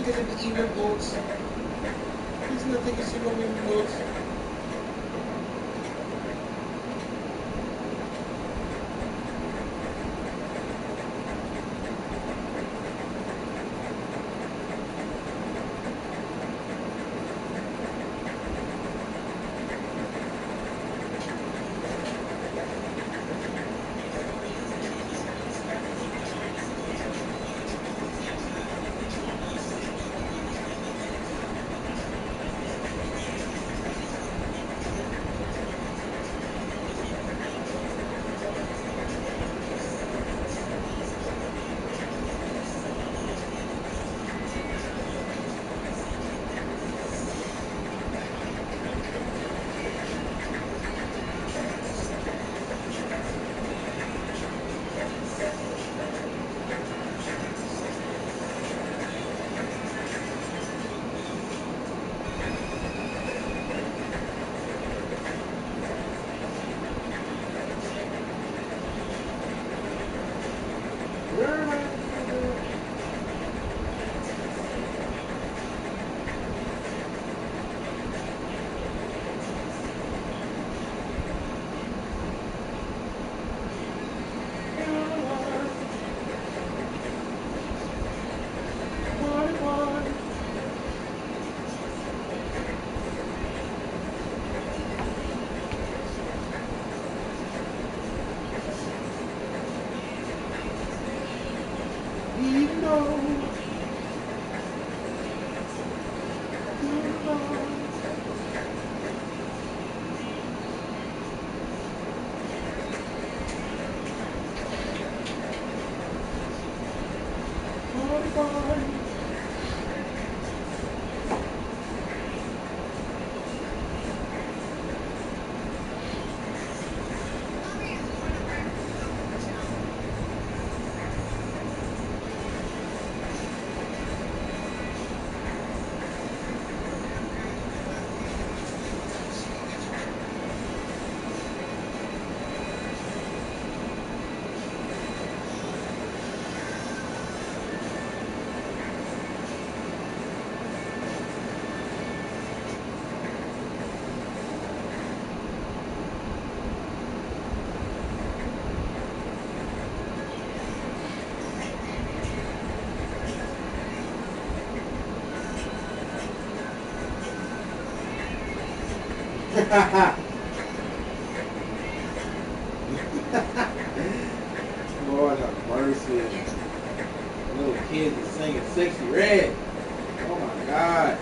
tickets in the email box. Please no tickets in the email box. Lord have mercy. Little kids are singing Sexy Red. Oh my God.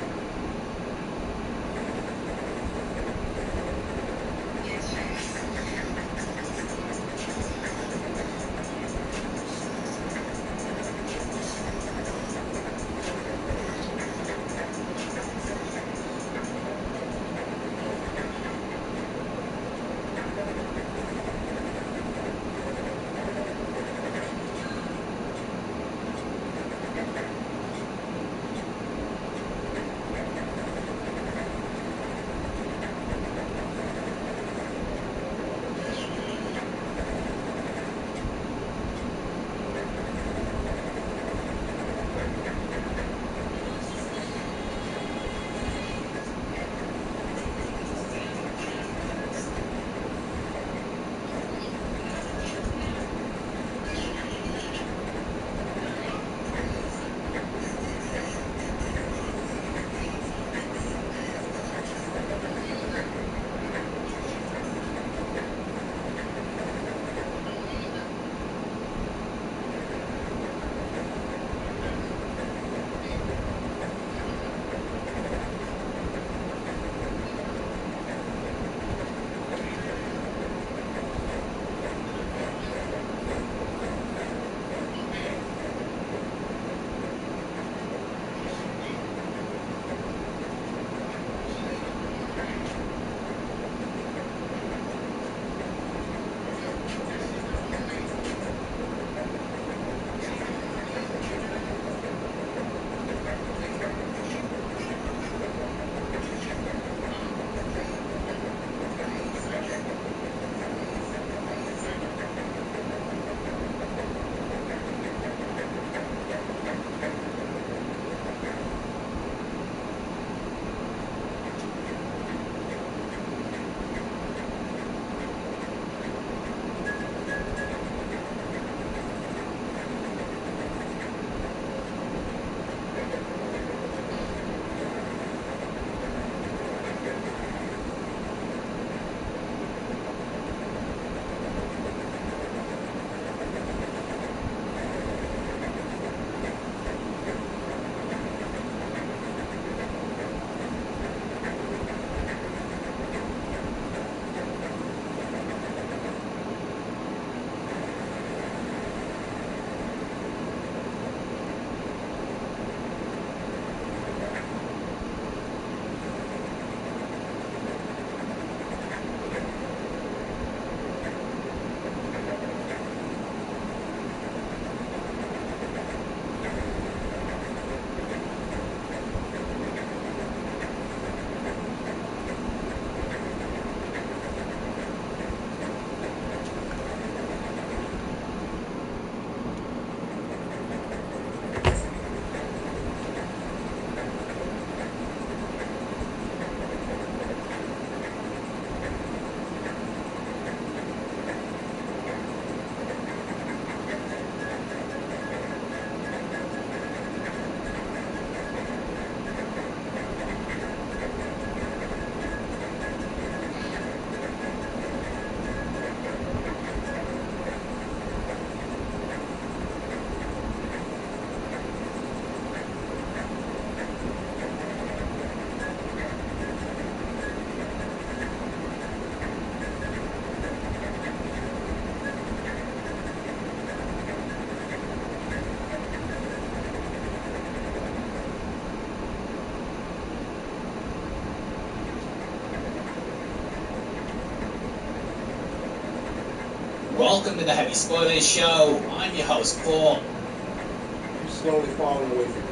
Welcome to the Heavy Spoilers Show. I'm your host, Paul. I'm slowly falling away from it.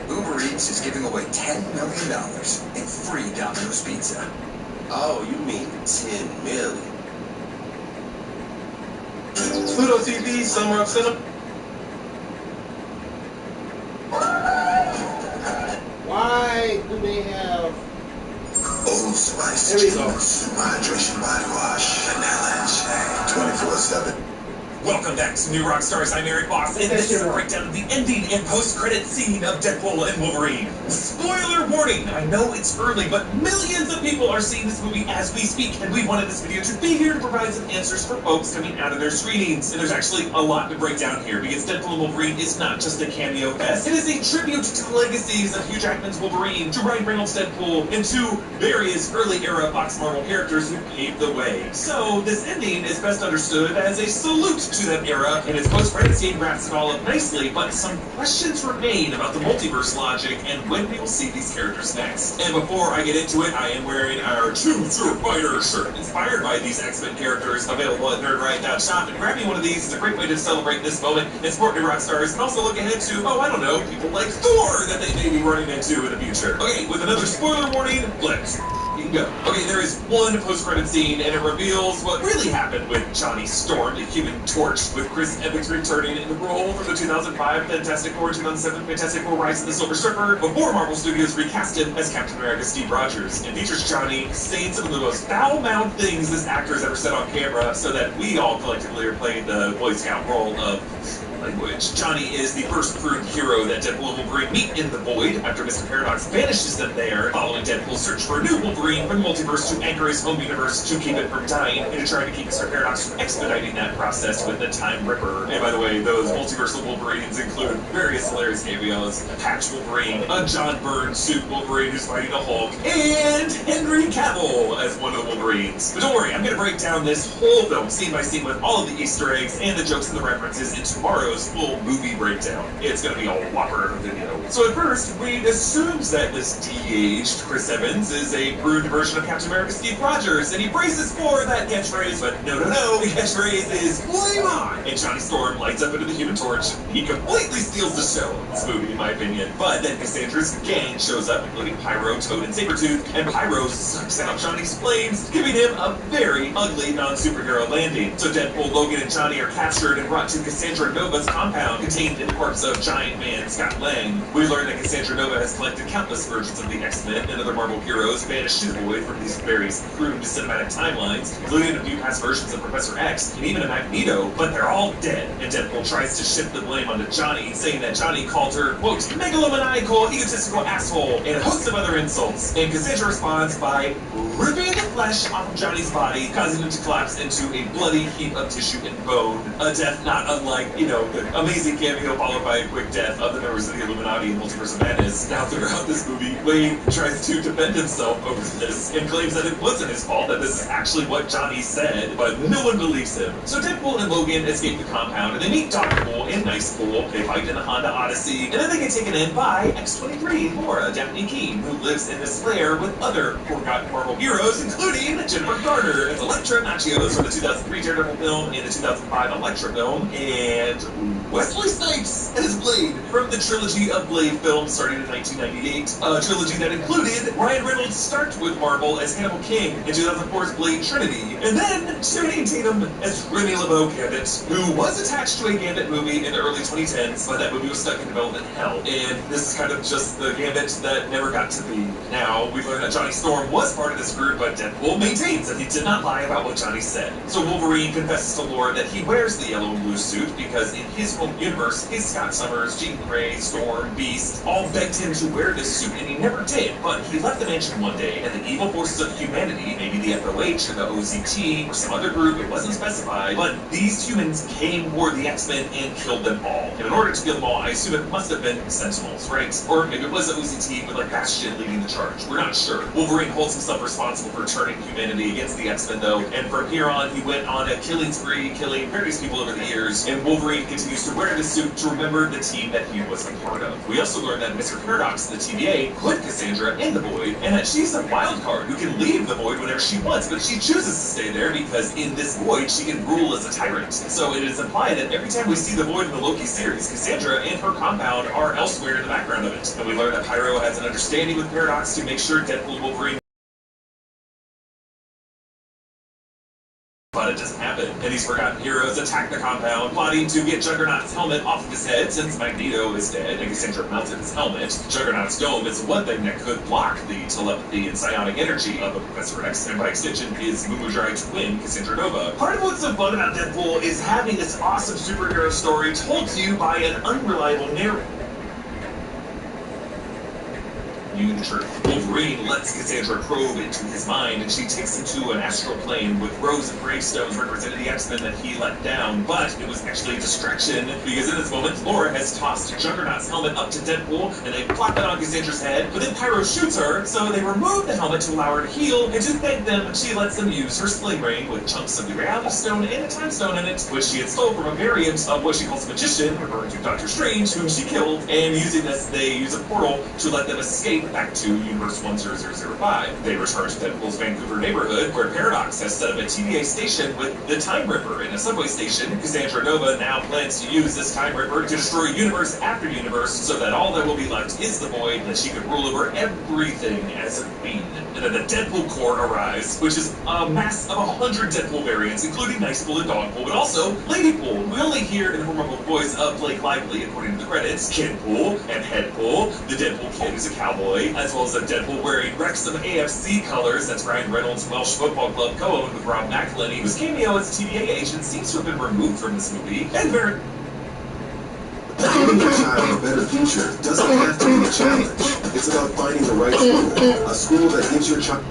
Uber Eats is giving away $10 million in free Domino's Pizza. Oh, you mean 10 million. Pluto TV, Summer of Cinema. Why do they have... Old Spice There we go. Super Hydration Body Wash. Vanilla and shea. 24/7. Welcome back to New Rockstars. I'm Eric Boss, and this is a breakdown of the ending and post-credit scene of Deadpool and Wolverine. Spoiler warning! I know it's early, but millions of people are seeing this movie as we speak, and we wanted this video to be here to provide some answers for folks coming out of their screenings. And there's actually a lot to break down here, because Deadpool and Wolverine is not just a cameo fest. It is a tribute to the legacies of Hugh Jackman's Wolverine, to Ryan Reynolds' Deadpool, and to various early-era Fox Marvel characters who paved the way. So, this ending is best understood as a salute to that era, and its post-credit scene wraps it all up nicely, but some questions remain about the multiverse logic and when we will see these characters next. And before I get into it, I am wearing our Choose Your Fighter shirt, inspired by these X-Men characters, available at nerdriot.shop, and grabbing one of these is a great way to celebrate this moment and support New Rockstars, and also look ahead to, oh, I don't know, people like Thor that they may be running into in the future. Okay, with another spoiler warning, let's go. Okay, there is one post-credit scene, and it reveals what really happened with Johnny Storm, the Human Torch, with Chris Evans returning in the role from the 2005 Fantastic Four, 2007 Fantastic Four Rise of the Silver Surfer, before Marvel Studios recast him as Captain America Steve Rogers, and features Johnny saying some of the most foul-mouthed things this actor's ever said on camera, so that we all collectively are playing the Boy Scout role of language. Johnny is the first proved hero that Deadpool and Wolverine meet in the Void after Mr. Paradox banishes them there, following Deadpool's search for a new Wolverine from the multiverse to anchor his home universe to keep it from dying, and to try to keep Mr. Paradox from expediting that process with the Time Ripper. And by the way, those multiversal Wolverines include various hilarious cameos: a Patch Wolverine, a John Byrne suit Wolverine who's fighting the Hulk, and Henry Cavill as one of the Wolverines. But don't worry, I'm going to break down this whole film scene by scene with all of the Easter eggs and the jokes and the references in tomorrow's full movie breakdown. It's going to be a whopper of a video. So at first, Reed assumes that this de-aged Chris Evans is a pruned version of Captain America Steve Rogers, and he braces for that catchphrase, but no, the catchphrase is "Flame on!" And Johnny Storm lights up into the Human Torch. He completely steals the show in this movie, in my opinion. But then Cassandra's gang shows up, including Pyro, Toad, and Sabretooth, and Pyro sucks out Johnny's flames, giving him a very ugly non-superhero landing. So Deadpool, Logan, and Johnny are captured and brought to Cassandra Nova's compound, contained in the corpse of Giant Man Scott Lang. We learn that Cassandra Nova has collected countless versions of the X-Men and other Marvel heroes banished to the Void from these various crude cinematic timelines, including a few past versions of Professor X and even a Magneto, but they're all dead. And Deadpool tries to shift the blame onto Johnny, saying that Johnny called her, quote, megalomaniacal, egotistical asshole, and a host of other insults. And Cassandra responds by ripping the flesh off of Johnny's body, causing him to collapse into a bloody heap of tissue and bone. A death not unlike, the amazing cameo followed by a quick death of the members of the Illuminati and Multiverse of Madness. Now throughout this movie, Wade tries to defend himself over this and claims that it wasn't his fault, that this is actually what Johnny said, but no one believes him. So Deadpool and Logan escape the compound, and they meet Dr. Pool and Nice Pool. They fight in the Honda Odyssey, and then they get taken in by X-23, Laura Daphne Keene, who lives in this lair with other forgotten Marvel heroes, including Jennifer Garner as Elektra Natchios from the 2003 Daredevil film and the 2005 Elektra film, and Wesley Snipes as Blade from the trilogy of Blade films starting in 1998, a trilogy that included Ryan Reynolds start with Marvel as Hannibal King in 2004's Blade Trinity, and then Channing Tatum as Remy LeBeau Gambit, who was attached to a Gambit movie in the early 2010s, but that movie was stuck in development hell, and this is kind of just the Gambit that never got to be. Now, we've learned that Johnny Storm was part of this group, but Deadpool maintains that he did not lie about what Johnny said. So Wolverine confesses to Laura that he wears the yellow and blue suit because in his home universe, his Scott Summers, Jean Grey, Storm, Beast, all begged him to wear this suit, and he never did. But he left the mansion one day, and the evil forces of humanity, maybe the FOH or the OZT or some other group, it wasn't specified, but these humans came toward the X-Men and killed them all. And in order to kill them all, I assume it must have been Sentinels, right? Or maybe it was the OZT with like Bastion leading the charge. We're not sure. Wolverine holds himself responsible responsible for turning humanity against the X-Men, though, and from here on, he went on a killing spree, killing various people over the years, and Wolverine continues to wear the suit to remember the team that he was a part of. We also learned that Mr. Paradox and the TVA put Cassandra in the Void, and that she's a wild card who can leave the Void whenever she wants, but she chooses to stay there because in this Void, she can rule as a tyrant. So it is implied that every time we see the Void in the Loki series, Cassandra and her compound are elsewhere in the background of it. And we learn that Pyro has an understanding with Paradox to make sure Deadpool and Wolverine, but it doesn't happen, and these forgotten heroes attack the compound, plotting to get Juggernaut's helmet off of his head since Magneto is dead and Cassandra melted his helmet. Juggernaut's dome is one thing that could block the telepathy and psionic energy of a Professor X, and by extension his Mumudrai twin, Cassandra Nova. Part of what's so fun about Deadpool is having this awesome superhero story told to you by an unreliable narrator. Wolverine lets Cassandra probe into his mind, and she takes him to an astral plane with rows of gravestones representing the X-Men that he let down, but it was actually a distraction, because in this moment, Laura has tossed Juggernaut's helmet up to Deadpool, and they plop it on Cassandra's head, but then Pyro shoots her, so they remove the helmet to allow her to heal, and to thank them, she lets them use her sling ring with chunks of the Reality Stone and a Time Stone in it, which she had stole from a variant of what she calls a magician, referring to Doctor Strange, whom she killed, and using this, they use a portal to let them escape back to Universe 10005. They return to Deadpool's Vancouver neighborhood, where Paradox has set up a TVA station with the Time Ripper in a subway station. Cassandra Nova now plans to use this Time Ripper to destroy universe after universe, so that all that will be left is the Void, and that she can rule over everything as a queen. And then the Deadpool Corps arrives, which is a mass of 100 Deadpool variants, including Nicepool and Dogpool, but also Ladypool. We only hear in the memorable voice of Blake Lively, according to the credits, Kidpool and Headpool, the Deadpool Kid who's a cowboy, as well as a Deadpool wearing Wrexham AFC colors. That's Ryan Reynolds' Welsh Football Club co-owned with Rob McElhenney, whose cameo as a TVA agent seems to have been removed from this movie. And very... Giving your child a better future doesn't have to be a challenge. It's about finding the right school, a school that gives your child...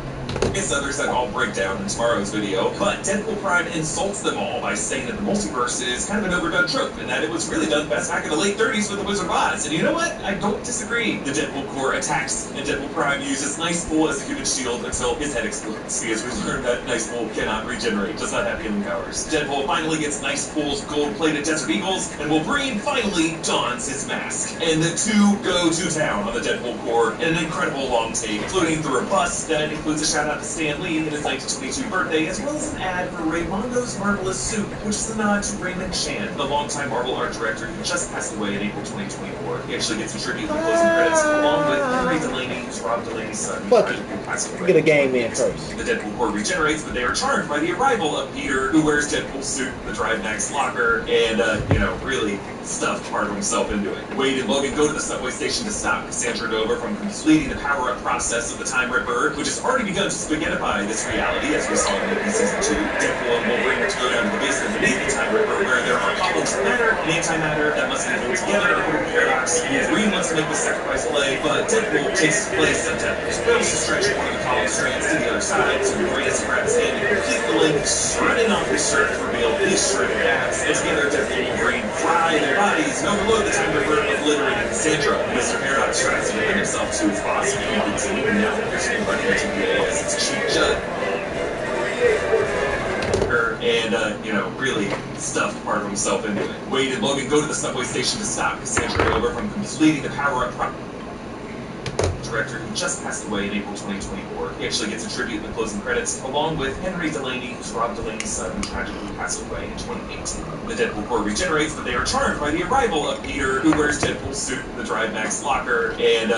It's others that all break down in tomorrow's video, but Deadpool Prime insults them all by saying that the multiverse is kind of an overdone trope, and that it was really done best back in the late 30s with the Wizard of Oz. And you know what? I don't disagree. The Deadpool Corps attacks, and Deadpool Prime uses Nicepool as a human shield until his head explodes, because we learned that Nicepool cannot regenerate, does not have healing powers. Deadpool finally gets Nicepool's gold-plated Desert Eagles, and Wolverine finally dons his mask. And the two go to town on the Deadpool Corps in an incredible long take, including through a bus that includes a shout-out to Stan Lee in his 1922 birthday, as well as an ad for Raymondo's Marvelous Soup, which is a nod to Raymond Chan, the longtime Marvel art director who just passed away in April 2024. He actually gets a tribute in the closing credits, along with Henry Delaney, who's Rob Delaney's son, who tragically passed away. Get a game in first. The Deadpool Corps regenerates, but they are charmed by the arrival of Peter, who wears Deadpool's suit, the Drive Max locker, and, really stuffed part of himself into it. Wade and Logan go to the subway station to stop Cassandra Nova from completing the power-up process of the Time Ripper, which has already begun to spaghettify this reality, as we saw in Loki Season 2. Deadpool and Wolverine have to go down to the basement beneath the Time Ripper, where there are problems of matter and antimatter that must be put together according to Paradox. Wolverine wants to make the sacrifice play, but Deadpool takes his place at Deadpool's fails to stretch one of the column strands to the other side, so Wolverine has to grab his hand and complete the link, shredding off his shirt to reveal his shredded abs. And together, Deadpool and Wolverine fry their bodies and overload the Time Ripper, obliterating Cassandra. Mr. Paradox tries to defend himself to his boss, and now there's nobody in TVA as its chief judge. And, really stuffed part of himself into it. Wade and Logan go to the subway station to stop Cassandra Nova from completing the power-up director who just passed away in April 2024. He actually gets a tribute in the closing credits, along with Henry Delaney, who's Rob Delaney's son, who tragically passed away in 2018. The Deadpool Corps regenerates, but they are charmed by the arrival of Peter, who wears Deadpool's suit, the Drive Max locker, and,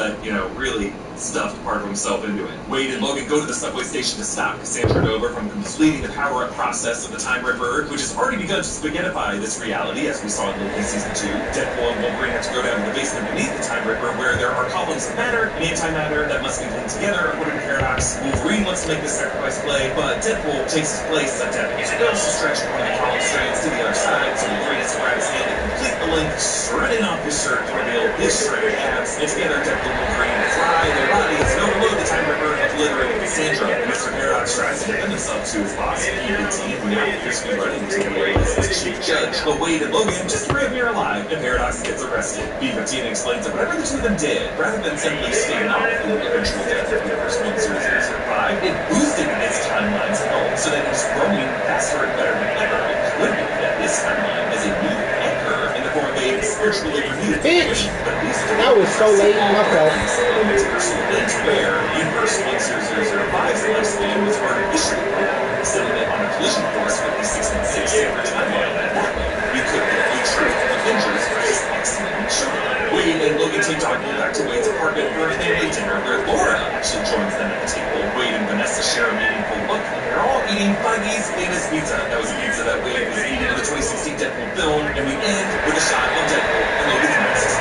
really stuffed part of himself into it. Wade and Logan go to the subway station to stop Cassandra Nova from completing the power-up process of the Time Ripper, which has already begun to spaghettify this reality, as we saw in Loki Season 2. Deadpool and Wolverine have to go down to the basement beneath the Time Ripper, where there are columns of matter and antimatter that must be linked together according to Paradox. Wolverine wants to make the sacrifice play, but Deadpool takes his place at Deadpool's fails to stretch one of the column strands to the other side, so Wolverine has to grab his hand and complete the link, shredding off his shirt to reveal his shredded abs. And together, Deadpool and Wolverine fry their their bodies and overload the Time Ripper, obliterating Cassandra. And Mr. Paradox tries to defend himself to his boss, PBT, who now appears to be running to the as his chief judge. But Wade and Logan just reappear alive, and Paradox gets arrested. B-15 explains that whatever the two of them did, rather than simply staying off the eventual death of Universe 10005, it boosted its timeline's health so that it was growing faster and better than ever. It could be that this timeline is a new anchor in the form of a spiritually renewed Bitch! but at least That was so late in my fault. where Universe 10005's lifespan was artificially setting it on a collision course with the 616 separate timeline. That way, we could get a true Avengers versus X-Men show. Wade and Logan take Dogville back to Wade's apartment for a family dinner where Laura actually joins them at the table. Wade and Vanessa share a meaningful look, and they're all eating Feige's famous pizza. That was a pizza that Wade was eating in the 2016 Deadpool film, and we end with a shot of Deadpool and Logan's mask.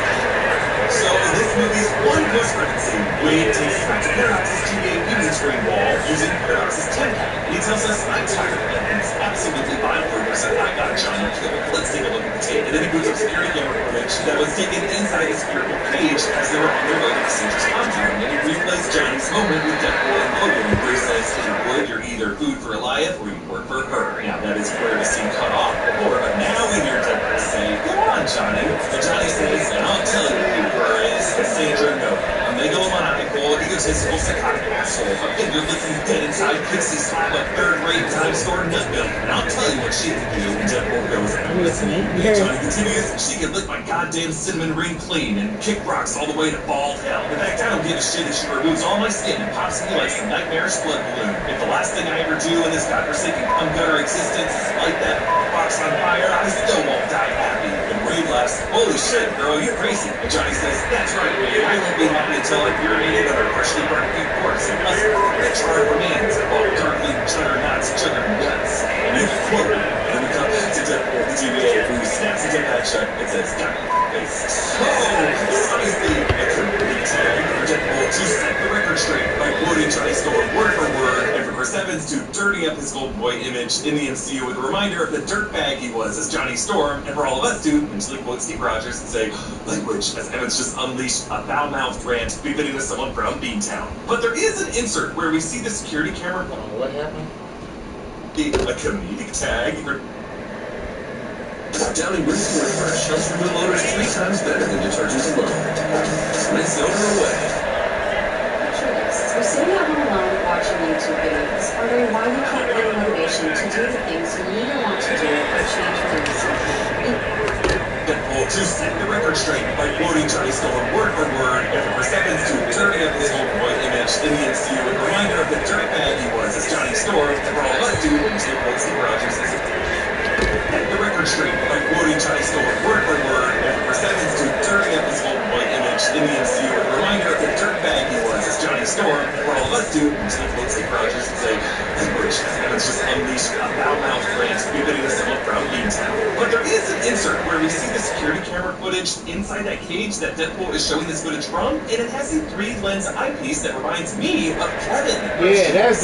So in this movie's one post-credit scene, Wade takes us back to Paradox's TVA evening screen wall using Paradox's template. And he tells us, I'm tired of it, and it's absolutely fine for us, and I got Johnny killed. Let's take a look at the tape. And then he puts up security camera footage that was taken inside the spherical cage as they were on their way to the Caesar's compound. And he replays Johnny's moment with Deadpool and Logan, where he says, if you would, you're either food for Goliath or you work for her. Now that is where the scene cut off before, but now we hear Deadpool say, come on, Johnny. And Johnny says, and I'll tell you who her is, Cassandra Nova, a megalomaniacal, egotistical, psychotic asshole, a finger-licking, dead inside pixie slap, a third-rate time store nutmilk. And I'll tell you what she can do. And Deadpool goes, I'm listening. Johnny continues, she can lick my goddamn cinnamon ring clean and kick rocks all the way to bald hell. In fact, I don't give a shit if she removes all my skin and pops me like some nightmarish blood balloon. If the last thing I ever do in this godforsaken cum-gutter existence is light that box on fire, I still won't die happy. And Wade laughs, holy shit, girl, you're crazy. And Johnny says, that's right, Wade, I won't be happy until I've urinated on her freshly burnt beef corpse and us that charred remains while darkly juggernauts chugger nuts. And you quote me, and we come back to Deadpool, the TVA, who snaps into that shut and says, got me face. So, this is obviously a complete tag for Deadpool to set the record straight by quoting Johnny Storm word for word, and for Chris Evans to dirty up his Golden Boy image in the MCU with a reminder of the dirtbag he was as Johnny Storm, and for all of us to mentally quote Steve Rogers and say, language, as Evans just unleashed a foul-mouthed rant befitting to someone from Beantown. But there is an insert where we see the security camera. What happened? A comedic tag. Downy Whiskey Refresh helps remove odors 3 times better than detergents alone. Rinse the odor away. Picture this. We're sitting at home alone watching YouTube videos, wondering why we can't find motivation to do the things we need or want to do or change within ourselves. Deadpool to set the record straight by quoting Johnny Storm word for word, and for Chris Evans to dirty up his Golden Boy image in the MCU with a reminder of the dirtbag he was as Johnny Storm, and for all of us to mentally quote Steve Rogers as the record straight by quoting Johnny Storm word for word, and for Chris Evans to dirty up his Golden Boy image in the MCU with a reminder of the dirtbag he was as Johnny Storm, and for all of us to mentally quote Steve Rogers and say, language, as Evans just unleashed a foul-mouthed rant befitting to someone from Beantown. But there is an insert where we see the security camera footage inside that cage that Deadpool is showing this footage from, and it has a 3-lens eyepiece that reminds me of Kevin. Yeah, that's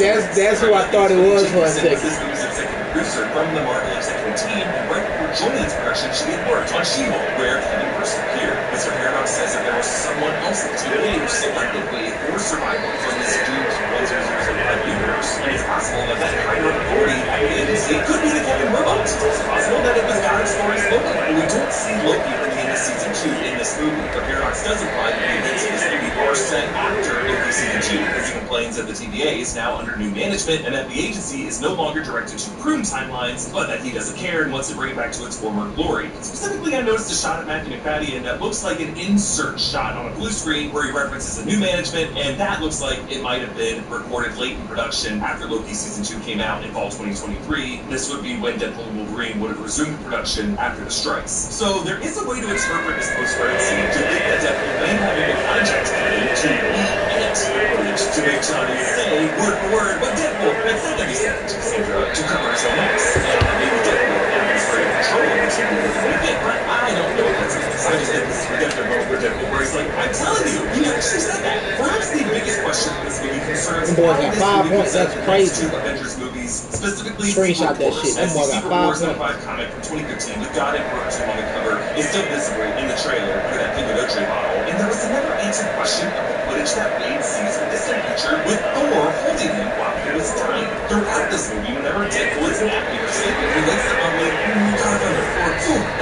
who I thought it was for a second. This movie's executive producer from the Marvel executive team, and right before joining its production, she had worked on She-Hulk, where Kevin first appeared. Mr. Paradox says that there was someone else at TVA who selected Wade for survival from this doomed 10005 universe, and it's possible that that higher authority it could be the Kevin robot. It's also possible that it was God Story's Loki, but we don't see Loki from the end of season 2 in this movie. But Paradox does imply that the events of this movie are set after Loki season 2, because he complains that the TVA is now under new management and that the agency is no longer directed to prune timelines, but that he doesn't care and wants to bring it back to its former glory. Specifically, I noticed a shot of Matthew McFadden that looks like an insert shot on a blue screen where he references a new management, and that looks like it might have been recorded late in production after Loki season 2 came out in fall 2023. This would be when Deadpool and Wolverine would have resumed production after the strikes. So there is a way to interpret this post-credit scene to think that Deadpool may have been contacted to re-edit footage to make Johnny say word for word what Deadpool had said that he said to Cassandra to cover his own ass. And maybe Deadpool was very controlling of something with what he did, but I don't know if that's the case. I just think this is redemptive moment for Deadpool where he's like, I'm telling you, he actually said that. Perhaps the biggest question in this movie concerns Boys got 5 points, that's crazy. Two Avengers movies specifically Screenshot that Secret shit. That Wars, boy as the got Secret 5 Wars points. #5 comic from 2015 with God Emperor 2 on the cover is still visible in the trailer for that Fibonacci model. And there was a never answered question of the footage that Wade sees in the distant future with Thor holding him while he was dying. Throughout this movie, whenever Deadpool is napping or sleeping, he wakes up mumbling, God Thunder, or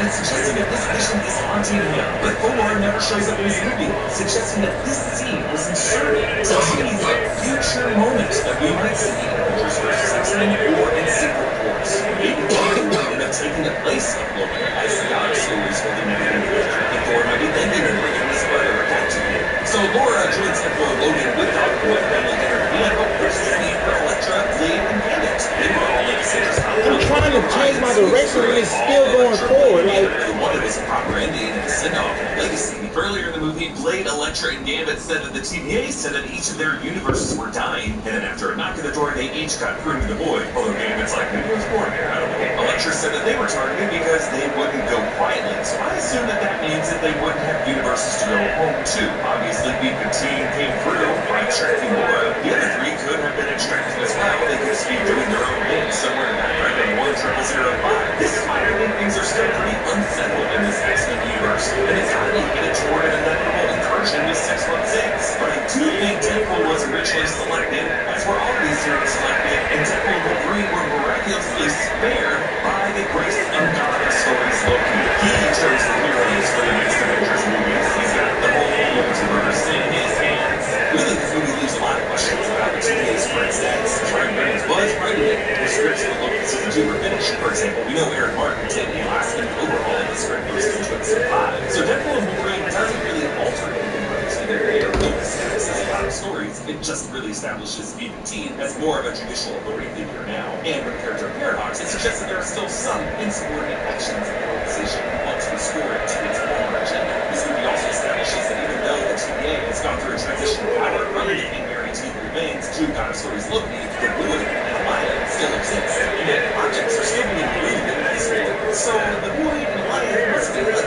and suggesting that this vision is haunting him. But Thor never shows up in his movie, suggesting that this scene was inserted to tease a future moment that we might see in Avengers vs. X-Men or in Secret Wars. Maybe Deadpool will end up taking the place of Loki as the God of Stories holding everything together. And Thor might be thinking and bringing this brother back to him. So Laura joins Deadpool and Logan with Dog Boy at family dinner and hope there's a scene for Elektra, Blade, and Gambit. They were all in the center. I'm trying to change my direction and it's still going forward. Like, the one that was a proper ending and a send-off and a legacy. Earlier in the movie, Blade, Elektra, and Gambit said that the TVA said that each of their universes were dying, and then after a knock at the door, they each got pruned to the void. Although Gambit's like, maybe it was born here, I don't know. Elektra said that they were targeted because they wouldn't go quietly, so I assume that that means that they wouldn't have universes to go home to. Obviously, B-15 came through by extracting Laura. The other three could have been extracted as well. They could just be doing their own thing somewhere in the background of 10005. This is why I think things are still pretty unsettled in this X-Men universe, and it's highly headed toward an inevitable incursion with 616. But I do think Deadpool was originally selected, as were all these heroes selected, and Deadpool and Wolverine were miraculously spared by the grace and God of Stories Loki. He chose the heroes for the next Avengers movies. He's got the whole multiverse in his hands. Really, this movie leaves a lot of questions about the TVA's current status. Ryan Reynolds was writing it. The scripts for Loki Season 2 were finished. For example, we know Aaron Martin did a last-minute overhaul of the script for Season 2 Episode 5. So Deadpool and Wolverine doesn't really alter anything for the TVA or Loki's status as a lot of stories. It just really establishes B-15 as more of a judicial authority figure now. And with the character of Paradox, it suggests that there are still some insubordinate actions of the organization that want to restore it to its former agenda. This movie also establishes that even though the TVA has gone through a transition of power from the Mary T. Remains to God of Stories Loki, the Void and Alliance still exist, and yet objects are still being moved in this world. So the Void and Alliance must be like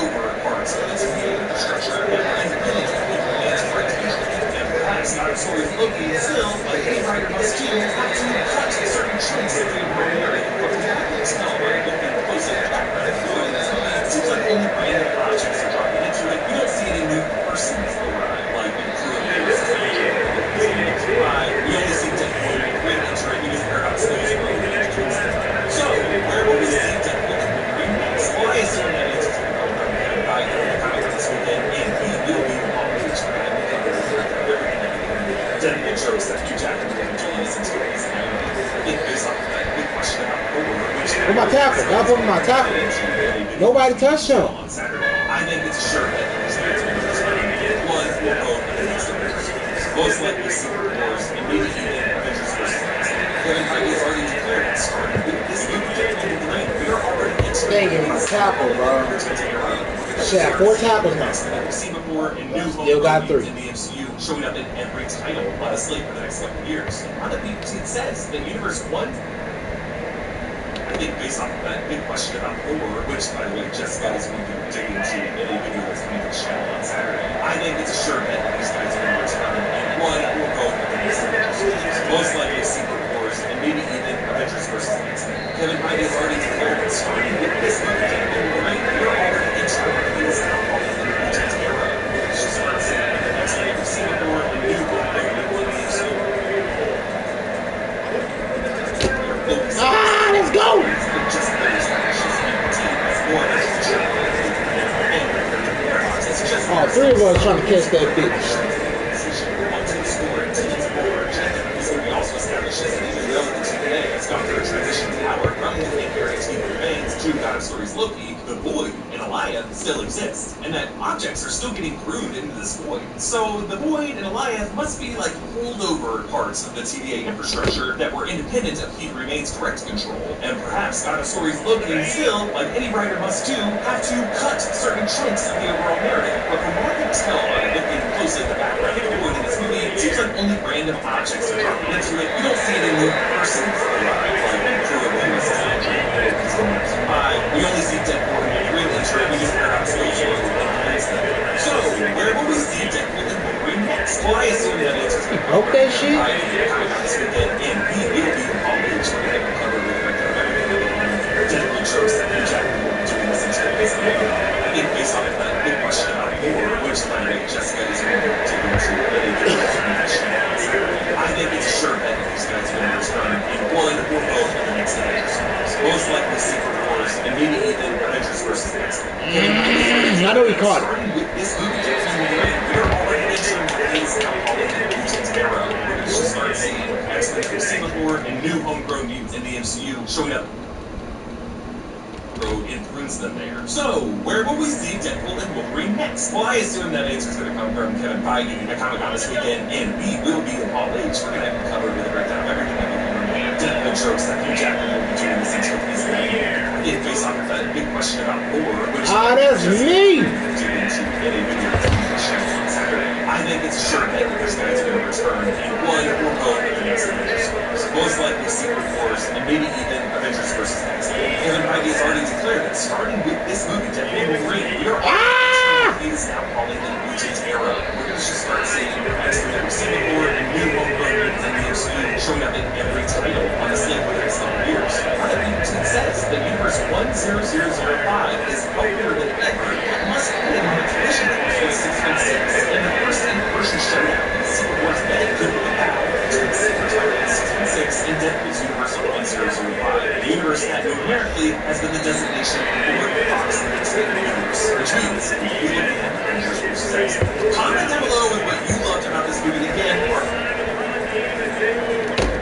over parts of the TVA infrastructure that are independent of the Remains for attention. And perhaps God of Stories Loki is still, like any writer must do, have to cut certain chunks of the world area. But from what we can tell by looking closely at the background of the Void in this movie, it seems like only random objects are dropping into it. We don't see any new persons arrive, like in Crew we only see Deadpool and Wolverine enter it because Paradox knows where Wolverine is. So, where will we see Deadpool and Wolverine next? Well, I assume that it's going to come from Kevin Feige in the comic this weekend, and he will be the Paul Reach for him because everything that he can do. Deadpool jokes that Hugh Jackman will be doing this in stories, and I think based off of that big question about Thor, which where's my tackle? Y'all put my tackle. Nobody touched him. On Saturday, I think it's a sure bet that these guys will return. One will go in the next Avengers. Most likely Secret Wars, and maybe even Avengers vs. X-Men. Kevin Feige has already declared it started with this movie Deadpool and Wolverine. We are already entering They ain't giving my tackle, bro. Shit, I have 4 tackles now. We've seen before in new Still got 3. in the MCU, showing up in every title on a slate for the next couple of years. On the BBC, it says that Universe 1. I think based off of that big question about Thor, which, by the way, Jessica is going to be digging into in a video that's coming to the channel on Saturday, I think it's a sure bet that these guys are going to return, and one will go with the next Avengers. Most likely Secret Wars, and maybe even Avengers vs. X-Men. Kevin Feige has already declared it starting with this movie, Deadpool and Wolverine. We're already entering this outlaw in the mutant era, which is not saying that the next wave of Secret War and new Wolverine will be so. Let's go! Oh, 3 of us trying to catch that bitch. We also established that even though the TVA has gone through a transition of power from the Mary T. Remains to God of Stories Loki, the Void and Alliance still exist, and that objects are still getting groomed into this void. So the Void and Alliance must be like holdover parts of the TVA infrastructure that were independent of He Remains' direct control. And perhaps God of Stories Loki still, like any writer must do, have to cut certain chunks of the overall narrative. But from what I can tell by looking closely at the background of the Void in this movie, it seems like only random objects are dropping into it. You don't see any new persons arrive, like in Crew of we only see Deadpool and Wolverine enter it because Paradox knows where Wolverine is. So, where will we see Deadpool and Wolverine next? Well, I assume that it's Okay, shit. and he will be the Paul Reach for most likely Secret Wars, and maybe even Avengers vs. X-Men. I know he caught it. Starting with this movie, we are already entering what is now called the Mutant Era. We're going to start seeing X-Men we've seen before and new homegrown mutants in the MCU showing up in Princeton there. So, where will we see Deadpool and Wolverine next? Well, I assume that answer's going to come from Kevin Feige at Comic-Con this weekend, and we will be in Hall H. We're going to have you covered with a breakdown of everything that we've learned. Deadpool jokes that Hugh Jackman will be doing this intro piece of that year. It based off of that big question about Thor, which that's me! I think it's sure that these guys are going to return in one or both of the next Avengers films. Most likely Secret Wars, and maybe even Avengers vs. X-Men. Kevin Feige has already declared that starting with this movie, Deadpool and Wolverine, we are what he is now calling the Mutant Era. We're going to just start seeing X-Men that we've seen before and new homegrown mutants in the MCU showing up in every title on the slate for the next couple years. One of the Mutant says that Universe 10005 is healthier than ever. It must put it on a collision course with 616, and the first in-person showdown in Secret Wars Bed could be a battle between Secret Titan 616 and Deadpool's Universe 1005. The universe that numerically has been the designation for the Fox Entertainment Universe, which means we will be looking at Avengers vs. X-Men. Comment down below with what you loved about this movie again, or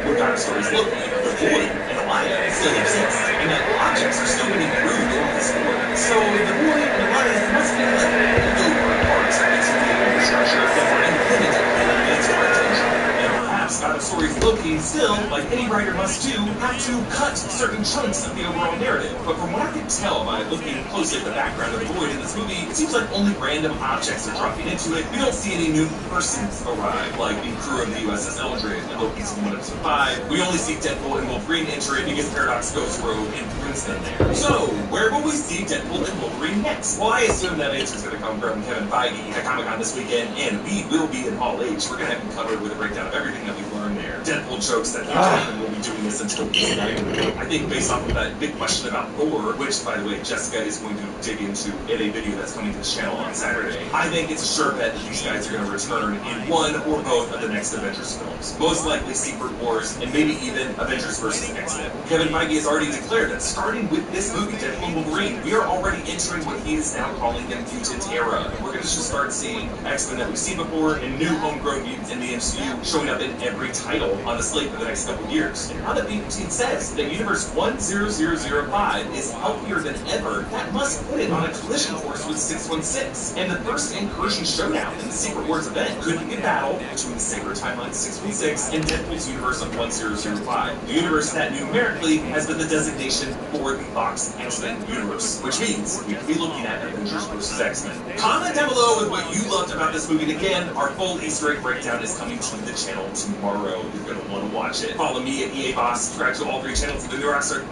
what dinosaurs look like. The Void and Alaya still exist, and that objects are still getting moved along this board. So the Void and Alaya must be like leftover parts of this infrastructure that were independent of its attention. And perhaps Dinosaurs Loki still, like any writer must do, have to cut certain chunks of the overall narrative. But from what I can tell by looking closely at the background of the Void in this movie, it seems like only random objects are dropping into it. We don't see any new persons arrive, like the crew of the USS Eldred in Loki's 1 episode 5. We only see Deadpool and Wolverine enter it because Paradox Ghost Road influenced them there. So, where will we see Deadpool and Wolverine next? Well, I assume that answer's going to come from Kevin Feige at Comic-Con this weekend, and we will be in Hall H. We're going to have you covered with a breakdown of everything that we've learned there. Deadpool jokes that Hugh Jackman will be doing this until tonight. I think based off of that big question about Thor, which, by the way, Jessica is going to dig into in a video that's coming to this channel on Saturday, I think it's a sure bet that these guys are going to return in one or both of the next Avengers films. Most likely Secret Wars, and maybe even Avengers vs. X-Men. Kevin Feige has already declared that starting with this movie, Deadpool and Wolverine, we are already entering what he is now calling the Mutant Era. And we're going to just start seeing X-Men that we've seen before and new homegrown mutants in the MCU showing up in every title on the slate for the next couple years. And now that the team says that Universe 10005 is healthier than ever, that must put it on a collision course with 616. And the first in-person showdown in the Secret Wars event could be a battle between the Sacred Timeline 616 and Deadpool's Universe of 1005. The universe that numerically has been the designation for the Fox X-Men universe, which means we could be looking at Avengers vs. X-Men. Comment down below with what you loved about this movie. And again, our full Easter egg breakdown is coming to the channel tomorrow. You're going to want to watch it. Follow me at EA Boss. Subscribe to all 3 channels of the New Rockstar.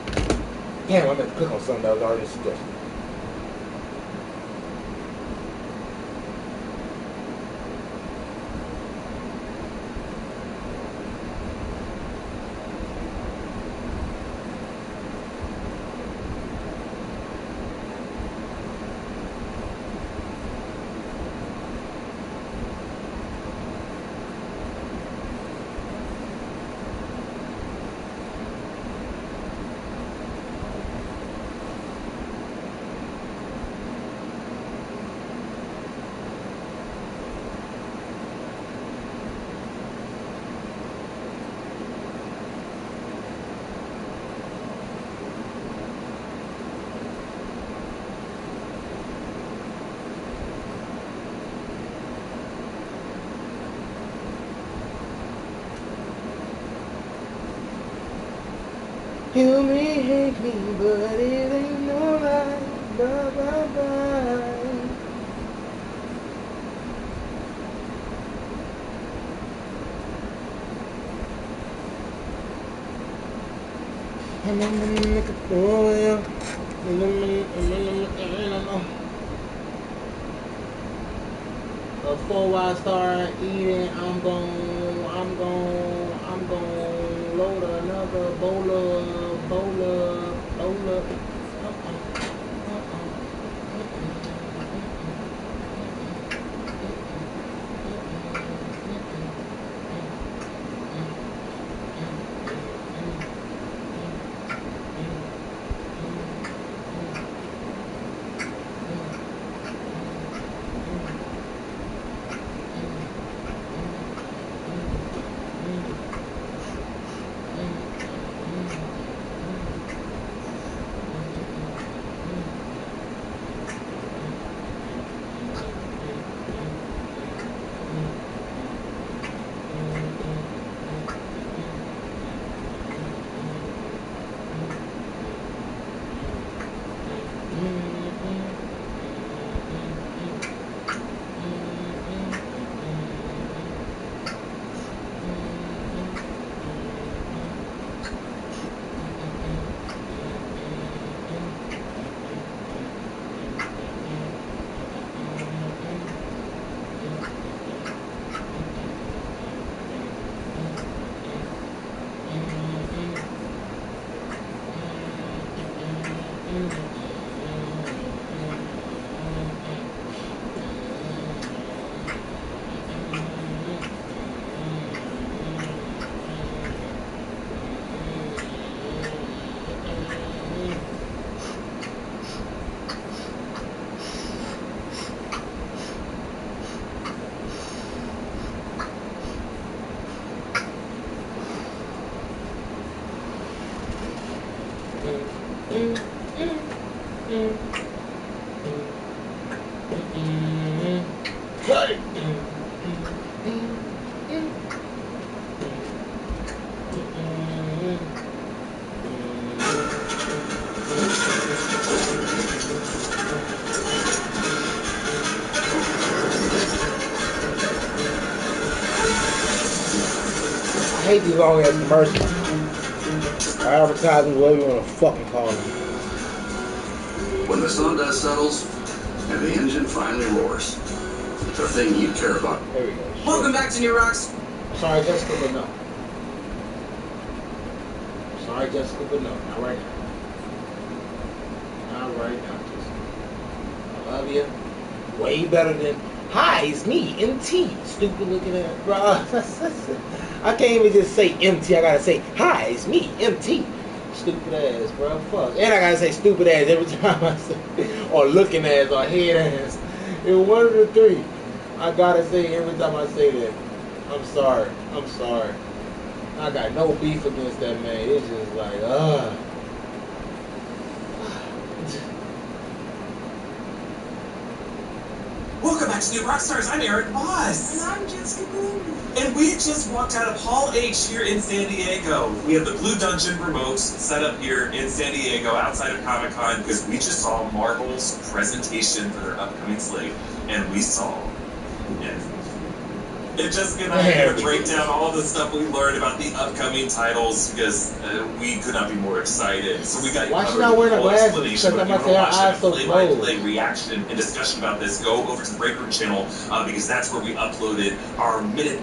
Damn, I meant to click on something that was already suggested. You may hate me, but it ain't no lie. Bye, bye, bye. I'm gonna make it for you. Before I start eating, I'm gon' load another bowl of I hate these long ass commercials. Or advertisements, whatever you want to fucking call them. When the sawdust settles and the engine finally roars, the thing you care about. There we go. Welcome back to New Rocks. Sorry, Jessica, but no. Sorry, Jessica, but no. Not right now. Not right now, Jessica. I love you. Way better than, hi, it's me, MT. Stupid looking ass, bro. I can't even just say MT. I gotta say, hi, it's me, MT. Stupid ass, bro. Fuck. And I gotta say stupid ass every time I say, or looking ass, or head ass. It was one of the three. I gotta say every time I say that. I'm sorry. I'm sorry. I got no beef against that man. It's just like, Welcome back to New Rockstars. I'm Eric Voss. And I'm Jessica Blue. And we just walked out of Hall H here in San Diego. We have the Blue Dungeon remote set up here in San Diego outside of Comic-Con because we just saw Marvel's presentation for their upcoming slate. And we saw and Jessica and I are going to break down all the stuff we learned about the upcoming titles because we could not be more excited. So we got why she not wearing the glasses? Because I'm about to say her eyes so closed. Play reaction and discussion about this, go over to the Break Room channel because that's where we uploaded our minute.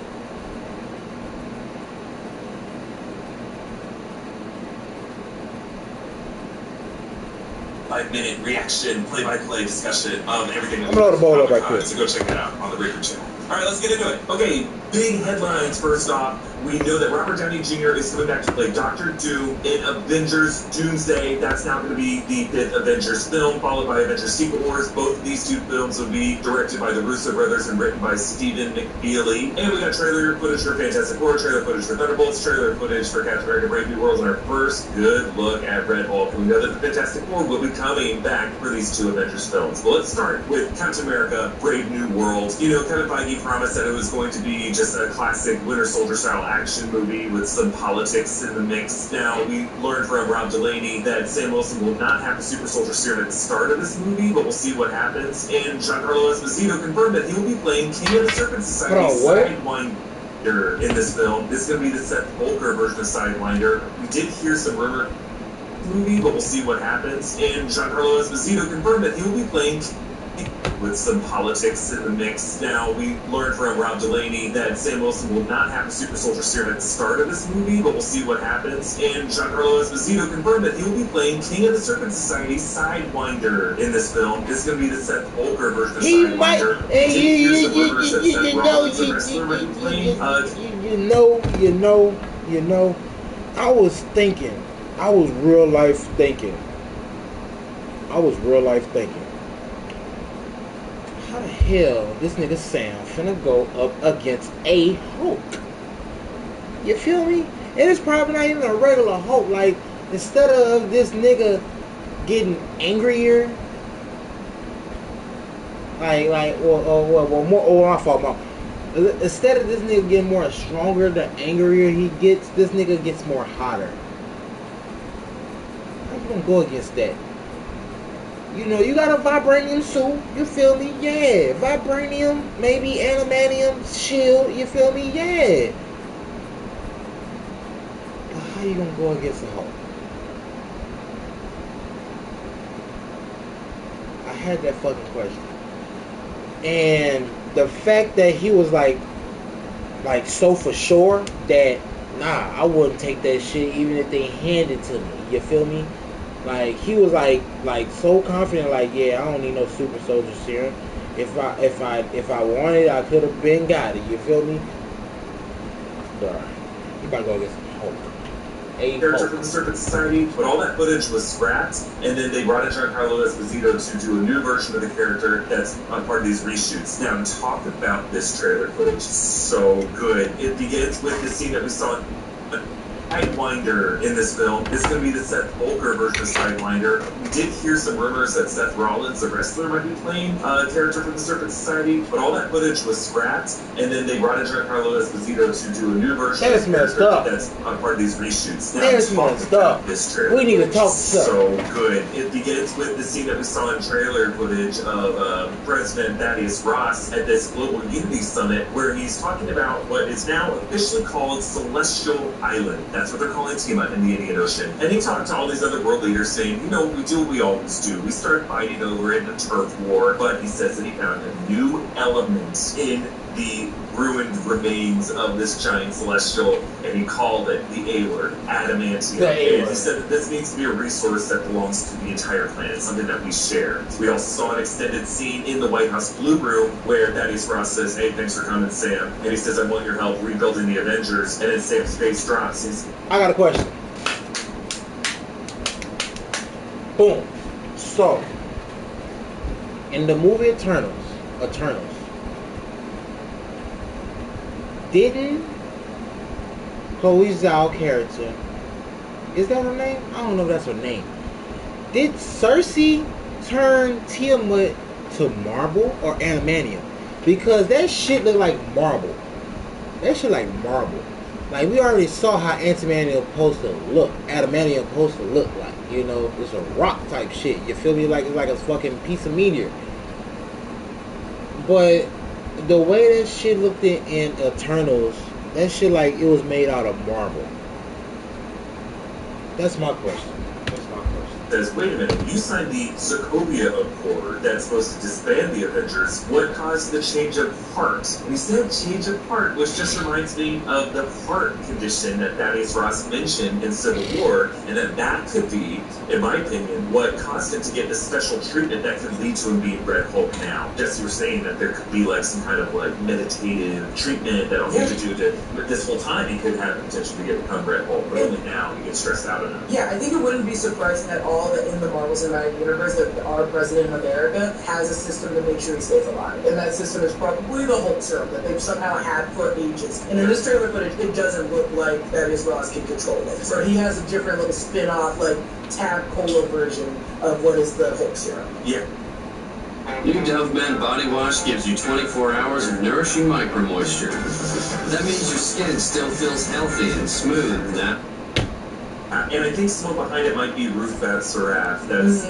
Five-minute reaction, play-by-play discussion of everything. I'm gonna bowl up right quick. So go check that out on the Break Room channel. All right, let's get into it. Okay, big headlines first off. We know that Robert Downey Jr. is coming back to play Dr. Doom in Avengers Doomsday. That's now going to be the 5th Avengers film, followed by Avengers Secret Wars. Both of these two films will be directed by the Russo brothers and written by Stephen McFeely. And we got trailer footage for Fantastic Four, trailer footage for Thunderbolts, trailer footage for Captain America Brave New Worlds, and our first good look at Red Hulk. We know that the Fantastic Four will be coming back for these two Avengers films. Well, let's start with Captain America Brave New World. You know, Kevin Feige promised that it was going to be just a classic Winter Soldier style action movie with some politics in the mix. Now, we learned from Rob Delaney that Sam Wilson will not have the super soldier serum at the start of this movie, but we'll see what happens. And Giancarlo Esposito confirmed that he will be playing King of the Serpent Society Sidewinder in this film. This is going to be the Seth Volker version of Sidewinder. We did hear some rumor movie, but we'll see what happens. And Giancarlo Esposito confirmed that he will be playing with some politics in the mix. Now, we learned from Rob Delaney that Sam Wilson will not have the super soldier serum at the start of this movie, but we'll see what happens. And Giancarlo Esposito confirmed that he will be playing King of the Serpent Society Sidewinder in this film. This is going to be the Seth Volker version of Sidewinder. I was real life thinking. How the hell this nigga Sam finna go up against a Hulk? You feel me? And it's probably not even a regular Hulk. Like, instead of this nigga getting angrier, instead of this nigga getting more stronger, the angrier he gets, this nigga gets more hotter. How you gonna go against that? You know, you got a vibranium suit, you feel me? Yeah. Vibranium, maybe adamantium shield, you feel me? Yeah. But how you gonna go against the Hulk? I had that fucking question. And the fact that he was like so for sure that, nah, I wouldn't take that shit even if they handed it to me. You feel me? Like, he was like so confident, like, yeah, I don't need no super soldier serum. If I wanted it, I could have been got it. You feel me? Bruh, you about to go against Hulk. Character from the Serpent Society, but all that footage was scrapped, and then they brought in Giancarlo Esposito to do a new version of the character that's on part of these reshoots. Now, talk about this trailer footage. So good. It begins with the scene that we saw Sidewinder in this film. It's going to be the Seth Volker version of Sidewinder. We did hear some rumors that Seth Rollins, the wrestler, might be playing a character from the Serpent Society, but all that footage was scrapped, and then they brought in Giancarlo Esposito to do a new version of the character that's on part of these reshoots. Now, That's messed up. This trailer We need to talk so good. It begins with the scene that we saw in trailer footage of President Thaddeus Ross at this Global Unity Summit, where he's talking about what is now officially called Celestial Island. That's what they're calling Tiamat in the Indian Ocean. And he talked to all these other world leaders saying, you know, we do what we always do. We start fighting over it in a turf war. But he says that he found a new element in the ruined remains of this giant celestial, and he called it the A-word, adamantium. And he said that this needs to be a resource that belongs to the entire planet, something that we share. We also saw an extended scene in the White House Blue Room where Thaddeus Ross says, hey, thanks for coming, Sam. And he says, I want your help rebuilding the Avengers. And then Sam's face drops. I got a question. Boom. So, in the movie Eternals, didn't Chloe Zhao character, is that her name? I don't know if that's her name. Did Cersei turn Tiamat to marble or adamantium? Because that shit look like marble. That shit like marble. Like, we already saw how adamantium supposed to look. Adamantium supposed to look like. You know, it's a rock type shit. You feel me? Like, it's like a fucking piece of meteor. But the way that shit looked in Eternals, that shit like it was made out of marble. That's my question. Says, wait a minute, you signed the Sokovia Accord that's supposed to disband the Avengers. What caused the change of heart? And he said change of heart, which just reminds me of the heart condition that Thaddeus Ross mentioned in Civil War, and that could be, in my opinion, what caused him to get this special treatment that could lead to him being Red Hulk now. Jesse, you were saying that there could be like some kind of like meditative treatment that all he had to do to, but this whole time he could have the potential to become Red Hulk, but only now he gets stressed out enough. Yeah, I think it wouldn't be surprising at all that in the Marvel Cinematic Universe that our president in America has a system to make sure he stays alive. And that system is probably the Hulk serum that they've somehow had for ages. And in this trailer footage, it doesn't look like Thaddeus Ross can control it. So he has a different little spin-off, like, Tab Cola version of what is the Hulk serum. Yeah. New Dove Men Body Wash gives you 24 hours of nourishing micro moisture. That means your skin still feels healthy and smooth now. And I think someone behind it might be Ruth Bader Saraf. That's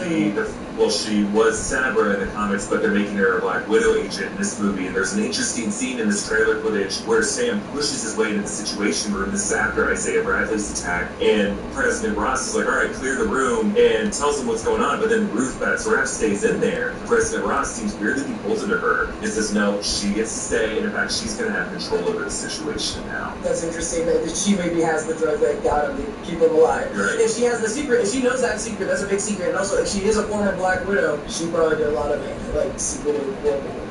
well, she was Sabra in the comics, but they're making her a Black Widow agent in this movie. And there's an interesting scene in this trailer footage where Sam pushes his way into the Situation Room. This is after Isaiah Bradley's attack. And President Ross is like, all right, clear the room, and tells him what's going on. But then Ruth Bader Saraf stays in there. President Ross seems weirdly he pulls into her and says, no, she gets to stay. And in fact, she's going to have control over the situation now. That's interesting that she maybe has the drug that got him to keep him alive. Right. If she has the secret, if she knows that secret, that's a big secret. And also, if she is a former Black Widow, she probably did a lot of like secret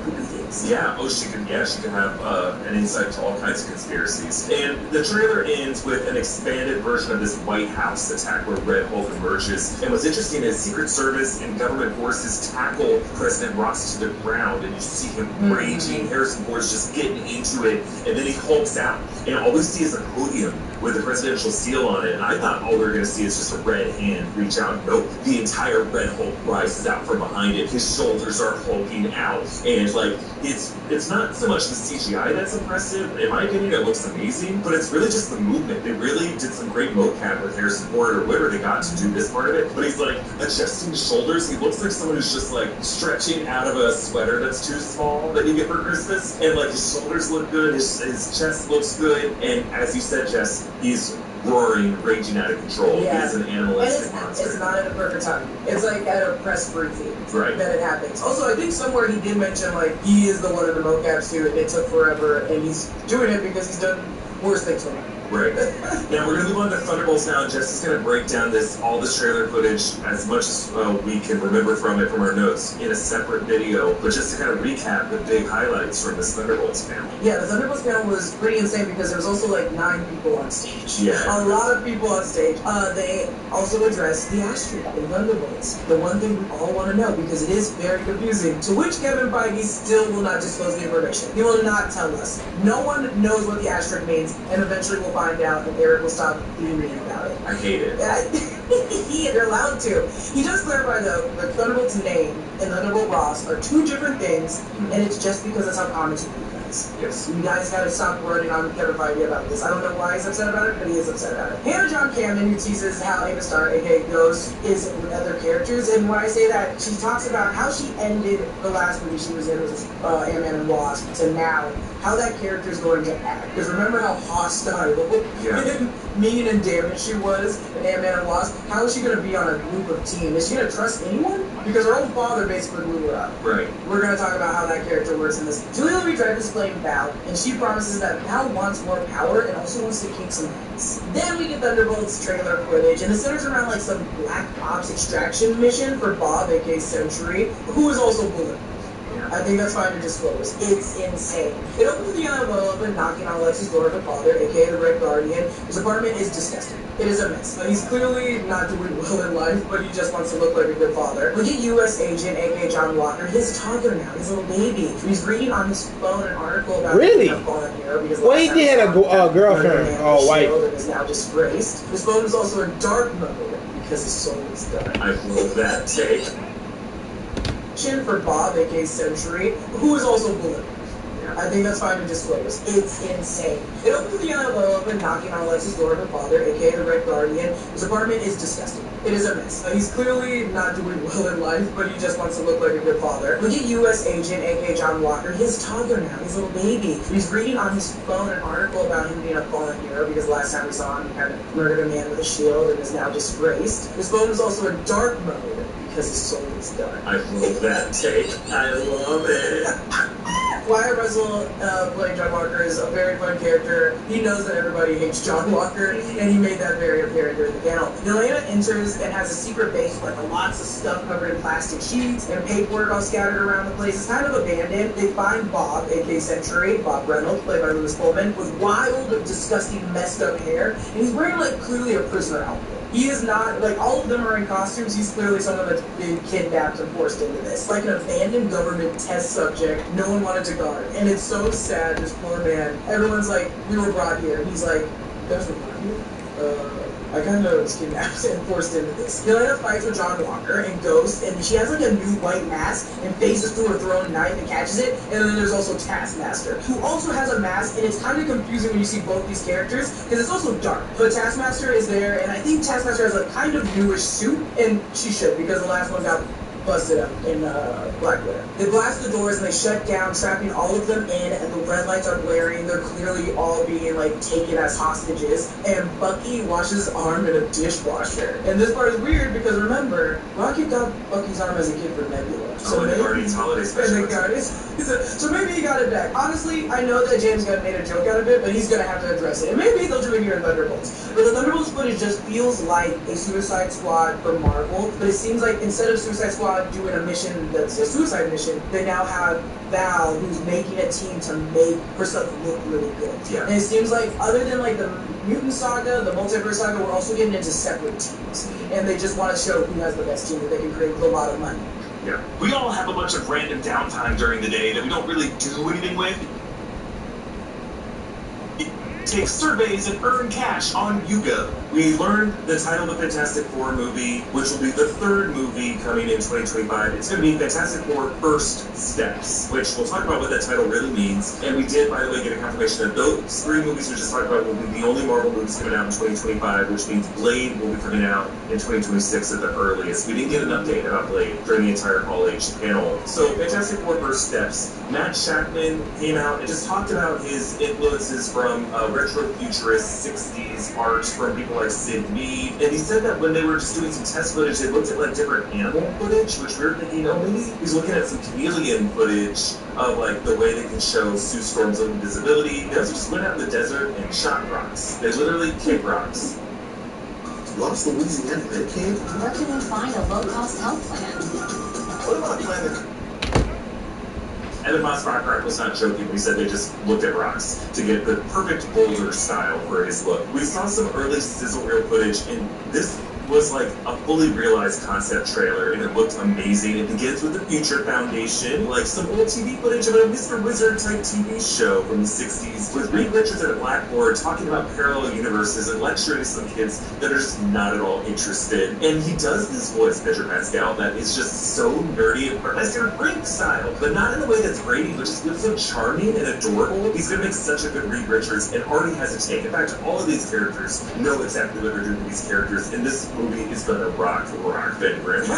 creepy things. Yeah. Oh, she can have an insight to all kinds of conspiracies. And the trailer ends with an expanded version of this White House attack where Red Hulk emerges. And what's interesting is Secret Service and government forces tackle President Ross to the ground, and you see him raging. Harrison Ford's just getting into it, and then he hulks out, and all we see is a podium with the presidential seal on it, and I thought all we were going to see is just a red hand reach out. Nope, the entire Red Hulk rises out from behind it. His shoulders are hulking out, and like it's not so much the CGI that's impressive. In my opinion, it looks amazing, but it's really just the movement. They really did some great mocap with Harrison Ford or whoever they got to do this part of it. But he's like adjusting his shoulders. He looks like someone who's just like stretching out of a sweater that's too small that you get for Christmas, and like his shoulders look good, his chest looks good, and as you said, Jess, he's roaring, raging out of control. Yeah. He is an animalistic monster. It's not at a perfect time. It's like at a press briefing Right. that it happens. Also, I think somewhere he did mention like he is the one in the mocaps too, and it took forever, and he's doing it because he's done worse things for him. Right. Now we're going to move on to Thunderbolts now. Jess is going to break down all this trailer footage as much as we can remember from it from our notes in a separate video. But just to kind of recap the big highlights from this Thunderbolts panel. Yeah, the Thunderbolts panel was pretty insane because there was also like 9 people on stage. Yeah. A lot of people on stage. They also addressed the asterisk in Thunderbolts. The one thing we all want to know because it is very confusing. To which Kevin Feige still will not disclose the information. He will not tell us. No one knows what the asterisk means, and eventually we'll find out, and Eric will stop beaming about it. I hate it. They're allowed to. He does clarify though, the Thunderbolt's name and Thunderbolt Ross are 2 different things, and it's just because that's how comics are. Yes. You guys gotta stop running on Kevin Feige about this. I don't know why he's upset about it, but he is upset about it. Hannah John Cameron, who teases how Ava Starr, aka Ghost, is with other characters, and when I say that, she talks about how she ended the last movie she was in, which was Ant-Man and Wasp, to now, how that character is going to act. Because remember how hostile, mean and damaged she was in Ant-Man and Wasp? How is she going to be on a group of team? Is she going to trust anyone? Because her own father basically blew her up. Right. We're going to talk about how that character works in this. Julia Louis-Dreyfus is playing Val, and she promises that Val wants more power and also wants to kick some ass. Then we get Thunderbolts trailer footage, and it centers around like some Black Ops extraction mission for Bob, aka Century, who is also Bullet. I think that's fine to disclose. It's insane. It opens with the young Logan knocking on Lex's door of her father, aka the Red Guardian. His apartment is disgusting. It is a mess. He's clearly not doing well in life, but he just wants to look like a good father. We get U.S. agent, aka John Walker, his toddler now, his little baby. He's reading on his phone an article about Really? a fallen hero because Well, he did have a girlfriend, wife. And is now disgraced. His phone is also in dark mode because his soul is done. I love that take. For Bob, aka Century, who is also Bullet. I think that's fine to disclose. It's insane. It opens with the young Logan knocking on Lex's door of her father, aka the Red Guardian. His apartment is disgusting. It is a mess. He's clearly not doing well in life, but he just wants to look like a good father. We get U.S. agent, aka John Walker, his toddler now, his little baby. He's reading on his phone an article about him being a fallen hero because last time we saw him, he had murdered a man with a shield and is now disgraced. His phone is also in dark mode because his soul is done. I love that take. I love it. Wyatt Russell playing John Walker is a very fun character. He knows that everybody hates John Walker, and he made that very apparent during the panel. Yelena enters and has a secret base with lots of stuff covered in plastic sheets and paperwork all scattered around the place. It's kind of abandoned. They find Bob, aka Century, Bob Reynolds, played by Lewis Pullman, with wild, disgusting, messed up hair, and he's wearing like clearly a prisoner outfit. He is not, like, all of them are in costumes. He's clearly someone that's been kidnapped and forced into this. Like an abandoned government test subject no one wanted to guard. And it's so sad, this poor man. Everyone's like, we were brought here. And he's like, there's a brought here? I kind of was kidnapped and forced into this. Yelena fights with John Walker and Ghost, and she has like a new white mask and faces through her thrown knife and catches it. And then there's also Taskmaster, who also has a mask, and it's kind of confusing when you see both these characters because it's also dark. But Taskmaster is there, and I think Taskmaster has a kind of newish suit, and she should because the last one got busted up in Black Widow. They blast the doors and they shut down, trapping all of them in, and the red lights are blaring. They're clearly all being like taken as hostages, and Bucky washes his arm in a dishwasher. And this part is weird because remember, Rocket got Bucky's arm as a kid for Nebula. So maybe Guardians Holiday Special. So maybe he got it back. Honestly, I know that James Gunn made a joke out of it, but he's gonna have to address it. And maybe they'll do it here in Thunderbolts. But the Thunderbolts footage just feels like a Suicide Squad for Marvel, but it seems like instead of Suicide Squad doing a mission that's a suicide mission, they now have Val, who's making a team to make herself look really good. Yeah. And it seems like other than like the Mutant Saga, the Multiverse Saga, we're also getting into separate teams. And they just want to show who has the best team that they can create with a lot of money. Yeah. We all have a bunch of random downtime during the day that we don't really do anything with. take surveys and earn cash on Yugo. We learned the title of the Fantastic Four movie, which will be the third movie coming in 2025. It's going to be Fantastic Four First Steps, which we'll talk about what that title really means. And we did, by the way, get a confirmation that those three movies we just talked about will be the only Marvel movies coming out in 2025, which means Blade will be coming out in 2026 at the earliest. We didn't get an update about Blade during the entire Hall H panel. So Fantastic Four First Steps. Matt Shackman came out and just talked about his influences from retro-futurist 60s art from people like Sid Mead. And he said that when they were just doing some test footage, they looked at like different animal footage, which we were thinking, oh, maybe he's looking at some chameleon footage of like the way they can show Sue Storm's invisibility. They also just went out in the desert and shot rocks. They literally kicked rocks. Lost Louisiana, they came. Where can we find a low-cost health plan? What about a plan that Evan Moss Baccarat was not joking when he said they just looked at rocks to get the perfect boulder style for his look. We saw some early sizzle reel footage, and this was like a fully realized concept trailer, and it looked amazing. It begins with the Future Foundation, like some old TV footage of a Mr. Wizard type TV show from the 60s, with Reed Richards at a blackboard talking about parallel universes and lecturing some kids that are just not at all interested. And he does this voice, Pedro Pascal, that is just so nerdy and Professor Frink style, but not in a way that's grating, but just feels so charming and adorable. He's gonna make such a good Reed Richards, and already has a take. In fact, all of these characters know exactly what they're doing to these characters, and this movie is gonna rock Ben Grimm.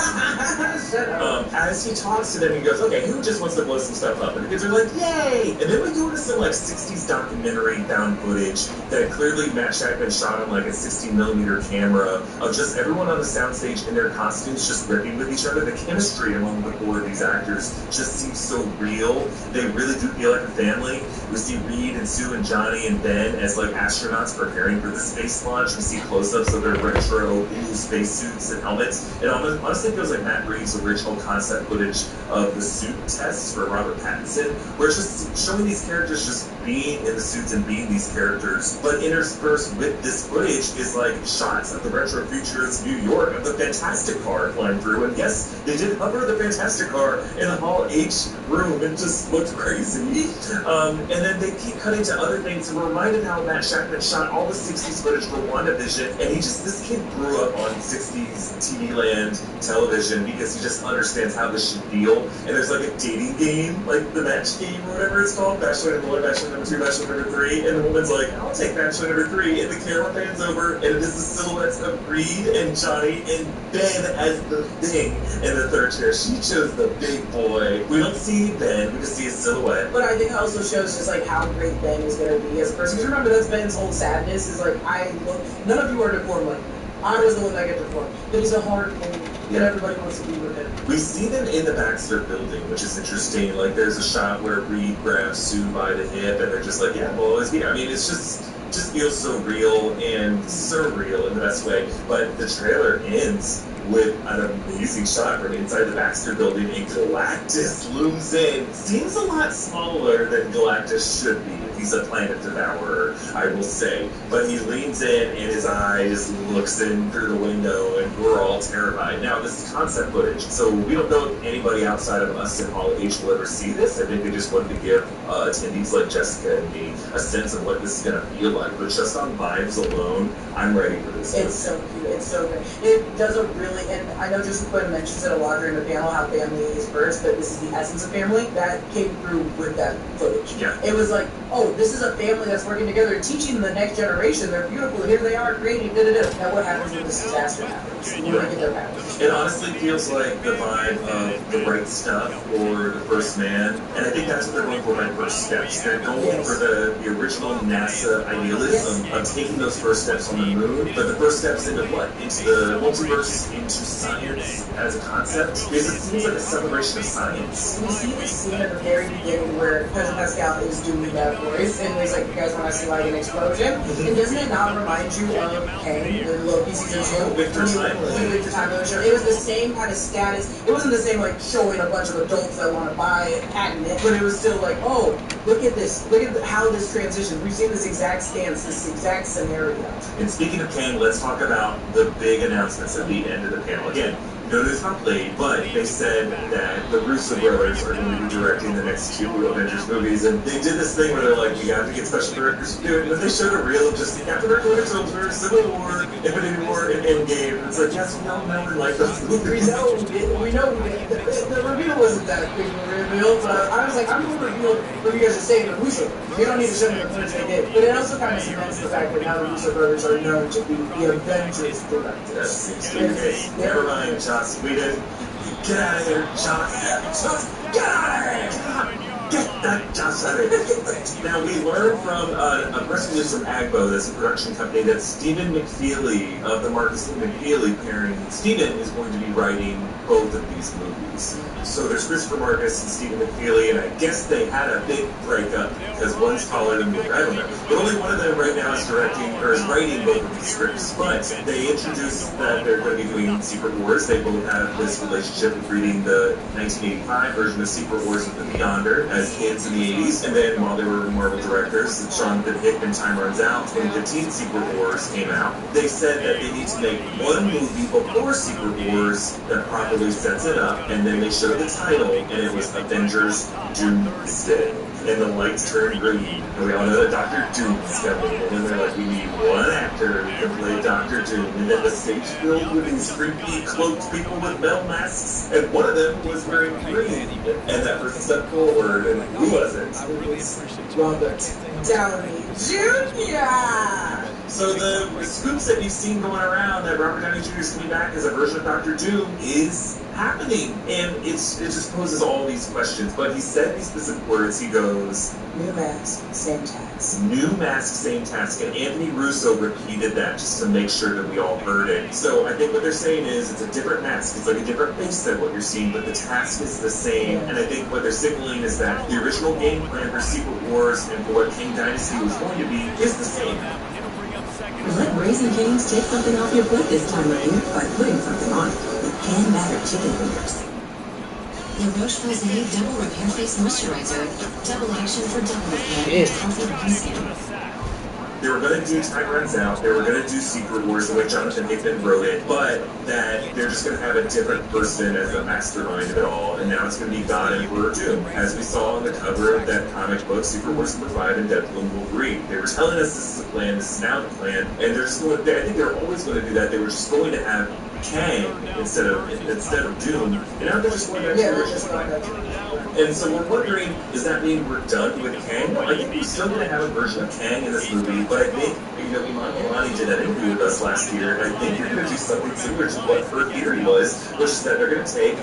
As he talks to them, he goes, okay, who just wants to blow some stuff up? And the kids are like, yay! And then we go into some like 60s documentary found footage that clearly Matt Shackman shot on like a 16mm camera of just everyone on the soundstage in their costumes just ripping with each other. The chemistry among the four of these actors just seems so real. They really do feel like a family. We see Reed and Sue and Johnny and Ben as like astronauts preparing for the space launch. We see close-ups of their retro blue spacesuits and helmets. It honestly feels like Matt Reeves' original concept footage of the suit tests for Robert Pattinson, where it's just showing these characters just being in the suits and being these characters. But interspersed with this footage is like shots of the retro futurist New York of the Fantastic Car flying through. And yes, they did hover the Fantastic Car in the Hall H room. It just looked crazy. And then they keep cutting to other things. And we're reminded how Matt Shackman shot all the 60s footage for WandaVision. And this kid grew up on 60s TV land television because he just understands how this should feel. And there's like a dating game, like the match game or whatever it's called, Bachelor number 1, Bachelor number 2, Bachelor number 3, and the woman's like, I'll take Bachelor number 3, and the camera pans over, and it is the silhouettes of Reed and Johnny and Ben as the thing in the third chair. She chose the big boy. We don't see Ben, we just see his silhouette. But I think it also shows just like how great Ben is going to be as a person. Because remember, that's Ben's whole sadness is like, none of you are deformed like me. I was the one that got deformed. But he's a hard man, and everybody wants to be with him. We see them in the Baxter building, which is interesting. Like, there's a shot where Reed grabs Sue by the hip, and they're just like, yeah, we'll always be here. I mean, it's just feels so real and surreal in the best way. But the trailer ends with an amazing shot from inside the Baxter building, and Galactus looms in. Seems a lot smaller than Galactus should be if he's a planet devourer, I will say. But he leans in, and his eye just looks in through the window, and we're all terrified. Now, this is concept footage, so we don't know if anybody outside of us in Hall H will ever see this. I think they just wanted to give attendees like Jessica and me a sense of what this is going to feel like. But just on vibes alone, I'm ready for this. It's so cute. It's so good. It does a really, and I know Joseph Quinn mentions it a lot during the panel, how family is first, but this is the essence of family. That came through with that footage. Yeah. It was like, oh, this is a family that's working together, teaching the next generation. They're beautiful. Here they are creating, da-da-da. Now what happens when this disaster happens? You get their powers. It honestly feels like the vibe of The Right Stuff or The First Man, and I think that's what they're going for by First Steps. They're going for the original NASA idealism of taking those first steps on the moon, but the first steps into what? Into the multiverse, into science as a concept? Because it seems like a celebration of science. We see this scene at the very beginning where Pedro Pascal is doing that voice, and he's like, you guys want to see like an explosion? And doesn't it not remind you of Kang in Loki season 2? Victor Timely show. It was the same kind of status. It wasn't the same like showing a bunch of adults that want to buy it, patent it, but it was still like, oh, look at this. Look at how this transitions. We've seen this exact stance, this exact scenario. And speaking of Kang, let's talk about the big announcements at the end of the panel. Again, no news about Blade, but they said that the Russo brothers are going to be directing the next 2 Avengers movies, and they did this thing where they're like, we have to get special directors to do it, but they showed a reel of just Captain America: Winter Soldier, Civil War, Infinity War, and Endgame. It's like, yes, we all know we like those movies. We know the reveal wasn't that big of a reveal, but I was like, I'm going to reveal what you guys are saying, the Russo brothers. You don't need to show me the footage they did. But it also kind of cements the fact that now the Russo brothers are known to be the Avengers directors. That seems to be the case. Never mind, Joss Whedon. Get out of here, Joss. Joss, get out of here! Get that Joss out of here! Now, we learned from a press release from Agbo, that's a production company, that Stephen McFeely of the Marcus and McFeely pairing, Stephen is going to be writing both of these movies. So there's Christopher Marcus and Stephen McFeely, and I guess they had a big breakup because one's taller than the other. I don't know. But only one of them right now is directing or is writing both of these scripts. But they introduced that they're going to be doing Secret Wars. They both have this relationship of reading the 1985 version of Secret Wars with the Beyonder as kids in the 80s. And then while they were Marvel directors, Jonathan Hickman Time Runs Out, 2015 Secret Wars came out. They said that they need to make one movie before Secret Wars that properly sets it up, and then they showed the title, and it was Avengers Doomsday. And the lights turned green, and we all know that Dr. Doom's coming. And then they're like, we need one actor who can play Dr. Doom. And then the stage filled with these creepy cloaked people with metal masks, and one of them was wearing green. And that person stepped forward, and who was it? It was Robert Downey Jr. So the scoops that you've seen going around that Robert Downey Jr. is coming back as a version of Dr. Doom is happening, and it just poses all these questions. But he said these specific words. He goes, new mask, same task. New mask, same task. And Anthony Russo repeated that just to make sure that we all heard it. So I think what they're saying is it's a different mask. It's like a different face than what you're seeing, but the task is the same. And I think what they're signaling is that the original game plan for Secret Wars and for what King Dynasty was going to be is the same. Let Raising Cane's take something off your plate this time of year by putting something on it with pan-battered chicken fingers. The Roche-Posay Double Repair Face Moisturizer. Double action for double repair and healthy looking skin. They were going to do Time Runs Out, they were going to do Secret Wars the way Jonathan Hickman wrote it, but that they're just going to have a different person as the mastermind of it all, and now it's going to be God and Emperor Doom. As we saw on the cover of that comic book, Secret Wars #5 and Deadpool and Wolverine. They were telling us this is the plan, this is now the plan, and they're just going to, I think they're always going to do that. They were just going to have Kang instead of Doom, and now they're just going to And so we're wondering, does that mean we're done with Kang? I think we're still going to have a version of Kang in this movie, but I think, Iman Vellani did that interview with us last year, and I think you're going to do something similar to what her theory was, which is that they're going to take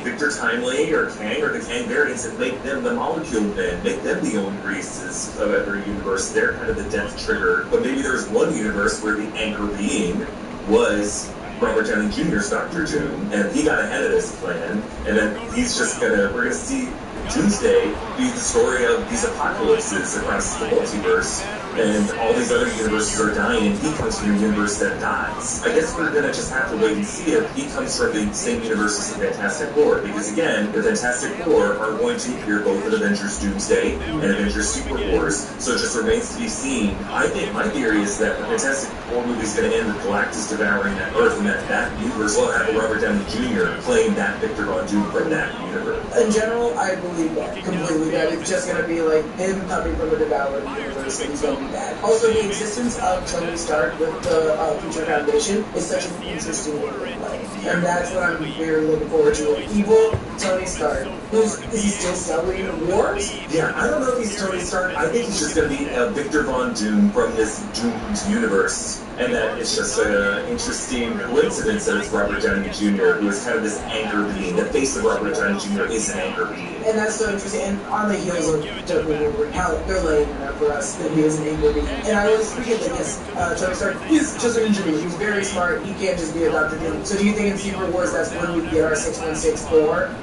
Victor Timely or Kang or the Kang variants and make them the Molecule Men, make them the own Greases of every universe. They're kind of the death trigger, but maybe there's one universe where the anchor being was Robert Downey Jr.'s Dr. Doom, and he got ahead of this plan, and then he's just we're gonna see Doomsday be the story of these apocalypses across the multiverse, and all these other universes are dying, and he comes from a universe that dies. I guess we're gonna just have to wait and see if he comes from the same universe as the Fantastic Four, because again, the Fantastic Four are going to appear both in Avengers Doomsday and Avengers Secret Wars, so it just remains to be seen. I think my theory is that the Fantastic Four movie is going to end with Galactus devouring that Earth, and that universe will have Robert Downey Jr. playing that Victor Von Doom from that universe. In general, I believe that completely. That it's just going to be like him coming from a devoured universe, and he's going to be bad. Also, the existence of Tony Stark with the Future Foundation is such an interesting way to play, and that's what I'm very looking forward to. Evil Tony Stark. Is he still selling wars? Yeah, I don't know if he's Tony Stark. I think he's just going to be Victor Von Doom from this doomed universe. And that it's just an interesting coincidence that it's Robert Downey Jr., who is kind of this anchor being. The face of Robert Downey Jr. is an anchor being. And that's so interesting. And on the heels of Deadpool Wolverine, how they're laying it up for us that he is an anchor being. And I always forget that Tony Stark is just an engineer. He's very smart. He can't just be a Dr. Doom. So do you think in Secret Wars that's when we get our 616-4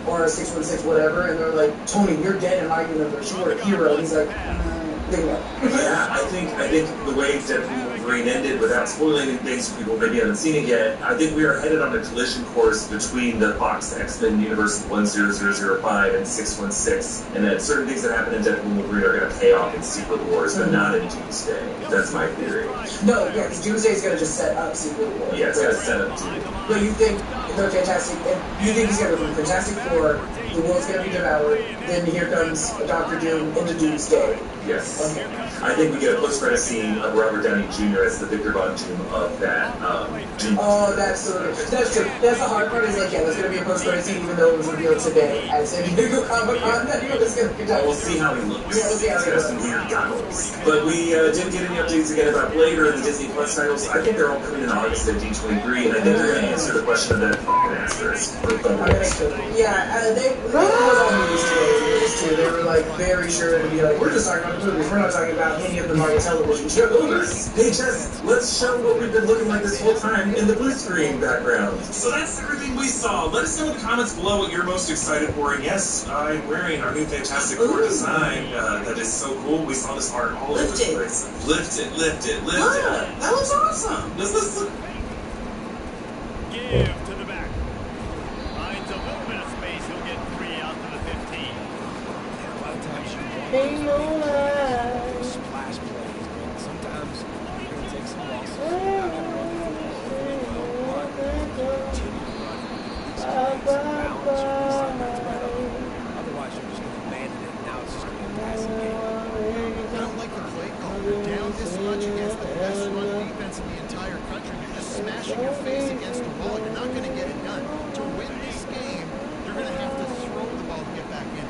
or our 616 whatever? And they're like, Tony, you're dead in my universe. You were a hero. And he's like, yeah, I think the way Deadpool Wolverine ended, without spoiling any things for people who maybe haven't seen it yet, I think we are headed on a collision course between the Fox X-Men universe 10005 and 616, and that certain things that happen in Deadpool Wolverine are going to pay off in Secret Wars, but not in Doomsday. That's my theory. No, yeah, because Doomsday is going to just set up Secret Wars. Yeah, it's going to set up Doom. But you think the Fantastic, and you think he's gonna be Fantastic Four, the world's gonna be devoured, then here comes Doctor Doom into Doomsday. Yes. Okay. I think we get a post-credit scene of Robert Downey Jr. as the Victor Von Doom of that. Oh, that's true. That's the hard part. Is like, yeah, there's gonna be a post-credit scene, even though it was revealed today at San Diego Comic-Con that he was gonna be done. We'll see how he looks. Yeah, we'll see how he He's got looks. some weird goggles. But we didn't get any updates again about Blade or the Disney Plus titles. I think they're all coming in August at D23, and I think they're going to answer the question of that fucking asterisk. Yeah, they was on news too. They were like very sure to be like, we're just talking about the movies. We're not talking about any of the Marvel television shows. Hey Jess, let's show what we've been looking like this whole time in the blue screen background. So that's everything we saw. Let us know in the comments below what you're most excited for. And yes, I'm wearing our new Fantastic Four design. That is so cool. We saw this art all over the place. Lift it. That looks awesome. Does this look... Give to the back. Finds a little bit of space. He'll get 3 out to the 15. A lot of times you Ain't no lie. splash plays, but sometimes you're going to take some losses. You're not going to run fully well, but continue to run. Otherwise, you're just going to abandon it. Now it's just going to be a passing game. I don't like the play call. You're down this much against the best run defense in the entire country. You're just smashing your face against the wall. You're not going to get it done. To win this game, you're going to have to throw the ball to get back in.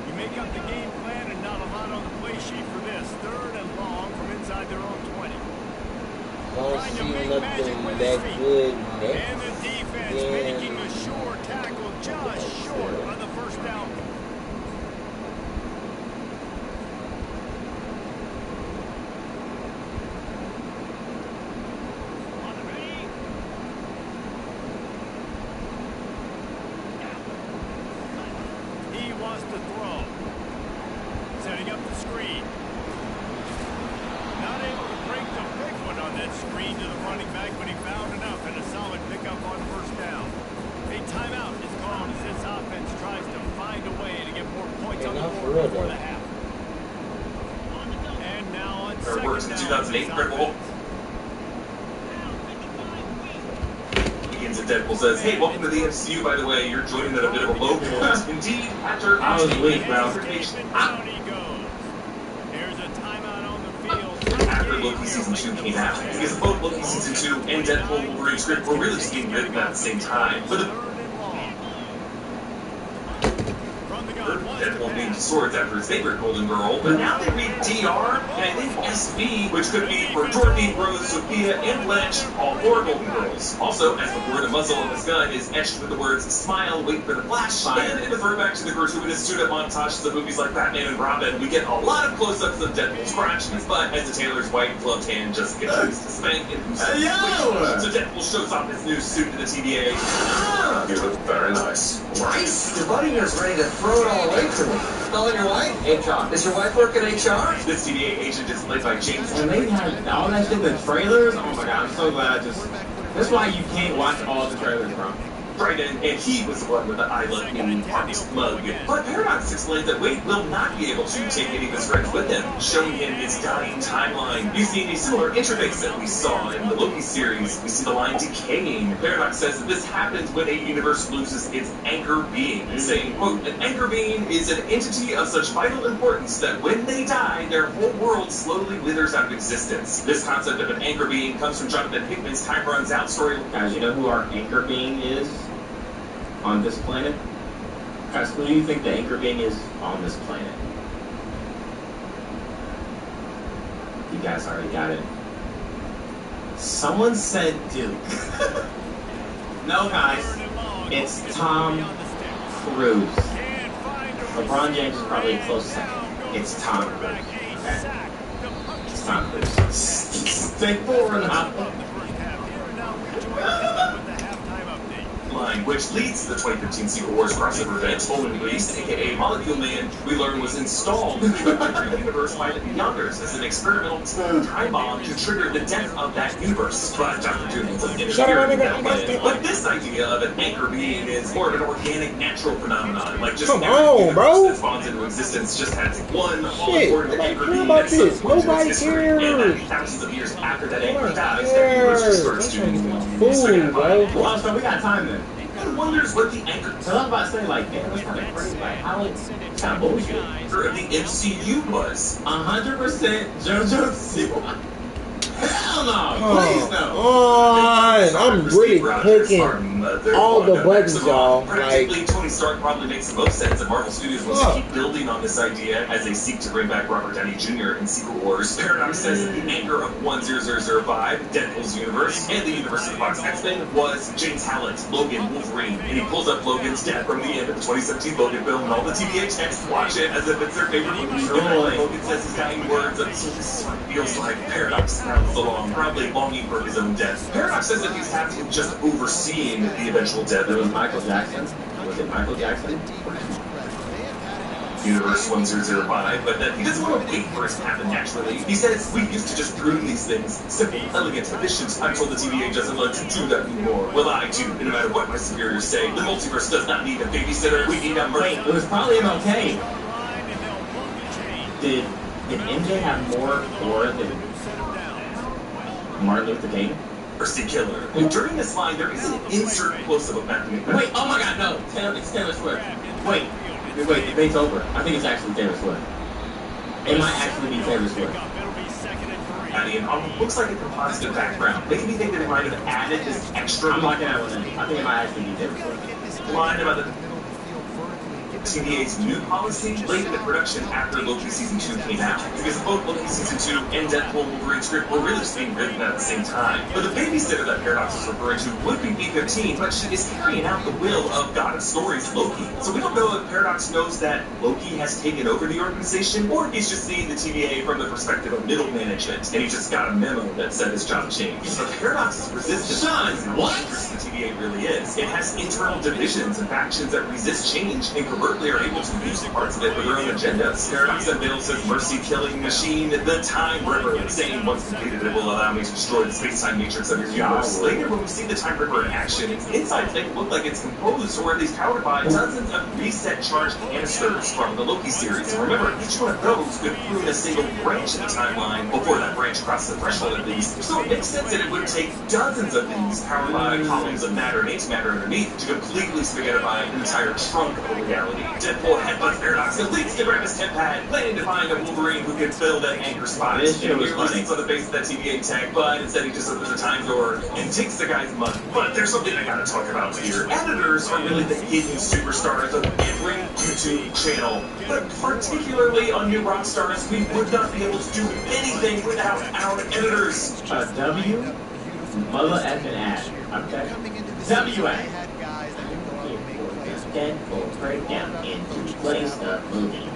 You make up the game plan and not a lot on the play sheet for this. 3rd and long from inside their own 20. Don't Trying to see make nothing magic with that his feet. good And the next. defense making a sure tackle just short on the first down. He wants to throw. Setting up the screen. Not able to break the big one on that screen to the running back, but he found enough and a solid pickup on first down. A timeout is called as this offense tries to find a way to get more points on the board before the half. And now on Or works in 2008 Deadpool. Begins at Deadpool says, hey, welcome to the MCU, by the way. You're joining at a bit of a low point. Indeed, after I was weak, bro. down he goes. Here's a timeout on the field. After Loki Season 2 came out. Because both Loki Season 2 and Deadpool Wolverine script were really just getting written at the same time. But Deadpool named swords after his favorite Golden Girl, but now they read DR, and I think SV, which could be for Jordan, Rose, Sophia, and Blanche, all 4 Golden Girls. Also, as before, the muzzle of his gun is etched with the words, smile, wait for the flash, and in the throwback to the gratuitous shoot-up montages of movies like Batman and Robin, we get a lot of close-ups of Deadpool scratching his butt as the Taylor's white gloved hand just continues to spank and So Deadpool shows off his new suit to the TVA. You look very nice. Nice? Your buddy here's ready to throw it all away to me. Calling your wife? HR. Is your wife working HR? This TVA agent is played by James. And they had all that shit in the trailers. Oh my god, I'm so glad I just... That's why you can't watch all the trailers, bro. Right, and he was the one with the I love you heart mug. But Paradox explained that Wade will not be able to take any of his friends with him, showing him his dying timeline. Using a similar interface that we saw in the Loki series, we see the line decaying. Paradox says that this happens when a universe loses its anchor being, saying, quote, an anchor being is an entity of such vital importance that when they die, their whole world slowly withers out of existence. This concept of an anchor being comes from Jonathan Hickman's Time Runs Out story. Guys, you know who our anchor being is on this planet? Guys, who do you think the anchor being is on this planet? You guys already got it. Someone said Duke. No, guys. It's Tom Cruise. LeBron James is probably a close second. It's Tom Cruise. Okay? It's Tom Cruise. Stay forward now. Line line, which leads to the 2015 Secret Wars crossover event. Bowman Reese, aka Molecule Man, we learn was installed in the Country universe by the Beyonders as an experimental time bomb to trigger the death of that universe. But Dr. Doom was interfering with that plan. But this idea of an anchor being is more of an organic, natural phenomenon. Like just come on, bro. That spawns into existence just has one all-important anchor being that nobody cares. And thousands of years after that anchor dies, that universe just starts doing fool, bro. Well, so we got time then. Who wonders what the anchor So I was about to say, like, damn, that's kind of crazy. Like, how it's kind of bullshit. of the MCU was? 100% JoJo Siwa. Hell no! Please no! I'm really clicking all the buttons, y'all. Practically, Tony Stark probably makes the most sense, and Marvel Studios wants to keep building on this idea as they seek to bring back Robert Downey Jr. in Secret Wars. Paradox says that the anchor of 10005, Deadpool's universe, and the universe of the Fox X-Men was James Hallett, Logan, Wolverine, and he pulls up Logan's death from the end of the 2017 Logan film, and all the TVA texts watch it as if it's their favorite movie. Logan says his dying words until this sort of feels like Paradox rounds along, probably longing for his own death. Paradox says that he's happy with just overseeing the eventual death It was of Michael Jackson. Was it Michael Jackson? Universe 1005, but that he doesn't want to wait for it to happen naturally. He says, we used to just prune these things. Simple, elegant, efficient. I'm told the TVA doesn't let you do that anymore. Well, I do, and no matter what my superiors say, the multiverse does not need a babysitter. We need a brain. It was probably MLK. Did MJ have more aura than Martin Luther King? Mercy Killer. And during this line, there is an insert close-up of Matthew McConaughey. Wait, oh my god, no. It's Taylor Swift. Wait, debate's over. I think it's actually Taylor Swift. It might actually be Taylor Swift. And looks like a composite background. Making me think that it might have added this extra. I'm locking that one in. I think it might actually be Taylor Swift. Line about the TVA's new policy late in the production after Loki Season 2 came out. Because both Loki Season 2 and Deadpool Wolverine script were really just being written at the same time. But the babysitter that Paradox is referring to would be B-15, but she is carrying out the will of God of Stories, Loki. So we don't know if Paradox knows that Loki has taken over the organization, or if he's just seeing the TVA from the perspective of middle management, and he just got a memo that said his job changed. So Paradox's resistance is what the TVA really is. It has internal divisions and factions that resist change and covertly are able to use parts of it for their own agendas. Paradox unveils his mercy-killing machine, the Time Ripper, saying once completed it will allow me to destroy the space-time matrix of your universe. Later, when we see the Time Ripper in action, its insides make it look like it's composed, or at least powered by, dozens of reset charged canisters from the Loki series. And remember, each one of those could prune a single branch in the timeline before that branch crossed the threshold at least. So it makes sense that it would take dozens of these powered by columns of matter and antimatter underneath to completely spaghettify an entire trunk of reality. Deadpool headbutts Paradox and leads to grab his temp pad, planning to find a Wolverine who can fill that anchor spot. This shit was funny. On the face of that TVA tech, but instead he just opens the time door and takes the guy's money. But there's something I gotta talk about here. Editors are really the hidden superstars of every YouTube channel, but particularly on New Rockstars, we would not be able to do anything without our editors. W, mother effing ass. Okay. WA. Deadpool breakdown into place the movie.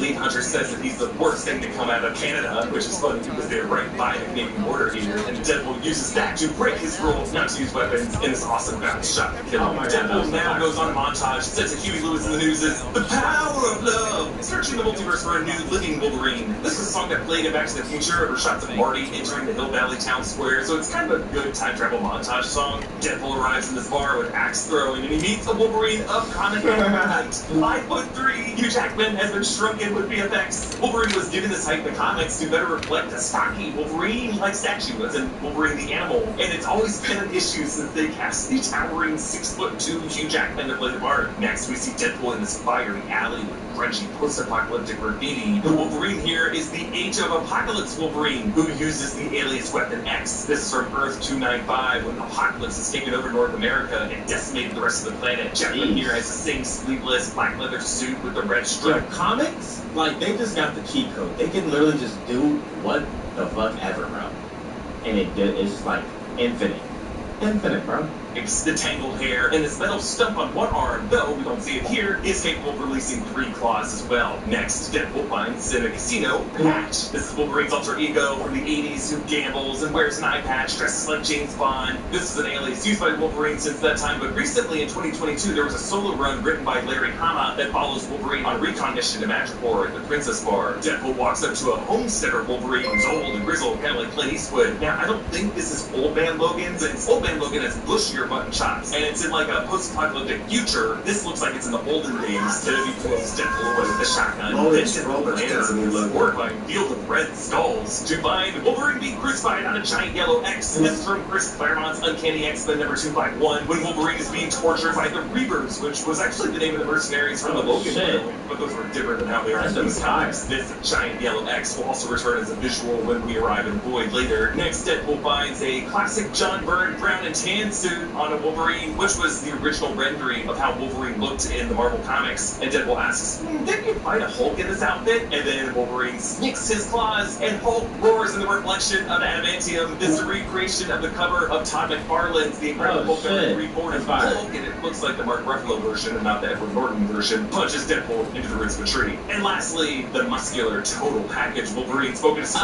Lead Hunter says that he's the worst thing to come out of Canada, which is funny because they're right by the Canadian border here, and Deadpool uses that to break his rule not to use weapons in this awesome bounce shot to kill him. Deadpool now goes on a montage, says that Huey Lewis in the news is the power of love, searching the multiverse for a new living Wolverine. This is a song that played in Back to the Future, or shots of Marty entering the Hill Valley town square, so it's kind of a good time travel montage song. Deadpool arrives in this bar with axe throwing, and he meets a Wolverine of comic height. 5'3", Hugh Jackman has been shrunken with VFX. Wolverine was given this height in the comics to better reflect a stocky Wolverine-like statue as in Wolverine the animal, and it's always been an issue since they cast the towering 6'2" Hugh Jackman to play the part. Next, we see Deadpool in this fiery alley with grungy post-apocalyptic graffiti. The Wolverine here is the Age of Apocalypse Wolverine, who uses the alias Weapon X. This is from Earth 295, when Apocalypse has taken over North America and decimated the rest of the planet. Jackman here has the same sleeveless black leather suit with the red stripe. Comics? Like, they just got the cheat code. They can literally just do what the fuck ever, bro. And it's just like infinite. Infinite, bro. The tangled hair and his metal stump on one arm, though we don't see it here, is capable of releasing 3 claws as well. Next, Deadpool finds in a casino Patch. This is Wolverine's alter ego from the 80s who gambles and wears an eye patch, dresses like James Bond. This is an alias used by Wolverine since that time, but recently in 2022 there was a solo run written by Larry Hama that follows Wolverine on recon mission to Madripoor at the Princess Bar. Deadpool walks up to a homesteader Wolverine who's old and grizzled, kind of like Clint Eastwood. Now, I don't think this is Old Man Logan's, and Old Man Logan has bushier button chops, and it's in like a post-apocalyptic future. This looks like it's in the olden days. Then he throws Deadpool away with the shotgun. Then Deadpool lands in the horrifying field of red skulls to find Wolverine being crucified on a giant yellow X. This is from Chris Claremont's Uncanny X-Men number 251, when Wolverine is being tortured by the Reavers, which was actually the name of the mercenaries from the Logan film, but those were different than how they are in these times. This giant yellow X will also return as a visual when we arrive in Void later. Next, Deadpool finds a classic John Byrne brown and tan suit on a Wolverine, which was the original rendering of how Wolverine looked in the Marvel Comics. And Deadpool asks, didn't you find a Hulk in this outfit? And then Wolverine snicks his claws, and Hulk roars in the reflection of adamantium. This is a recreation of the cover of Todd McFarlane's The Incredible Hulk Reborn as Hulk, and it looks like the Mark Ruffalo version and not the Edward Norton version, punches Deadpool into the roots of a tree. And lastly, the muscular total package Wolverine spoken to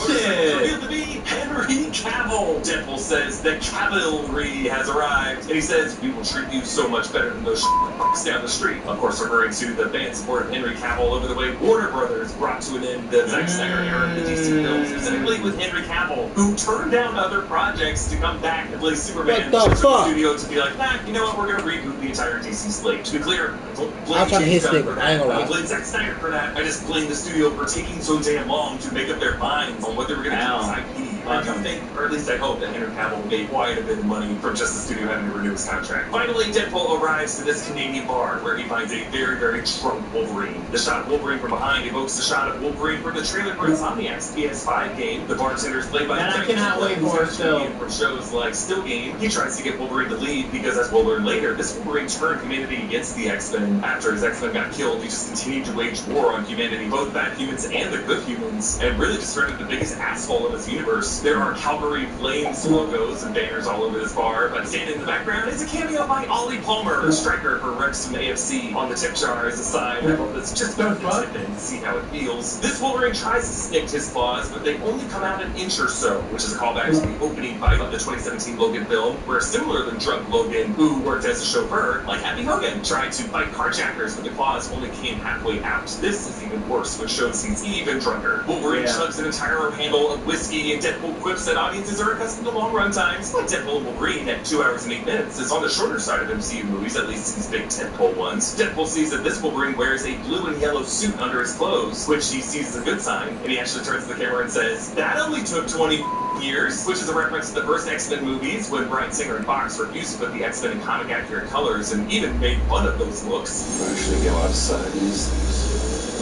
revealed to be Henry Cavill. Deadpool says the cavalry has arrived, and he says, we will treat you so much better than those fucks down the street. Of course, referring to the fan support of Henry Cavill over the way Warner Brothers brought to an end the Zack Snyder era of the DC films, specifically with Henry Cavill, who turned down other projects to come back and play Superman. What the fuck? The studio to be like, nah, you know what, we're gonna reboot the entire DC slate. To be clear, I don't blame I'm trying to hit James Gunn stick. for I ain't that. gonna I lie. don't blame Zack Snyder for that. I just blame the studio for taking so damn long to make up their minds on what they were gonna do with IP. I do think, or at least I hope, that Henry Cavill made quite a bit of money from just the studio having to renew his contract. Finally, Deadpool arrives to this Canadian bar where he finds a very, very drunk Wolverine. The shot of Wolverine from behind evokes the shot of Wolverine from the trailer for Insomniac's PS5 game. The bartender is played by Man, I cannot wait for it still. From shows like Still Game. He tries to get Wolverine to leave because, as we'll learn later, this Wolverine turned humanity against the X-Men. After his X-Men got killed, he just continued to wage war on humanity, both bad humans and the good humans, and really just turned into the biggest asshole of his universe. There are Calvary Flames logos and banners all over this bar, but standing in the background is a cameo by Ollie Palmer, the striker for Wrexham AFC. On the tip jar is a sign that's just going to see how it feels. This Wolverine tries to snick his claws, but they only come out an inch or so, which is a callback to the opening fight of the 2017 Logan film, where similar than drunk Logan, who worked as a chauffeur, like Happy Hogan, tried to fight carjackers, but the claws only came halfway out. This is even worse, which shows he's even drunker. Wolverine chugs an entire handle of whiskey, and Deadpool quips that audiences are accustomed to long run times. Like Deadpool and Wolverine at 2 hours and 8 minutes is on the shorter side of MCU movies, at least these big tentpole ones. Deadpool sees that this Wolverine wears a blue and yellow suit under his clothes, which he sees as a good sign, and he actually turns to the camera and says, that only took 20 years, which is a reference to the first X-Men movies when Bryan Singer and Fox refused to put the X-Men in comic accurate colors and even made fun of those looks. Actually, go outside these.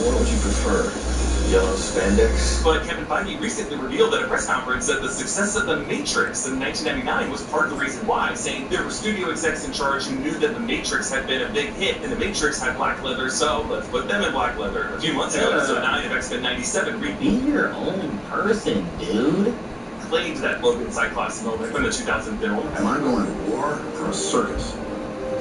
What would you prefer? Yellow spandex? But Kevin Feige recently revealed at a press conference that the success of The Matrix in 1999 was part of the reason why, saying there were studio execs in charge who knew that The Matrix had been a big hit, and The Matrix had black leather, so let's put them in black leather. A few months ago, episode 9 of X-Men 97 Be your own person, dude. claimed that Logan Cyclops moment from the 2000 film. Am I going to war or a circus?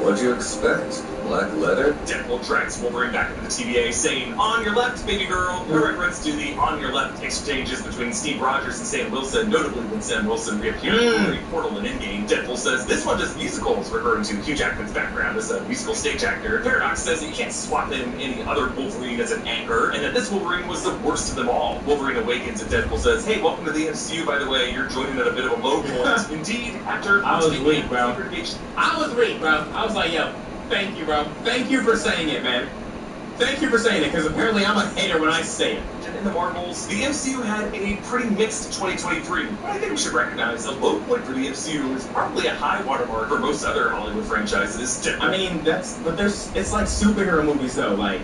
What'd you expect? Black leather? Deadpool drags Wolverine back into the TVA, saying, on your left, baby girl, a reference to the on your left exchanges between Steve Rogers and Sam Wilson, notably when Sam Wilson reappeared in Wolverine Portal and Endgame. Deadpool says, this one does musicals, referring to Hugh Jackman's background as a musical stage actor. Paradox says that you can't swap in any other Wolverine as an anchor, and that this Wolverine was the worst of them all. Wolverine awakens and Deadpool says, hey, welcome to the MCU, by the way, you're joining at a bit of a low point. Indeed, after I was weak, bro. I was weak, bro. I was like, yo, thank you, bro. Thank you for saying it, man. Thank you for saying it, because apparently I'm a hater when I say it. In the Marvels, the MCU had a pretty mixed 2023, but I think we should recognize a low point for the MCU is probably a high watermark for most other Hollywood franchises. I mean, it's like superhero movies, though. Like,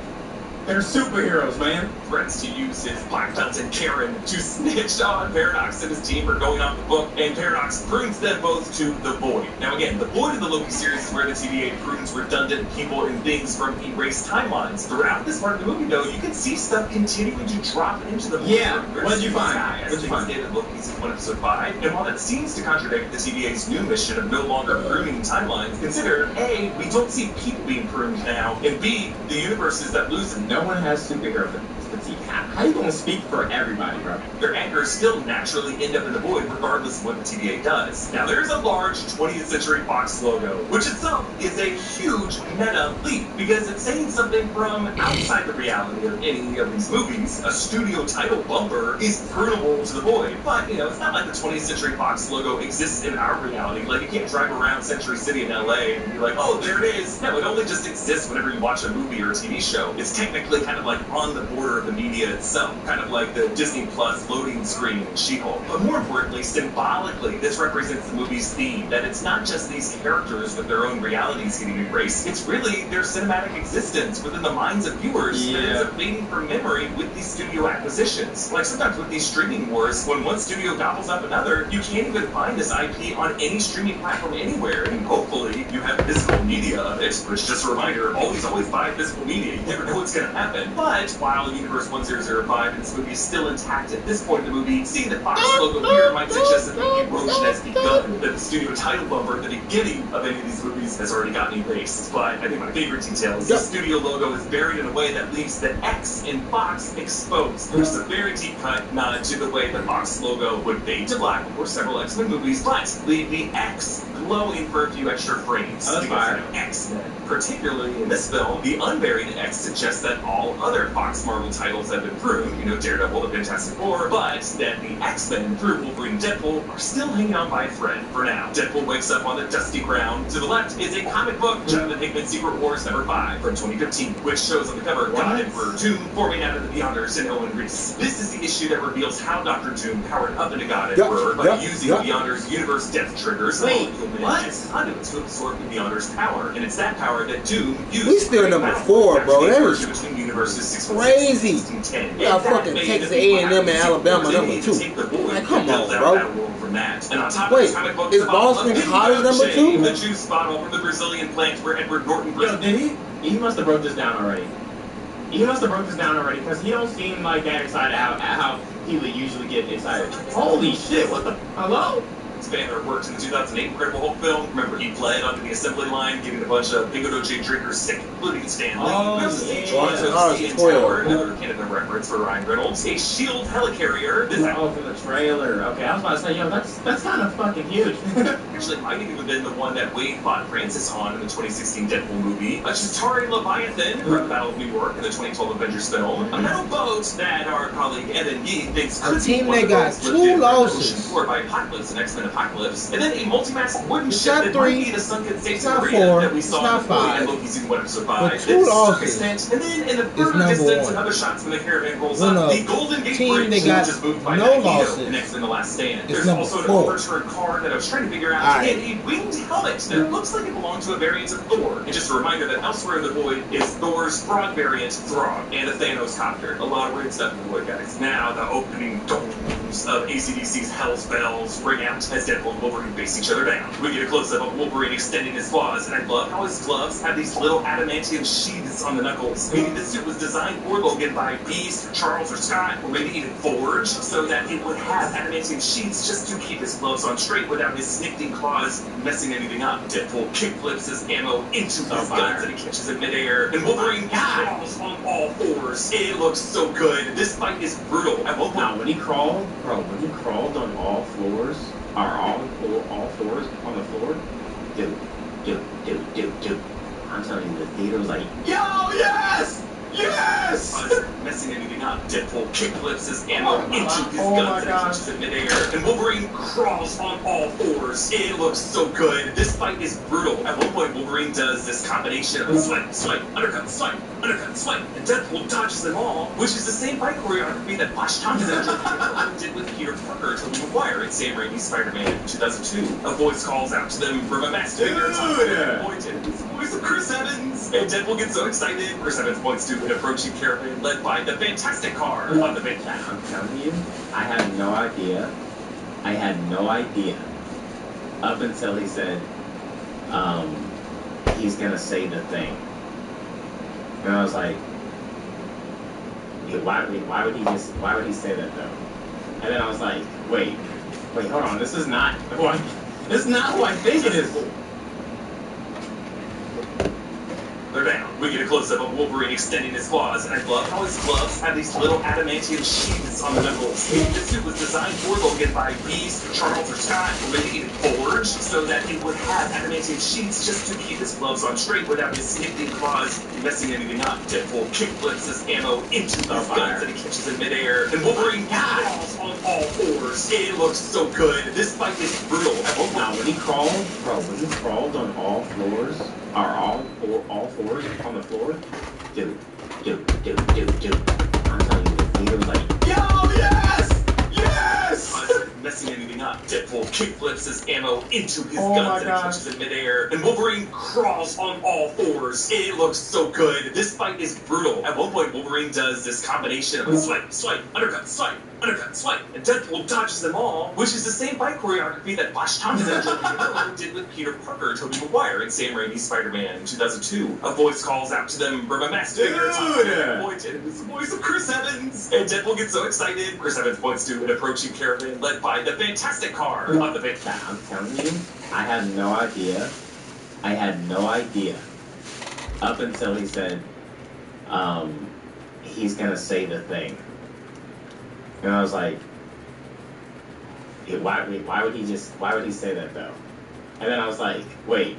They're superheroes, man. Threats to use his Black Belt and Karen to snitch on Paradox and his team are going off the book, and Paradox prunes them both to the Void. Now again, the Void of the Loki series is where the TVA prunes redundant people and things from erased timelines. Throughout this part of the movie, though, you can see stuff continuing to drop into the Void. Yeah, what did you find? What did you find? David Loki season 1 episode 5, and while that seems to contradict the TVA's new mission of no longer pruning timelines, consider A, we don't see people being pruned now, and B, the universes that lose them. No one has superhero fatigue. How you gonna speak for everybody, bro? Their anchors still naturally end up in the Void, regardless of what the TVA does. Now, there's a large 20th Century Fox logo, which itself is a huge meta leap, because it's saying something from outside the reality of any of these movies. A studio title bumper is prunable to the Void, but, it's not like the 20th Century Fox logo exists in our reality. Like, you can't drive around Century City in LA and be like, oh, there it is. No, it only just exists whenever you watch a movie or a TV show. It's technically kind of like on the border of the media itself, kind of like the Disney Plus loading screen in She-Hulk. But more importantly, symbolically, this represents the movie's theme, that it's not just these characters with their own realities getting erased, it's really their cinematic existence within the minds of viewers that ends up fading from memory with these studio acquisitions. Like sometimes with these streaming wars, when one studio gobbles up another, you can't even find this IP on any streaming platform anywhere, and hopefully you have physical media of it, which just a reminder, always buy physical media, you never know what's going to happen. But while Universe 1005 and this movie is still intact at this point in the movie, seeing the Fox logo here might suggest that the erosion has begun, that the studio title bumper at the beginning of any of these movies has already gotten erased. But I think my favorite detail is the studio logo is buried in a way that leaves the X in Fox exposed. There's a very deep cut nod to the way the Fox logo would fade to black before several X-Men movies, but leave the X glowing for a few extra frames. Oh, that's fire. X-Men. Particularly in this film, the unburied X suggests that all other Fox Marvel titles have been pruned, Daredevil, the Fantastic Four, but that the X-Men, through Wolverine and Deadpool, are still hanging on by a thread for now. Deadpool wakes up on the dusty ground. To the left is a comic book, Jonathan Hickman's Secret Wars #5 from 2015, which shows on the cover God Emperor Doom forming out of the Beyonders and Owen Reese. This is the issue that reveals how Dr. Doom powered up into God Emperor by using Beyonders' universe death triggers. Wait, what? Conduits to absorb the Beyonders' power, and it's that power that Doom used. We still number 4, bro. That was between universes crazy. Yeah, fucking Texas A&M and Alabama number 2. Like, come on, bro. Wait, is Boston College number 2? The juice bottle from the Brazilian plant where Edward Norton. Yo, did he must have broke this down already. Because he don't seem like that excited how he would usually get excited. Holy shit! What the? Hello? Banner worked in the 2008 Incredible Hulk film. Remember, he bled onto the assembly line, getting a bunch of Bingo Dolce drinkers sick, including Stan Lee. Another Canada reference for Ryan Reynolds. A SHIELD helicarrier. This from the trailer. Okay, I was about to say, yo, that's kind of fucking huge. Actually, might have even been the one that Wade fought Francis on in the 2016 Deadpool movie. A Chitauri Leviathan from the Battle of New York in the 2012 Avengers film. A metal boat that our colleague Evan Yee thinks could be one of those two losses by Apocalypse and X-Men Apocalypse, and then a multi-mast wooden ship that might be the sunken Station Maria that we saw in Loki season 1 episode 5. Two losses. And then in the further distance, another shot from the caravan rolls up. The Golden Gate Bridge, which is moved by Magneto in X-Men The Last Stand. There's also an overturned car that I was trying to figure out, and a winged helmet that looks like it belonged to a variant of Thor. And just a reminder that elsewhere in the Void is Thor's Throg variant, Throg, and a Thanos copter. A lot of weird stuff in the Void, guys. Now, the opening domes of AC/DC's Hell's Bells ring out as Deadpool and Wolverine face each other down. We get a close-up of Wolverine extending his claws, and I love how his gloves have these little adamantium sheaths on the knuckles. Meaning this suit was designed for Logan by Beast, or Charles, or Scott, or maybe even Forge, so that it would have adamantium sheaths just to keep his gloves on straight without his snifting claws messing anything up. Deadpool kickflips his ammo into his guns and he catches it midair, and Wolverine crawls on all fours. It looks so good. This fight is brutal. At one point, when he crawled on all floors, all fours on the floor, dude. I'm telling you, the theater was like, yo, yes! Messing anything up. Deadpool kickflips his ammo into his guns and catches it midair, and Wolverine crawls on all fours. It looks so good. This fight is brutal. At one point, Wolverine does this combination of swipe, undercut, swipe, and Deadpool dodges them all, which is the same fight choreography that Flash Thompson did with Peter Parker to Tobey Maguire in Sam Raimi's Spider-Man in 2002. A voice calls out to them from a masked figure. It's the voice of Chris Evans. And Deadpool gets so excited. Chris Evans points to an approaching caravan led by the Fantastic Car on the bench. I'm telling you, I had no idea. I had no idea. Up until he said, he's gonna say the thing. And I was like, yeah, why would he say that though? And then I was like, wait, hold on, this is not who I think it is. They're down. We get a close-up of Wolverine extending his claws, and I love how his gloves have these little adamantium sheaths on the nipples. The suit was designed for Logan by Beast, Charles, or Scott, making it forged so that it would have adamantium sheaths just to keep his gloves on straight without his snipping claws messing anything up. Deadpool kickflips his ammo into his guns and he catches in midair, and Wolverine falls on all fours. It looks so good. This fight is brutal. Now, when he crawled on all floors, or all fours on the floor, dude. I'm telling you, the theater was like, yo, yes! Messing anything up. Deadpool kickflips his ammo into his guns and he catches in midair, and Wolverine crawls on all fours. It looks so good. This fight is brutal. At one point, Wolverine does this combination of a swipe, undercut, swipe, and Deadpool dodges them all, which is the same fight choreography that Flash Thompson and Joe Piero did with Peter Parker, Tobey Maguire, in Sam Raimi's Spider-Man 2002. A voice calls out to them from a masked figure pointed, and it's the voice of Chris Evans. And Deadpool gets so excited. Chris Evans points to an approaching caravan led by the Fantastic Car on the bench. I'm telling you, I had no idea. Up until he said, he's gonna say the thing. And I was like, yeah, why would he say that though? And then I was like, wait,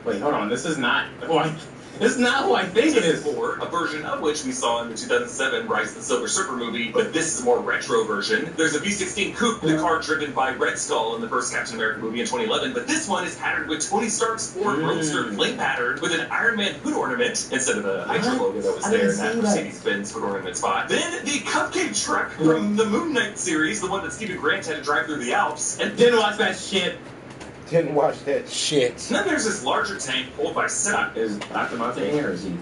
hold on, this is not who I think it is. For a version of which we saw in the 2007 Rise of the Silver Surfer movie, but this is a more retro version. There's a V-16 coupe, the car driven by Red Skull in the first Captain America movie in 2011, but this one is patterned with Tony Stark's Ford Roadster plate pattern with an Iron Man hood ornament instead of the Hydra logo that was there in that Mercedes-Benz hood ornament spot. Then the cupcake truck from the Moon Knight series, the one that Stephen Grant had to drive through the Alps. And didn't watch that shit. Didn't watch that shit. And then there's this larger tank pulled by Is Dr. Monte in, or is he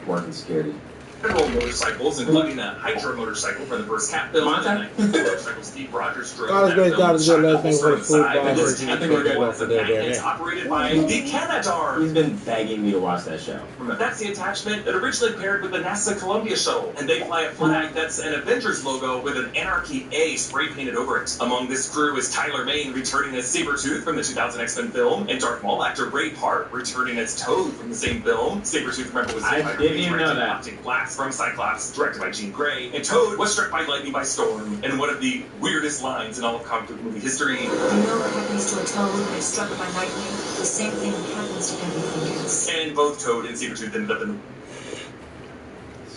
working security? Several motorcycles, including a Hydra motorcycle from the first Cap film, and a motorcycle Steve Rogers drove. God is great, God is good, last thing for the food bar. I think we're good. It's operated by the Canadarm. He's been begging me to watch that show. That's the attachment that originally paired with the NASA Columbia shuttle, and they fly a flag that's an Avengers logo with an Anarchy A spray painted over it. Among this crew is Tyler Mane returning as Sabretooth from the 2000 X-Men film, and Darth Maul actor Ray Park returning as Toad from the same film. Sabretooth, remember, was I didn't even know that. From Cyclops, directed by Jean Grey, and Toad was struck by lightning by Storm, and one of the weirdest lines in all of comic book movie history. You know what happens to a Toad when it's struck by lightning? The same thing happens to everything else. And both Toad and Sabretooth ended up in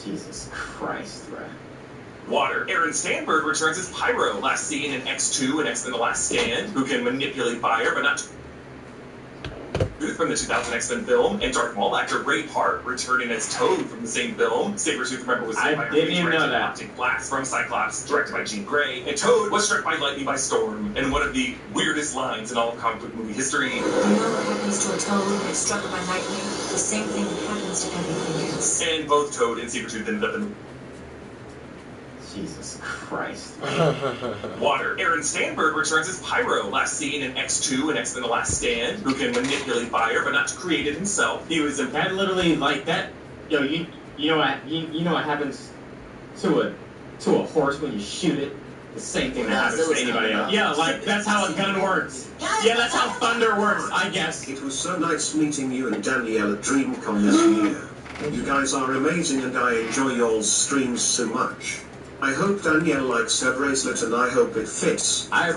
Jesus Christ, right? Water. Aaron Stanford returns as Pyro, last seen in X2 and X-Men The Last Stand, who can manipulate fire, but not from the 2000 X-Men film, and Darth Maul actor Ray Park returning as Toad from the same film. Sabretooth, remember, was I didn't even know that. Blast from Cyclops, directed by Jean Grey, and Toad was struck by lightning by Storm, and one of the weirdest lines in all of comic book movie history. You know what happens to a Toad when it's struck by lightning? The same thing happens to everything else. And both Toad and Sabretooth ended up in Jesus Christ. Water. Aaron Stanford returns as Pyro, last seen in X2 and X-Men The Last Stand, who can manipulate fire, but not to create it himself. He was in that literally, like that, you know what happens to a horse when you shoot it? The same thing that happens to anybody else. Yeah, like, that's how a gun works. Yeah, that's how thunder works, I guess. It was so nice meeting you and Danielle at DreamCon this year. You guys are amazing and I enjoy y'all's streams so much. I hope Danielle likes her bracelet and I hope it fits. I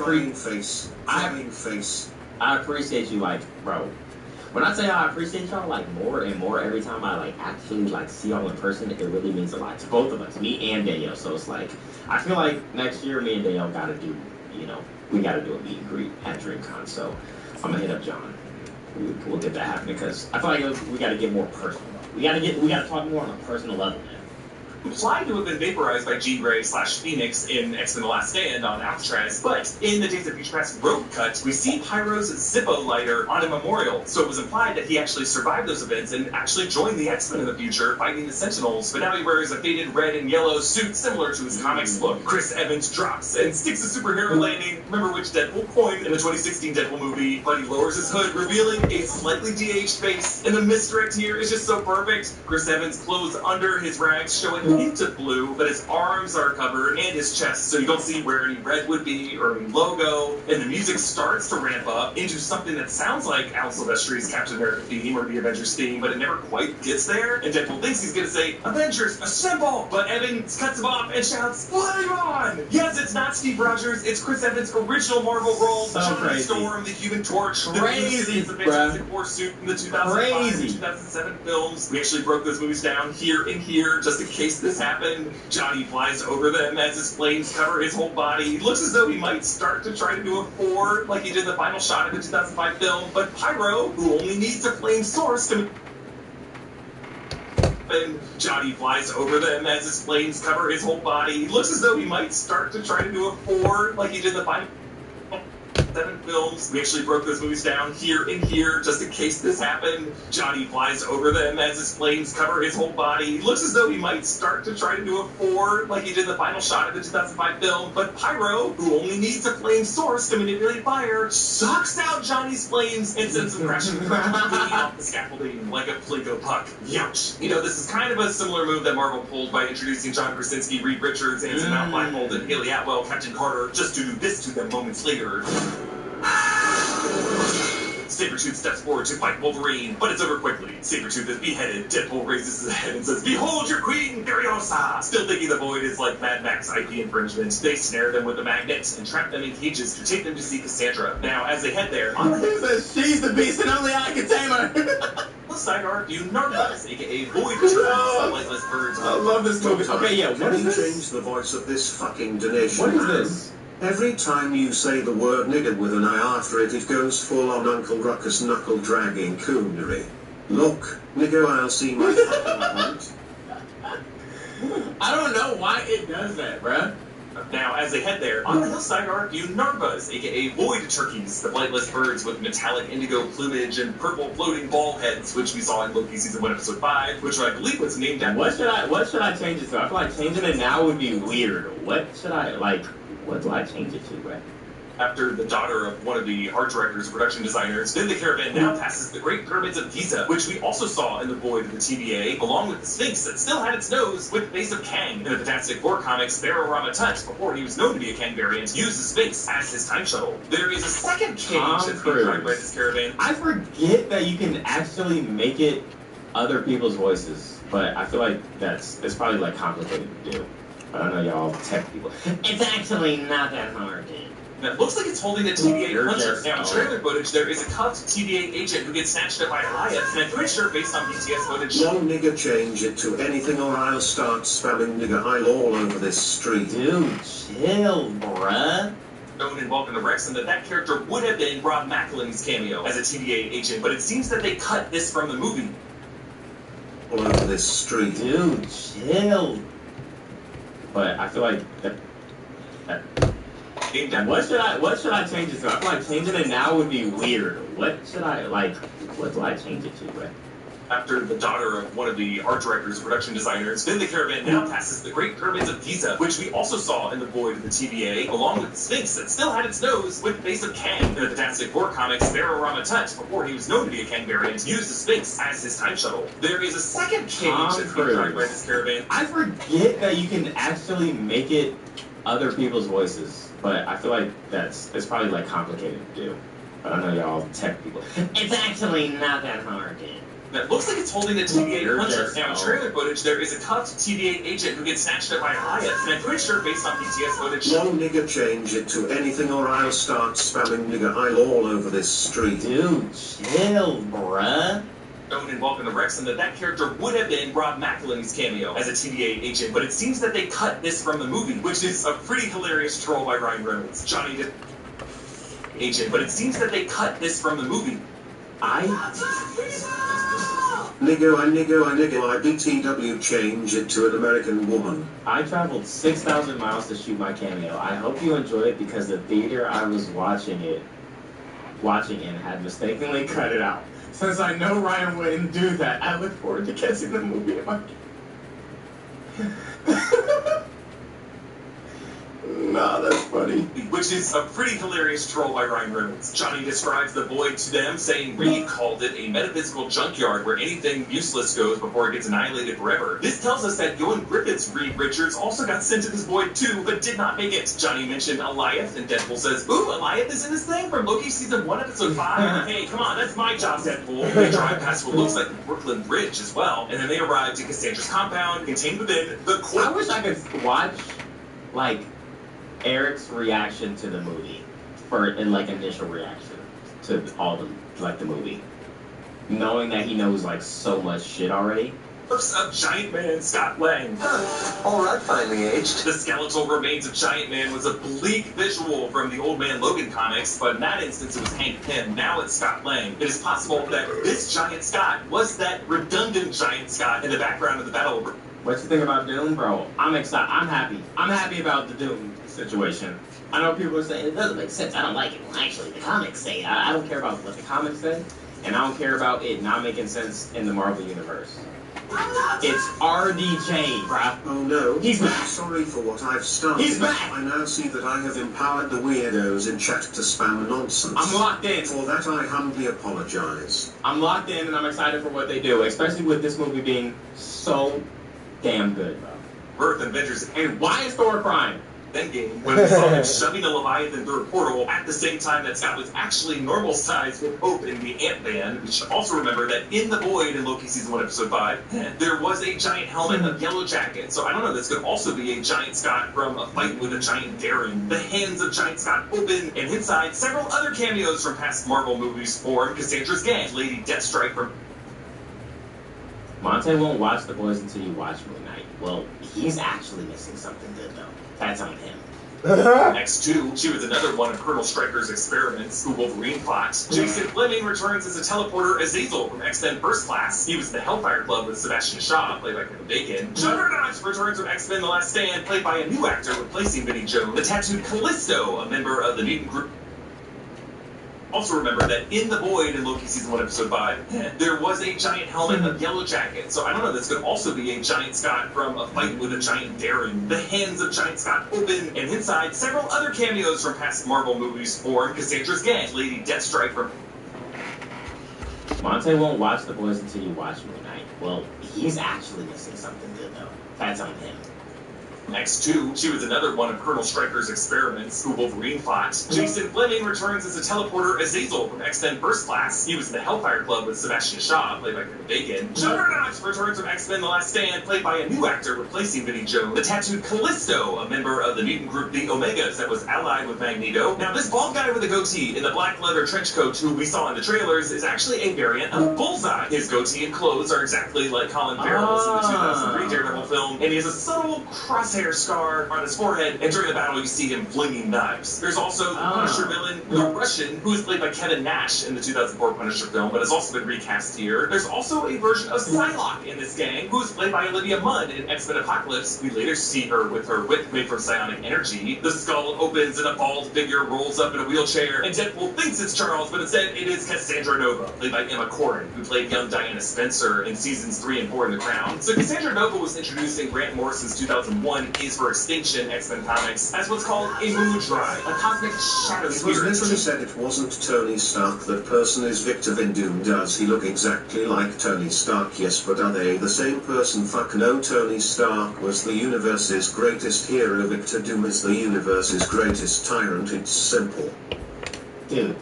appreciate you, like, bro. When I say I appreciate y'all, like, more and more every time I, like, actually, like, see y'all in person, it really means a lot to both of us, me and Danielle. So it's like, I feel like next year me and Danielle gotta do, we gotta do a meet and greet at DreamCon. So I'm gonna hit up John. We'll get that happening because I feel like we gotta get more personal. We gotta talk more on a personal level, man. implied to have been vaporized by Jean Grey / Phoenix in X-Men The Last Stand on Alcatraz, but in the Days of Future Past road cut, we see Pyro's Zippo lighter on a memorial, so it was implied that he actually survived those events and actually joined the X-Men in the future, fighting the Sentinels, but now he wears a faded red and yellow suit similar to his comics look. Chris Evans drops and sticks a superhero landing, remember which Deadpool coined in the 2016 Deadpool movie, but he lowers his hood, revealing a slightly de-aged face, and the misdirect here is just so perfect. Chris Evans' clothes under his rags show a hint of blue, but his arms are covered and his chest, so you don't see where any red would be or any logo, and the music starts to ramp up into something that sounds like Al Silvestri's Captain America theme or the Avengers theme, but it never quite gets there, and Deadpool thinks he's gonna say, Avengers, assemble! But Evans cuts him off and shouts, Flame on! Yes, it's not Steve Rogers, it's Chris Evans' original Marvel role, Johnny Storm, the Human Torch, crazy, the Fantastic Four suit from the 2005 and 2007 films. We actually broke those movies down here and here, just in case this happened. Johnny flies over them as his flames cover his whole body. He looks as though he might start to try to do a 4, like he did in the final shot of the 2005 film, but Pyro, who only needs a flame source to... And Johnny flies over them as his flames cover his whole body. He looks as though he might start to try to do a 4, like he did in the final 7 films. We actually broke those movies down here and here, just in case this happened. Johnny flies over them as his flames cover his whole body. He looks as though he might start to try to do a 4, like he did in the final shot of the 2005 film, but Pyro, who only needs a flame source to manipulate fire, sucks out Johnny's flames and sends him crashing off the scaffolding like a Play-Doh puck. Youch! You know, this is kind of a similar move that Marvel pulled by introducing John Krasinski, Reed Richards, Anson Mount Blackwell, and Haley Atwell, Captain Carter, just to do this to them moments later. Sabretooth steps forward to fight Wolverine, but it's over quickly. Sabretooth is beheaded. Deadpool raises his head and says, Behold your queen, Furiosa! Still thinking the Void is like Mad Max IP infringement, they snare them with the magnets and trap them in cages to take them to see Cassandra. Now, as they head there, she's the beast and only I can tame her! Sidearm, you Narcos, aka Void Turtles, Lightless Birds. I love this movie. Okay, yeah, what is this? Change the voice of this fucking donation. What is this? Every time you say the word nigger with an I after it, it goes full on Uncle Ruckus knuckle dragging coonery. Look, nigger, I'll see my fucking point. I don't know why it does that, bruh. Now, as they head there, on the hillside are a few Narvas, aka Void Turkeys, the flightless birds with metallic indigo plumage and purple floating ball heads, which we saw in Loki Season 1, Episode 5, which I believe was named after... What should I change it to? I feel like changing it now would be weird. What should I, like, what do I change it to, right? After the daughter of one of the art directors and production designers, then the caravan now passes the Great Pyramids of Giza, which we also saw in the Void of the TVA, along with the Sphinx that still had its nose with the face of Kang. In the Fantastic Four comics, Pharaoh Rama-Tut, before he was known to be a Kang variant, used the Sphinx as his time shuttle. There is a second cage that's being dragged by this caravan. I forget that you can actually make it other people's voices, but I feel like that's probably like complicated to do. But I know y'all tech people. It's actually not that hard, dude. That looks like it's holding a TVA puncher. Now, in trailer footage, there is a cuffed TVA agent who gets snatched up by Elias, and I'm pretty sure based on BTS footage... No nigger, change it to anything or I'll start spamming nigger I'll all over this street. Dude, chill, bruh. Known in Welcome to Wrexham that character would have been Rob McElhenney's cameo as a TVA agent, but it seems that they cut this from the movie. All over this street. Dude, chill. But I feel like what should I change it to? I feel like changing it now would be weird. What do I change it to, right? After the daughter of one of the art directors and production designers, then the caravan now passes the Great Pyramids of Giza, which we also saw in the Void of the TVA, along with the Sphinx that still had its nose with the face of Kang. In the Fantastic Four comics, Pharaoh Rama-Tut, before he was known to be a Kang variant, used the Sphinx as his time shuttle. There is a second cage that's being dragged by this caravan. I forget that you can actually make it other people's voices, but I feel like that's probably like complicated to do. But I know y'all tech people. It's actually not that hard, dude. That looks like it's holding a TVA puncher. Now, in trailer footage, there is a cuffed TVA agent who gets snatched up by Elias, and I'm pretty sure based on BTS footage... No nigger, change it to anything or I'll start spamming nigger I'll all over this street. Dude, chill, bruh. Known in Welcome to Wrexham that character would have been Rob McElhenney's cameo as a TVA agent, but it seems that they cut this from the movie, which is a pretty hilarious troll by Ryan Reynolds. Johnny did... agent, but it seems that they cut this from the movie. Niggo, I BTW change it to an American woman. I traveled 6,000 miles to shoot my cameo. I hope you enjoy it because the theater I was watching in had mistakenly cut it out. Since I know Ryan wouldn't do that, I look forward to catching the movie in my... Nah, that's funny. Which is a pretty hilarious troll by Ryan Reynolds. Johnny describes the void to them, saying Reed called it a metaphysical junkyard where anything useless goes before it gets annihilated forever. This tells us that Ewan Griffith's Reed Richards also got sent to this void too, but did not make it. Johnny mentioned Eliath, and Deadpool says, ooh, Eliath is in this thing from Loki Season 1, Episode 5? Hey, come on, that's my job, Deadpool. They drive past what looks like the Brooklyn Bridge as well, and then they arrive to Cassandra's compound, contained within the I wish I could watch, like, Eric's reaction to the movie, initial reaction to all the movie, knowing that he knows like so much shit already. Of Giant Man Scott Lang. All right, finally aged. The skeletal remains of Giant Man was a bleak visual from the Old Man Logan comics, but in that instance it was Hank Pym. Now it's Scott Lang. It is possible that this Giant Scott was that redundant Giant Scott in the background of the battle. What you think about Doom, bro? I'm excited. I'm happy. I'm happy about the Doom situation. I know people are saying it doesn't make sense. I don't like it. Well, actually, the comics say. I don't care about what the comics say, and I don't care about it not making sense in the Marvel universe. It's RDJ, bruh. Oh no. He's back. Sorry for what I've started. He's back. I now see that I have empowered the weirdos in chat to spam nonsense. I'm locked in. For that I humbly apologize. I'm locked in and I'm excited for what they do, especially with this movie being so damn good, bro. Earth Avengers And why is Thor crying? Endgame, when we saw him shoving a Leviathan through a portal at the same time that Scott was actually normal size with Hope in the Ant-Man. We should also remember that in the void in Loki Season 1, Episode 5, there was a giant helmet of Yellow Jacket. So I don't know, this could also be a Giant Scott from a fight with a giant Darren. The hands of Giant Scott open, and inside, several other cameos from past Marvel movies form. Cassandra's gang, Lady Deathstrike from... Monte won't watch The Boys until you watch Moon Knight. Well, he's actually missing something good, though. That's on him. X2, she was another one of Colonel Stryker's experiments who Wolverine plots. Jason Fleming returns as a teleporter Azazel from X-Men First Class. He was in the Hellfire Club with Sebastian Shaw, played by Kevin Bacon. Juggernaut returns from X-Men The Last Stand, played by a new actor replacing Vinnie Jones. The tattooed Callisto, a member of the mutant group. Also remember that in the void in Loki Season 1, Episode 5, there was a giant helmet of Yellow Jacket. So I don't know, this could also be a Giant Scott from a fight with a giant Darren. The hands of Giant Scott open, and inside, several other cameos from past Marvel movies form. Cassandra's gang, Lady Deathstrike from... Monte won't watch The Boys until you watch Moon Knight. Well, he's actually missing something good, though. That's on him. X2, she was another one of Colonel Stryker's experiments who Wolverine plots. Jason Fleming returns as a teleporter Azazel from X-Men First Class. He was in the Hellfire Club with Sebastian Shaw, played by Kevin Bacon. Juggernaut returns from X-Men The Last Stand, played by a new actor replacing Vinnie Jones. The tattooed Callisto, a member of the mutant group the Omegas that was allied with Magneto. Now, this bald guy with a goatee in the black leather trench coat who we saw in the trailers is actually a variant of Bullseye. His goatee and clothes are exactly like Colin Farrell's in the 2003 Daredevil film, and he has a subtle crosshair scar on his forehead, and during the battle you see him flinging knives. There's also the Punisher villain, the Russian, who is played by Kevin Nash in the 2004 Punisher film, but has also been recast here. There's also a version of Psylocke in this gang, who is played by Olivia Munn in X-Men Apocalypse. We later see her with her whip made from psionic energy. The skull opens and a bald figure rolls up in a wheelchair, and Deadpool thinks it's Charles, but instead it is Cassandra Nova, played by Emma Corrin, who played young Diana Spencer in seasons 3 and 4 in The Crown. So Cassandra Nova was introduced in Grant Morrison's 2001 Is for Extinction X-Men comics as what's called a mood drive, a cosmic shadow It was spirit. literally said it wasn't Tony Stark. That person is Victor Von Doom. Does he look exactly like Tony Stark? Yes, but are they the same person? Fuck no. Tony Stark was the universe's greatest hero. Victor Doom is the universe's greatest tyrant. It's simple. Dude,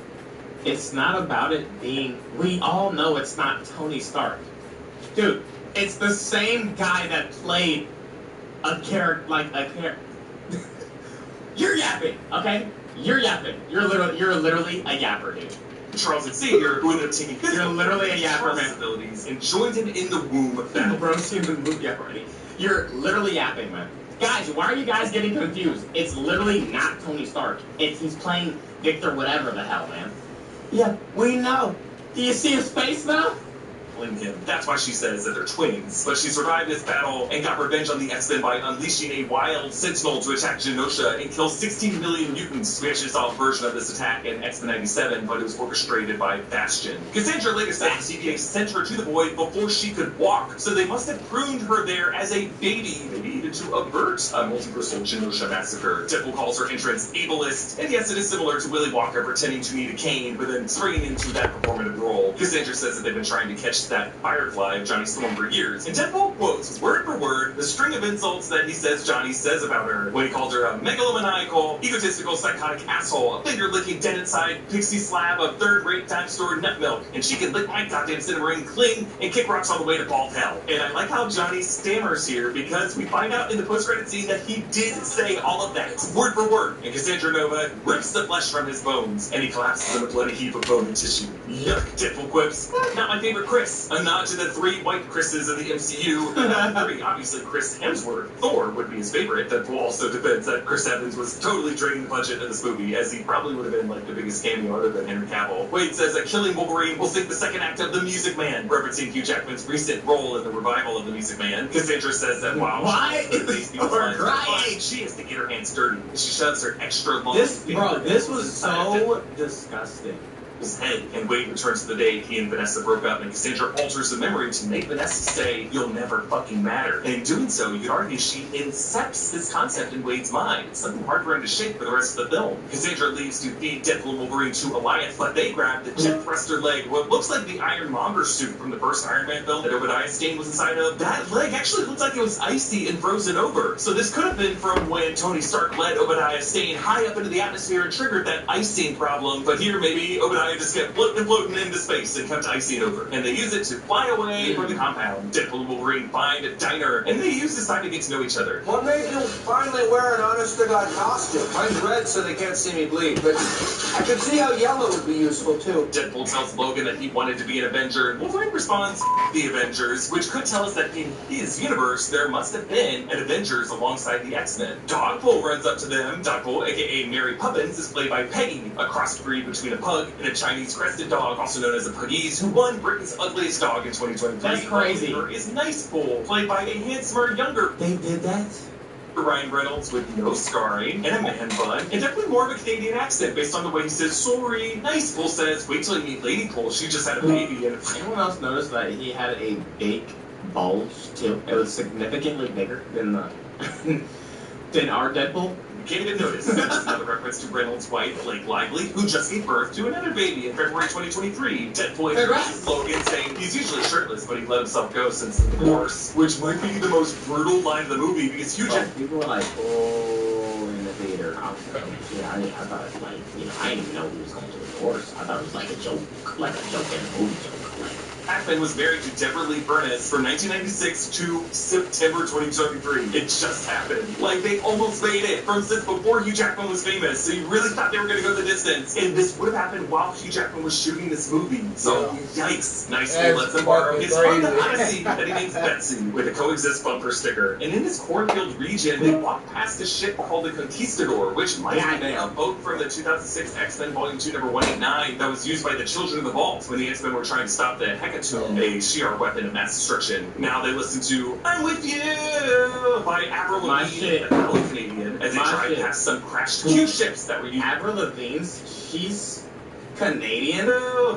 it's not about it being... We all know it's not Tony Stark. Dude, it's the same guy that played a character, You're yapping, okay? You're yapping. You're literally a yapper, dude. Charles Xavier, who ended up taking You're literally a yapper, man. abilities and joined him in the womb of battle. Bro's seen the movie already. You're literally yapping, man. Guys, why are you guys getting confused? It's literally not Tony Stark. He's playing Victor whatever the hell, man. Yeah, we know. Do you see his face now? battling him. That's why she says that they're twins. But she survived this battle and got revenge on the X-Men by unleashing a wild Sentinel to attack Genosha and kill 16 million mutants. We actually saw a version of this attack in X-Men 97, but it was orchestrated by Bastion. Cassandra later said the TVA sent her to the Void before she could walk, so they must have pruned her there as a baby, maybe to avert a multiversal Genosha massacre. Deadpool calls her entrance ableist, and yes, it is similar to Willy Wonka pretending to need a cane, but then springing into that performative role. Cassandra says that they've been trying to catch that Firefly of Johnny Storm for years, and Deadpool quotes, word for word, the string of insults that he says Johnny says about her, when he called her a megalomaniacal, egotistical, psychotic asshole, a finger-licking, dead-inside, pixie slab of third-rate dime-store nut milk, and she can lick my goddamn Cinnamon cling and kick rocks all the way to bald hell. And I like how Johnny stammers here, because we find out in the post-credit scene that he did say all of that, word for word, and Cassandra Nova rips the flesh from his bones, and he collapses in a bloody heap of bone and tissue. Yuck, Deadpool quips, not my favorite Chris, a nod to the 3 white Chris's of the MCU, not 3, obviously Chris Hemsworth. Thor would be his favorite. Deadpool also defends that Chris Evans was totally draining the budget of this movie, as he probably would have been like the biggest cameo other than Henry Cavill. Wade says that killing Wolverine will sink the second act of The Music Man, referencing Hugh Jackman's recent role in the revival of The Music Man. Cassandra says that while she has to get her hands dirty, she shoves her extra long This was so disgusting. His head, and Wade returns to the day he and Vanessa broke up, and Cassandra alters the memory to make Vanessa say, "You'll never fucking matter." And in doing so, you could argue she incepts this concept in Wade's mind. It's something hard for him to shake for the rest of the film. Cassandra leaves to feed Deadpool and Wolverine to Alliance, but they grab the jet thruster leg, what looks like the Ironmonger suit from the first Iron Man film that Obadiah Stane was inside of. That leg actually looks like it was icy and frozen over. So this could have been from when Tony Stark led Obadiah Stane high up into the atmosphere and triggered that icing problem. But here, maybe Obadiah just kept floating into space and kept icing over. And they use it to fly away from the compound. Deadpool and Wolverine find a diner, and they use this time to get to know each other. What made you finally wear an honest-to-God costume? Mine's red so they can't see me bleed, but I could see how yellow would be useful, too. Deadpool tells Logan that he wanted to be an Avenger, and Wolverine responds, the Avengers, which could tell us that in his universe, there must have been an Avengers alongside the X-Men. Dogpool runs up to them. Dogpool, aka Mary Poppins, is played by Peggy, a crossbreed between a pug and a Chinese crested dog, also known as a Puggies, who won Britain's Ugliest Dog in 2023. That's crazy. Is Nicepool, played by a handsomer, younger... They did that? Ryan Reynolds with no scarring and a man bun, and definitely more of a Canadian accent based on the way he says sorry. Nicepool says, wait till you meet Ladypool, she just had a baby. And anyone else noticed that he had a big bulge too? It was significantly bigger than the than our Deadpool. Can't even notice. Just another reference to Reynolds' wife, Blake Lively, who just gave birth to another baby in February 2023. Deadpool introduces Logan, saying he's usually shirtless, but he let himself go since the divorce, which might be the most brutal line of the movie because Hugh Jackman... People were like, oh, in the theater. I thought it was like, I didn't even know he was going to divorce. I thought it was like a joke in a movie joke. Jackman was married to Deborah Lee Furness from 1996 to September 2023. It just happened. Like, they almost made it from since before Hugh Jackman was famous, so you really thought they were going to go the distance. And this would have happened while Hugh Jackman was shooting this movie. So, yikes. Nicepool lets him borrow his Honda Odyssey that he names Betsy with a coexist bumper sticker. And in this cornfield region, they walk past a ship called the Conquistador, which might be a boat from the 2006 X-Men Volume 2, number 189, that was used by the Children of the Vault when the X-Men were trying to stop the Hecatomb, a Shi'ar weapon of mass destruction. Now they listen to I'm With You by Avril Lavigne, a fellow Canadian, as they drive past some crashed Q ships that were used. Avril Lavigne, she's Canadian?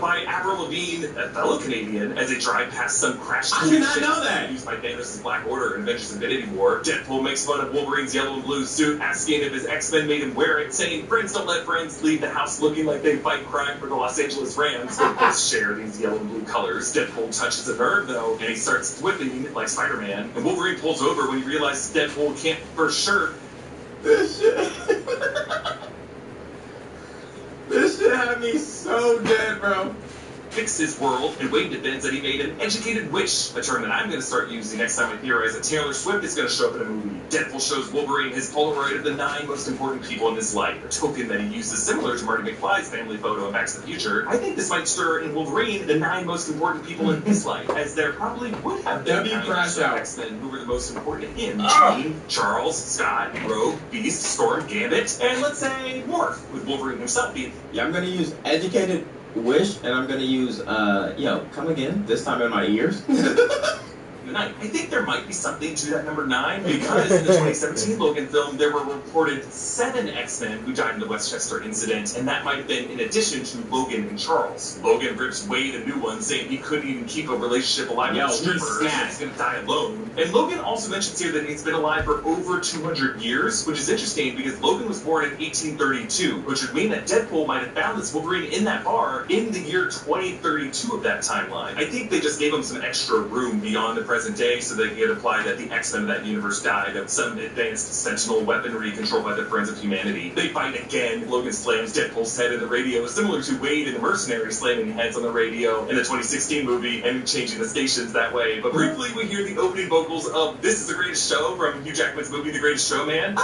By Avril Lavigne, a fellow Canadian, as they drive past some crashed I did not know that! Used by Thanos' Black Order in Avengers Infinity War. Deadpool makes fun of Wolverine's yellow and blue suit, asking if his X-Men made him wear it, saying friends don't let friends leave the house looking like they fight crime for the Los Angeles Rams, who both share these yellow and blue colors. Deadpool touches a nerve, though, and he starts whipping like Spider-Man, and Wolverine pulls over when he realizes Deadpool can't for sure. This shit had me so dead, bro. Fix his world, and Wade defends that he made an educated wish, a term that I'm going to start using next time I theorize that Taylor Swift is going to show up in a movie. Deadpool shows Wolverine his Polaroid of the 9 most important people in his life, a token that he uses similar to Marty McFly's family photo in Back to the Future. I think this might stir in Wolverine the 9 most important people in his life, as there probably would have been 9 X-Men who were the most important to him. Jean, Charles, Scott, Rogue, Beast, Storm, Gambit, and let's say Morph, with Wolverine himself being... Yeah, I'm going to use educated Wish, and I'm gonna use, come again, this time in my ears. I think there might be something to that number 9, because in the 2017 Logan film, there were reported 7 X-Men who died in the Westchester incident, and that might have been in addition to Logan and Charles. Logan rips Wade a new one, saying he couldn't even keep a relationship alive with a stripper, so he's gonna die alone. And Logan also mentions here that he's been alive for over 200 years, which is interesting because Logan was born in 1832, which would mean that Deadpool might have found this Wolverine in that bar in the year 2032 of that timeline. I think they just gave him some extra room beyond the present day so they could apply that the X-Men of that universe died of some advanced sentinel weaponry controlled by the friends of humanity. They fight again. Logan slams Deadpool's head in the radio, similar to Wade in the Mercenary slamming heads on the radio in the 2016 movie and changing the stations that way. But briefly, we hear the opening vocals of This Is the Greatest Show from Hugh Jackman's movie The Greatest Showman.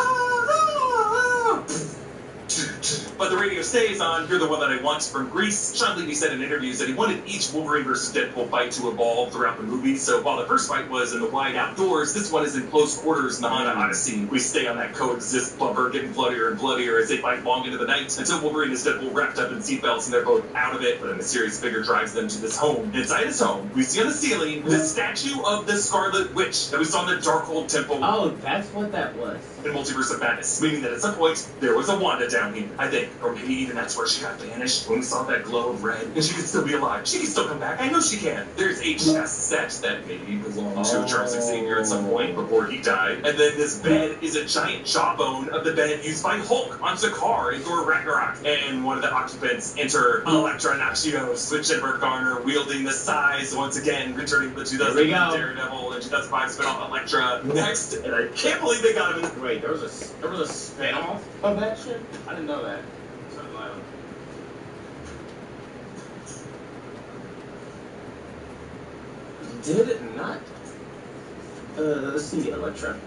But the radio stays on You're the One That I Want from Grease. Sean Levy said in interviews that he wanted each Wolverine vs. Deadpool fight to evolve throughout the movie. So while the first fight was in the wide outdoors, this one is in close quarters in the Honda Odyssey. We stay on that coexist bumper, getting bloodier and bloodier as they fight long into the night until Wolverine and Deadpool wrapped up in seatbelts and they're both out of it. But a mysterious figure drives them to this home. Inside his home, we see on the ceiling the statue of the Scarlet Witch that we saw in the Darkhold Temple. Oh, that's what that was. In Multiverse of Madness, meaning that at some point there was a Wanda down here, I think, or maybe even that's where she got vanished when we saw that glow of red, and she could still be alive. She can still come back. I know she can. There's a chest set that maybe belonged to Charles Xavier at some point before he died, and then this bed is a giant jawbone of the bed used by Hulk on Sakaar in Thor Ragnarok, and one of the occupants enter Elektra Naxios with Jennifer Garner wielding the size once again, returning to the 2000 Daredevil and 2005 spin-off Elektra. Next, and I can't believe they got him in. Wait, there was a spin-off of that shit? I didn't know that. Did it not? Let's see, Elektra.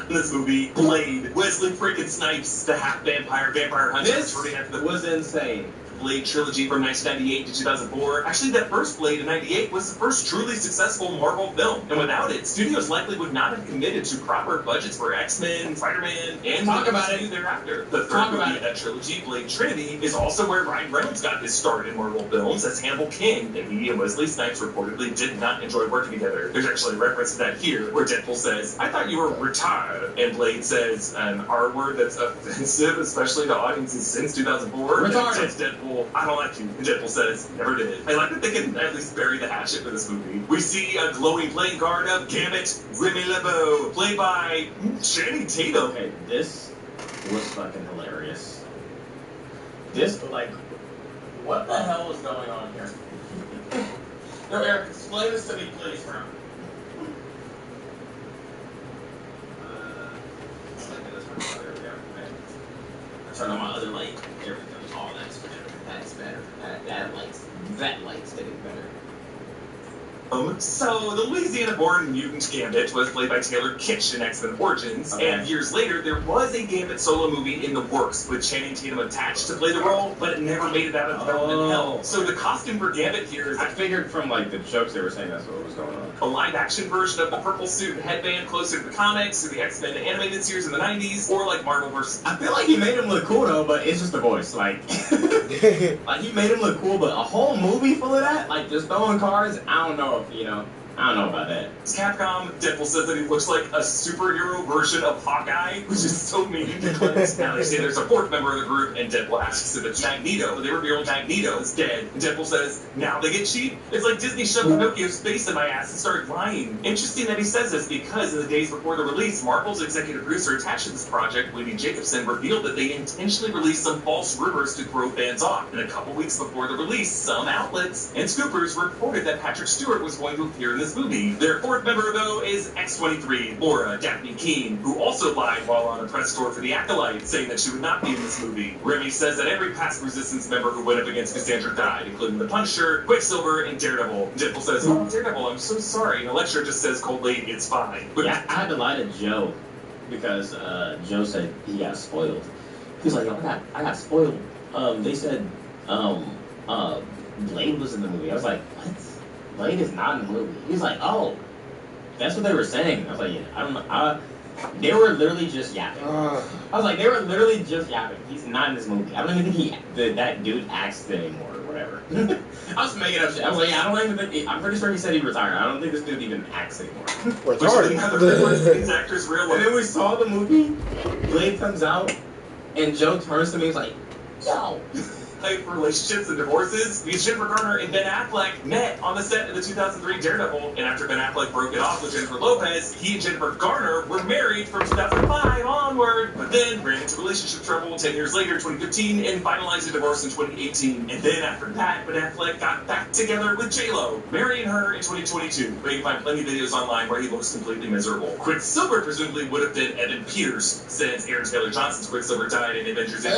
In this movie, Blade, Wesley freaking Snipes, the half-vampire, vampire hunter. This was insane. Blade trilogy from 1998 to 2004. Actually, that first Blade in 98 was the first truly successful Marvel film. And without it, studios likely would not have committed to proper budgets for X-Men, Spider-Man, and Talk about it thereafter. The third movie of that trilogy, Blade Trinity, is also where Ryan Reynolds got his start in Marvel films as Hannibal King, and he and Wesley Snipes reportedly did not enjoy working together. There's actually a reference to that here, where Deadpool says, I thought you were retired, and Blade says an R word that's offensive, especially to audiences since 2004. Retarded. And Deadpool, I don't like you. And Deadpool says, never did. I like that they can at least bury the hatchet for this movie. We see a glowing playing card of Gambit, Remy LeBeau, played by Channing Tatum. Okay, this was fucking hilarious. This, like, what the hell is going on here? No, Eric, explain this to me, please, bro. Turn on my other light. There we go. Oh, that's better. That's better. That light's getting better. So, the Louisiana-born mutant Gambit was played by Taylor Kitsch in X-Men Origins, and years later, there was a Gambit solo movie in the works with Channing Tatum attached to play the role, but it never made it out of development hell. So the costume for Gambit here is... I figured from, like, the jokes they were saying that's what was going on. A live-action version of the purple suit and headband closer to the comics, or the X-Men animated series in the 90s, or like Marvel vs. I feel like he made him look cool, though, but it's just the voice, like... like, he made him look cool, but a whole movie full of that? Like, just throwing cards? I don't know if, I don't know about that. It's Capcom. Deadpool says that he looks like a superhero version of Hawkeye, which is so mean to Clint. Now they say there's a fourth member of the group, and Deadpool asks if it's Magneto, but they reveal Magneto is dead. And Deadpool says, now they get cheap? It's like Disney shoved Pinocchio's face in my ass and started lying. Interesting that he says this because in the days before the release, Marvel's executive producer attached to this project, Wendy Jacobson, revealed that they intentionally released some false rumors to throw fans off. And a couple weeks before the release, some outlets and scoopers reported that Patrick Stewart was going to appear in this movie. Their fourth member, though, is X-23, Laura Daphne Keene, who also lied while on a press tour for The Acolyte, saying that she would not be in this movie. Remy says that every past Resistance member who went up against Cassandra died, including the Punisher, Quicksilver, and Daredevil. Deadpool says, oh, Daredevil, I'm so sorry. And Elektra just says coldly, it's fine. But yeah, I had to lie to Joe, because Joe said he got spoiled. He was like, yo, I got spoiled. They said, Blade was in the movie. I was like, what? Blade is not in the movie. He was like, oh, that's what they were saying. I was like, yeah, I don't know. They were literally just yapping. Uh, I was like, they were literally just yapping. He's not in this movie. I don't even think that dude acts anymore or whatever. I was making up shit. I was like, yeah, I don't even think. I'm pretty sure he said he retired. I don't think this dude even acts anymore. These actors real And then we saw the movie. Blade comes out, and Joe turns to me and was like, yo. Type relationships and divorces because Jennifer Garner and Ben Affleck met on the set of the 2003 Daredevil, and after Ben Affleck broke it off with Jennifer Lopez, he and Jennifer Garner were married from 2005 onward, but then ran into relationship trouble 10 years later, 2015, and finalized a divorce in 2018. And then after that, Ben Affleck got back together with J-Lo, marrying her in 2022. But you can find plenty of videos online where he looks completely miserable. Quicksilver presumably would have been Evan Peters, since Aaron Taylor Johnson's Quicksilver died in Avengers Age,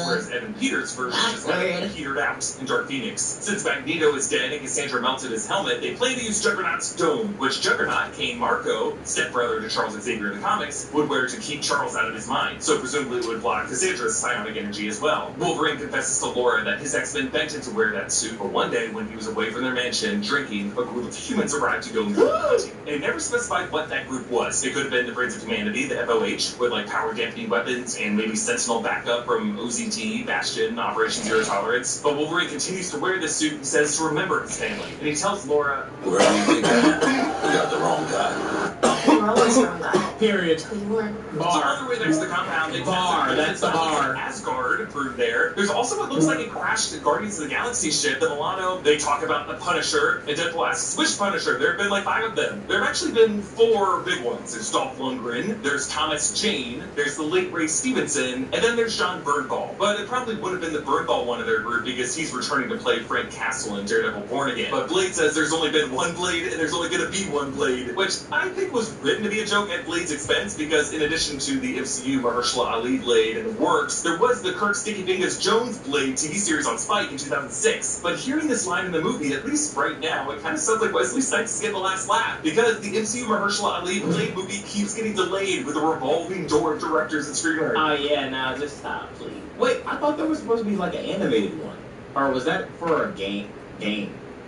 whereas Evan Peters' version just got petered out in Dark Phoenix. Since Magneto is dead and Cassandra melted his helmet, they plan to use Juggernaut's dome, which Juggernaut, Cain Marco, stepbrother to Charles Xavier in the comics, would wear to keep Charles out of his mind. So presumably it would block Cassandra's psionic energy as well. Wolverine confesses to Laura that his X-Men begged him to wear that suit, but one day when he was away from their mansion drinking, a group of humans arrived to go hunting. They never specified what that group was. It could have been the Friends of Humanity, the FOH, with like power dampening weapons and maybe Sentinel backup from OZT, Bastion, Operation Zero Tolerance. But Wolverine continues to wear this suit, he says, to remember his family. And he tells Laura, Wherever you think that, we got the wrong guy. You're always wrong guy. Period. Bar. All the way next to the compound. Bar. That's the bar. Asgard proved there. There's also what looks like a crashed Guardians of the Galaxy ship that Milano, they talk about the Punisher, and Deadpool asks, which Punisher? There have been like 5 of them. There have actually been 4 big ones. There's Dolph Lundgren, there's Thomas Jane, there's the late Ray Stevenson, and then there's John Bernthal. But it probably would have been the Bernthal one of their group because he's returning to play Frank Castle in Daredevil Born Again. But Blade says there's only been one Blade, and there's only going to be one Blade, which I think was written to be a joke at Blade's expense, because in addition to the MCU Mahershala Ali Blade in the works, there was the Kirk Sticky Fingers Jones Blade TV series on Spike in 2006. But hearing this line in the movie, at least right now, it kind of sounds like Wesley Snipes is getting the last laugh, because the MCU Mahershala Ali Blade movie keeps getting delayed with a revolving door of directors and screenwriters. Oh yeah, now just stop, please. Wait, I thought there was supposed to be like an animated one. Or was that for a game?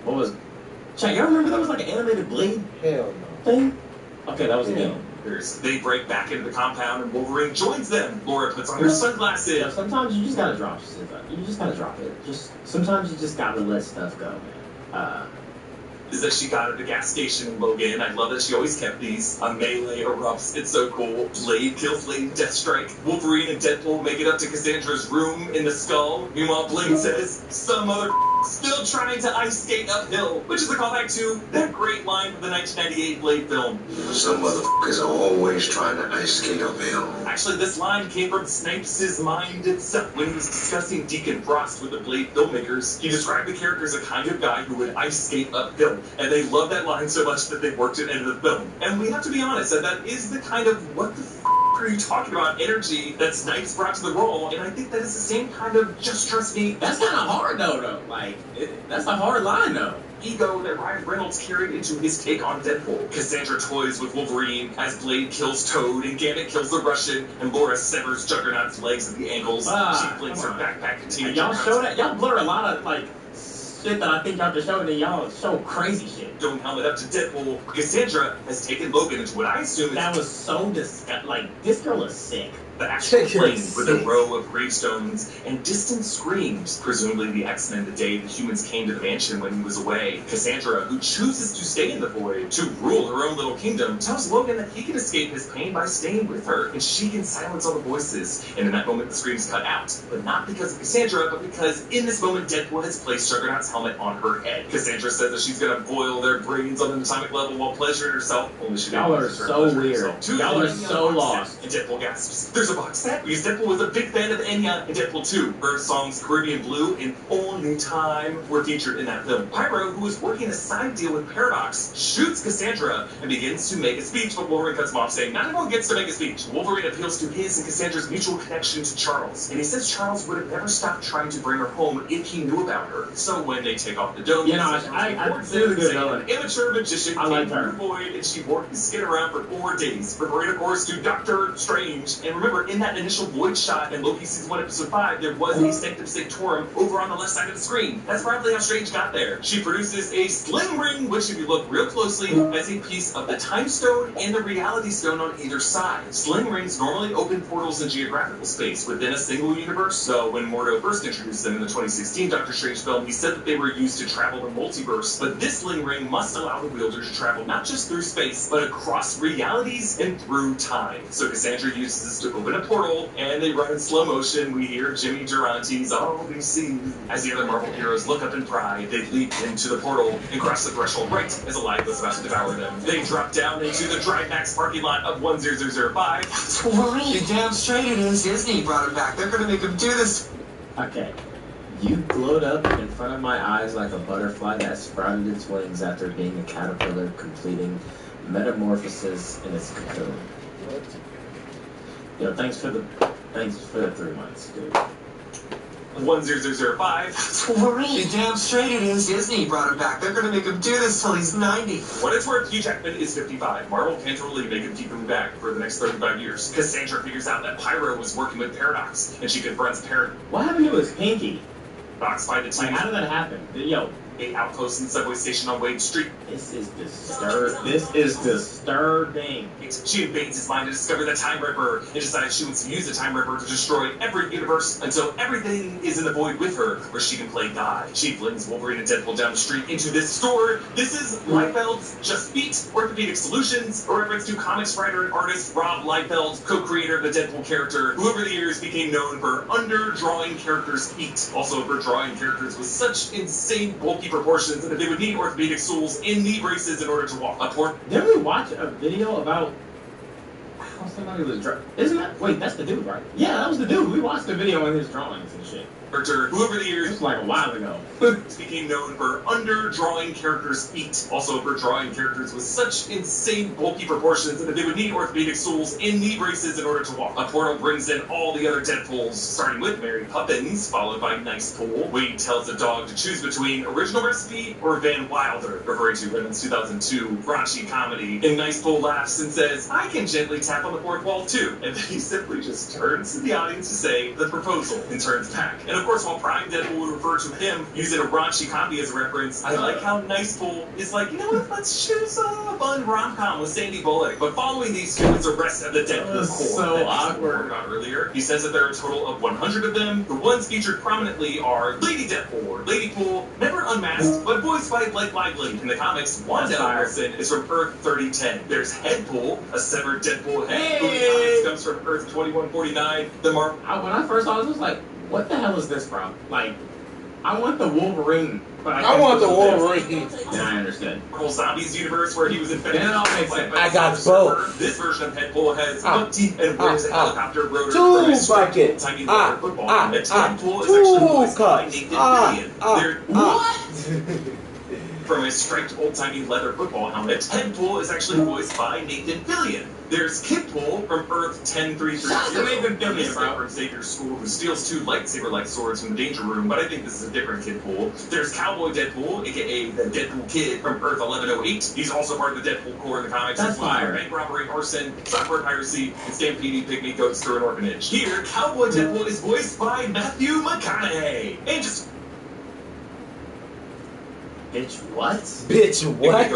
What was... Chat, y'all remember that was like an animated Blade hell no. thing? Okay, that was a game. They break back into the compound and Wolverine joins them. Laura puts on her sunglasses. Yeah, sometimes you just gotta drop shit. You just gotta drop it. Sometimes you just gotta let stuff go, man. Is that she got at the gas station in Logan. I love that she always kept these on Melee erupts. It's so cool. Blade kills Blade, Deathstrike. Wolverine and Deadpool make it up to Cassandra's room in the skull. Meanwhile, Blade says, some other still trying to ice skate uphill, which is a callback to that great line from the 1998 Blade film. Some motherfuckers are always trying to ice skate uphill. Actually, this line came from Snipes' mind itself. When he was discussing Deacon Frost with the Blade filmmakers, he described the character as a kind of guy who would ice skate uphill. And they loved that line so much that they worked it into the film. And we have to be honest, that is the kind of what the are you talking about energy that Snipes brought to the role, and I think that is the same kind of just trust me. That's kind of hard though. Like, that's a hard line though. Ego that Ryan Reynolds carried into his take on Deadpool. Cassandra toys with Wolverine as Blade kills Toad and Gambit kills the Russian, and Laura severs Juggernaut's legs at the ankles. She flings her backpack to Tina. Y'all show that? Y'all blur a lot of like shit that I think y'all just showed, and y'all show crazy shit. Don't helmet up to Deadpool. Cassandra has taken Logan into what I assume is... That was so disgusting. Like, this girl is sick. The actual plane with a row of gravestones and distant screams, presumably the X-Men the day the humans came to the mansion when he was away. Cassandra, who chooses to stay in the void to rule her own little kingdom, tells Logan that he can escape his pain by staying with her, and she can silence all the voices. And in that moment, the screams cut out. But not because of Cassandra, but because in this moment, Deadpool has placed Juggernaut's helmet on her head. Cassandra says that she's gonna boil their brains on an atomic level while pleasuring herself. Only she Y'all are so weird. Y'all are so lost. And Deadpool gasps, "There's a box set?" Because Deadpool was a big fan of Enya in Deadpool 2. Her songs Caribbean Blue and Only Time were featured in that film. Pyro, who was working a side deal with Paradox, shoots Cassandra and begins to make a speech, but Wolverine cuts him off, saying not everyone gets to make a speech. Wolverine appeals to his and Cassandra's mutual connection to Charles, and he says Charles would have never stopped trying to bring her home if he knew about her. So when they take off the dome, I feel good an amateur magician came from the void, and she wore his skin around for 4 days, referring, of course, to Doctor Strange. And remember, remember, in that initial Void shot in Loki Season 1, Episode 5, there was a Sanctum Sanctorum over on the left side of the screen. That's probably how Strange got there. She produces a sling ring, which, if you look real closely, has a piece of the Time Stone and the Reality Stone on either side. Sling rings normally open portals in geographical space within a single universe, so when Mordo first introduced them in the 2016 Doctor Strange film, he said that they were used to travel the multiverse, but this sling ring must allow the wielder to travel not just through space, but across realities and through time. So Cassandra uses this to open a portal, and they run in slow motion. We hear Jimmy Durante's "All We See." As the other Marvel heroes look up in pride, they leap into the portal and cross the threshold right as Alive is about to devour them. They drop down into the Drymax parking lot of 10005. You're damn straight it is. Disney brought it back. They're gonna make him do this. Okay. You glowed up in front of my eyes like a butterfly that sprouted its wings after being a caterpillar completing metamorphosis in its cocoon. Yo, thanks for the 3 months, dude. 10005. You're damn straight it is. Disney brought it back. They're gonna make him do this till he's 90. What it's worth, Hugh Jackman is 55. Marvel can't totally make him keep him back for the next 35 years. Cassandra figures out that Pyro was working with Paradox, and she confronts Paradox. What happened to his pinky? By the team. Like, how did that happen? Yo, a outpost in the subway station on Wade Street. This is disturbing. She invades his mind to discover the Time Ripper and decides she wants to use the Time Ripper to destroy every universe until everything is in the void with her, where she can play God. She flings Wolverine and Deadpool down the street into this store. This is Liefeld's Just Feet Orthopedic Solutions, a reference to comics writer and artist Rob Liefeld, co-creator of the Deadpool character, who over the years became known for underdrawing characters' feet. Also for drawing characters with such insane bulky proportions that they would need orthopedic stools in knee braces in order to walk. Didn't we watch a video about how somebody was isn't that? Wait, that's the dude, right? Yeah, that was the dude. We watched the video on his drawings and shit. Who over the years, just like a while ago, became known for underdrawing characters' feet. Also for drawing characters with such insane bulky proportions that they would need orthopedic stools in knee braces in order to walk. A portal brings in all the other Deadpools, starting with Mary Poppins, followed by Nice Pool. Wade tells the dog to choose between Original Recipe or Van Wilder, referring to Reynolds' 2002 raunchy comedy. And Nice Pool laughs and says, "I can gently tap on the fourth wall too." And then he simply just turns to the audience to say, "The proposal," and turns back. And of course, while Prime Deadpool would refer to him using a raunchy comedy as a reference, I like how Nice Pool is like, you know what, let's choose a fun rom-com with Sandy Bullock. But following these two is the rest of the Deadpool core so that awkward. on earlier. He says that there are a total of 100 of them. The ones featured prominently are Lady Deadpool, or Lady Pool, never unmasked, but voiced by Blake Lively. In the comics, Wanda Wilson is from Earth 3010. There's Headpool, a severed Deadpool head, who in the comics comes from Earth 2149. When I first saw this, I was like, what the hell is this from? Like, I want the Wolverine, but I want the Wolverine. Then I understood. Marvel Zombies universe where he was infected. Then it all makes sense. I got both. This version of Headpool has buck teeth and wears a helicopter rotor Two from a bucket. tiny leather football. And Deadpool is actually voiced by Nathan Fillion. What? From a striped old-timey leather football helmet, Headpool is actually voiced by Nathan Fillion. There's Kidpool from Earth 10330. Nathan Fillion, bro. From Xavier's school, who steals 2 lightsaber-like swords from the Danger Room, but I think this is a different Kidpool. There's Cowboy Deadpool, aka the Deadpool Kid from Earth 1108. He's also part of the Deadpool core in the comics. That's fire. Bank robbery, arson, software piracy, and stampeding pygmy goats through an orphanage. Here, Cowboy Deadpool is voiced by Matthew McConaughey. And just... Bitch, what? Bitch, what?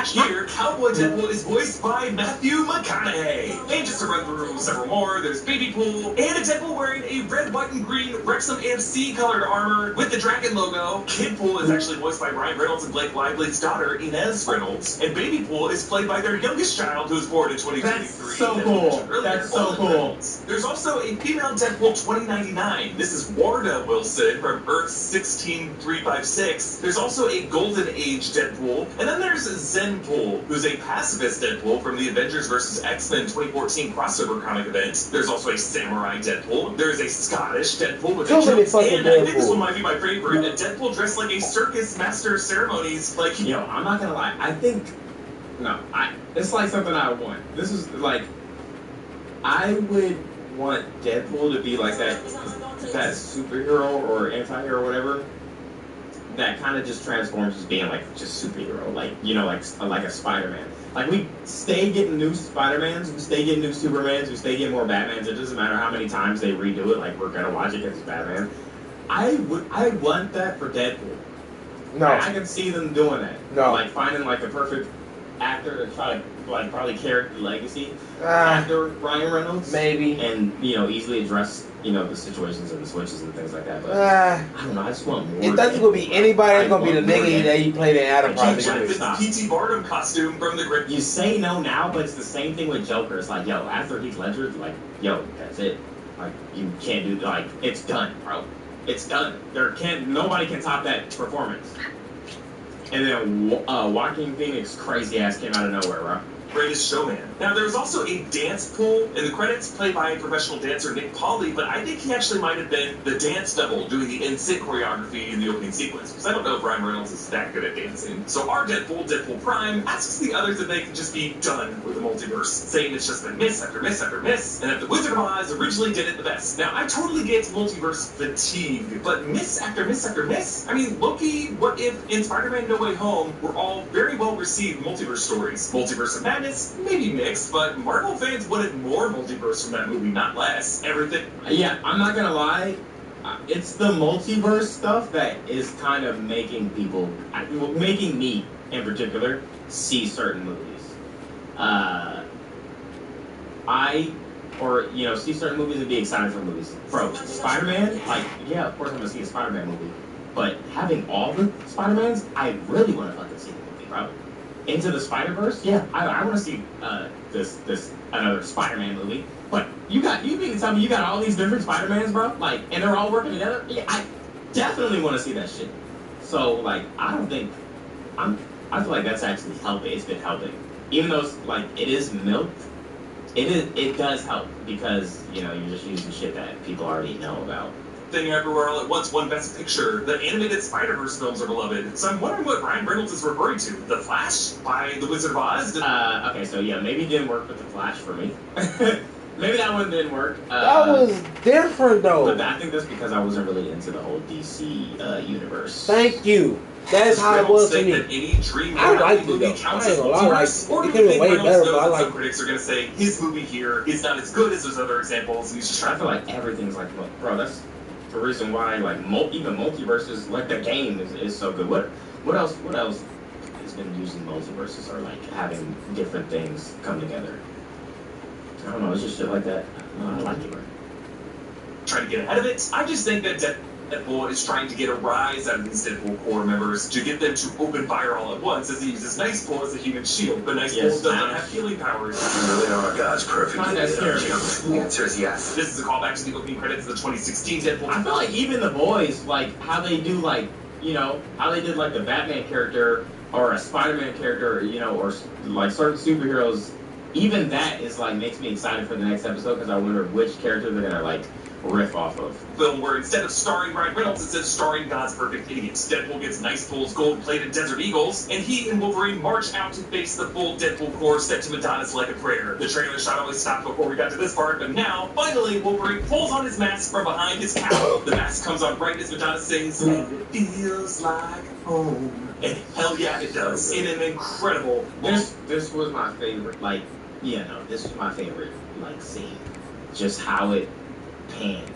Here, Cowboy Deadpool is voiced by Matthew McConaughey. And just to run through several more, there's Baby Pool, and a Deadpool wearing a red, white, and green Wrexham AFC colored armor with the dragon logo. Kid Pool is actually voiced by Ryan Reynolds and Blake Lively's daughter, Inez Reynolds. And Baby Pool is played by their youngest child, who was born in 2023. That's so cool. That's so cool. There's also a female Deadpool 2099. This is Warda Wilson from Earth 16356. There's also a Golden Age Deadpool, and then there's Zenpool, who's a pacifist Deadpool from the Avengers vs. X-Men 2014 crossover comic event. There's also a Samurai Deadpool. There's a Scottish Deadpool with a kilt, and I think this one might be my favorite, a Deadpool dressed like a circus master of ceremonies. Like, yo, I'm not gonna lie, I think, it's like something I would want. This is like, I would want Deadpool to be like that superhero or anti-hero or whatever, that kind of just transforms as being like just superhero, like, you know, like a Spider-Man. Like, we stay getting new Spider-Mans, we stay getting new Supermans, we stay getting more Batmans. It doesn't matter how many times they redo it. Like, we're gonna watch it because it's Batman. I want that for Deadpool. No. I can see them doing that. No. Like, finding, like, the perfect actor to try to, like, probably carry the legacy Ah. after Ryan Reynolds. Maybe. And, you know, easily address, you know, the situations and the switches and things like that. But, I don't know, I just want more. If that's going to be anybody, it's going to be the nigga that he played in Adam Project. P.T. Barnum costume from the Grim. You say no now, but it's the same thing with Joker. It's like, yo, after Heath Ledger, like, yo, that's it. Like, you can't do, like, it's done, bro. It's done. Nobody can top that performance. And then Joaquin Phoenix, crazy ass, came out of nowhere, bro. Greatest Showman. Now, there's also a dance pool in the credits played by a professional dancer, Nick Pauli, but I think he actually might have been the dance double doing the NSYNC choreography in the opening sequence, because I don't know if Ryan Reynolds is that good at dancing. So our Deadpool, Deadpool Prime, asks the others if they can just be done with the multiverse, saying it's just been miss after miss after miss, and that the Wizard of Oz originally did it the best. Now, I totally get multiverse fatigue, but miss after miss after miss? I mean, Loki, What If, and Spider-Man No Way Home were all very well received multiverse stories. Multiverse of Madness, maybe mixed, but Marvel fans wanted more multiverse from that movie, not less. Everything. Yeah, I'm not gonna lie. It's the multiverse stuff that is kind of making people, making me in particular, see certain movies. See certain movies and be excited for movies. Bro, Spider-Man, like, yeah, of course I'm gonna see a Spider-Man movie. But having all the Spider-Mans, I really want to fucking see the movie, bro. Into the Spider-Verse, yeah, I want to see this another Spider-Man movie. But you mean to tell me you got all these different Spider-Mans, bro? Like, and they're all working together? Yeah, I definitely want to see that shit. So, like, I feel like that's actually helping. It's been helping, even though it's, like, it is milked. It does help because, you know, you're just using shit that people already know about. Thing Everywhere All at Once won Best Picture. The animated Spider-Verse films are beloved. So I'm wondering what Ryan Reynolds is referring to. The Flash by The Wizard of Oz? Okay, so yeah, maybe it didn't work with The Flash for me. Maybe that one didn't work. That was different, though. But I think that's because I wasn't really into the whole DC universe. Thank you. That's how it was for me. I liked it, though. I ain't gonna lie, like, it could have been way better, but I like some critics are going to say his movie here is not as good as those other examples. And he's just I feel like everything's like, bro, that's the reason why, like, even multiverses, like, the game is so good. What else has been using multiverses or, like, having different things come together? I don't know, it's just shit like that. I like it, bro. Trying to get ahead of it. I just think that Deadpool is trying to get a rise out of these Deadpool core members to get them to open fire all at once as he uses Nice Pool as a human shield. But Nice Pool does not have healing powers. You really are God's perfect. The answer is yes. This is a callback to the opening credits of the 2016 Deadpool. I feel like even the boys, like, how they do, like, you know, how they did, like, the Batman character or a Spider-Man character, you know, or, like, certain superheroes, even that is, like, makes me excited for the next episode because I wonder which character they're gonna, like, riff off of. Film where instead of starring Ryan Reynolds, it says starring God's perfect idiots. Deadpool gets Nice Pool's gold-plated Desert Eagles, and he and Wolverine march out to face the full Deadpool core set to Madonna's Like a Prayer. The trailer shot only stopped before we got to this part, but now, finally, Wolverine pulls on his mask from behind his cowl. The mask comes on right as Madonna sings, and it feels like home. And hell yeah, it does. In an incredible... This was my favorite, like, this was my favorite, like, scene. Just how it panned.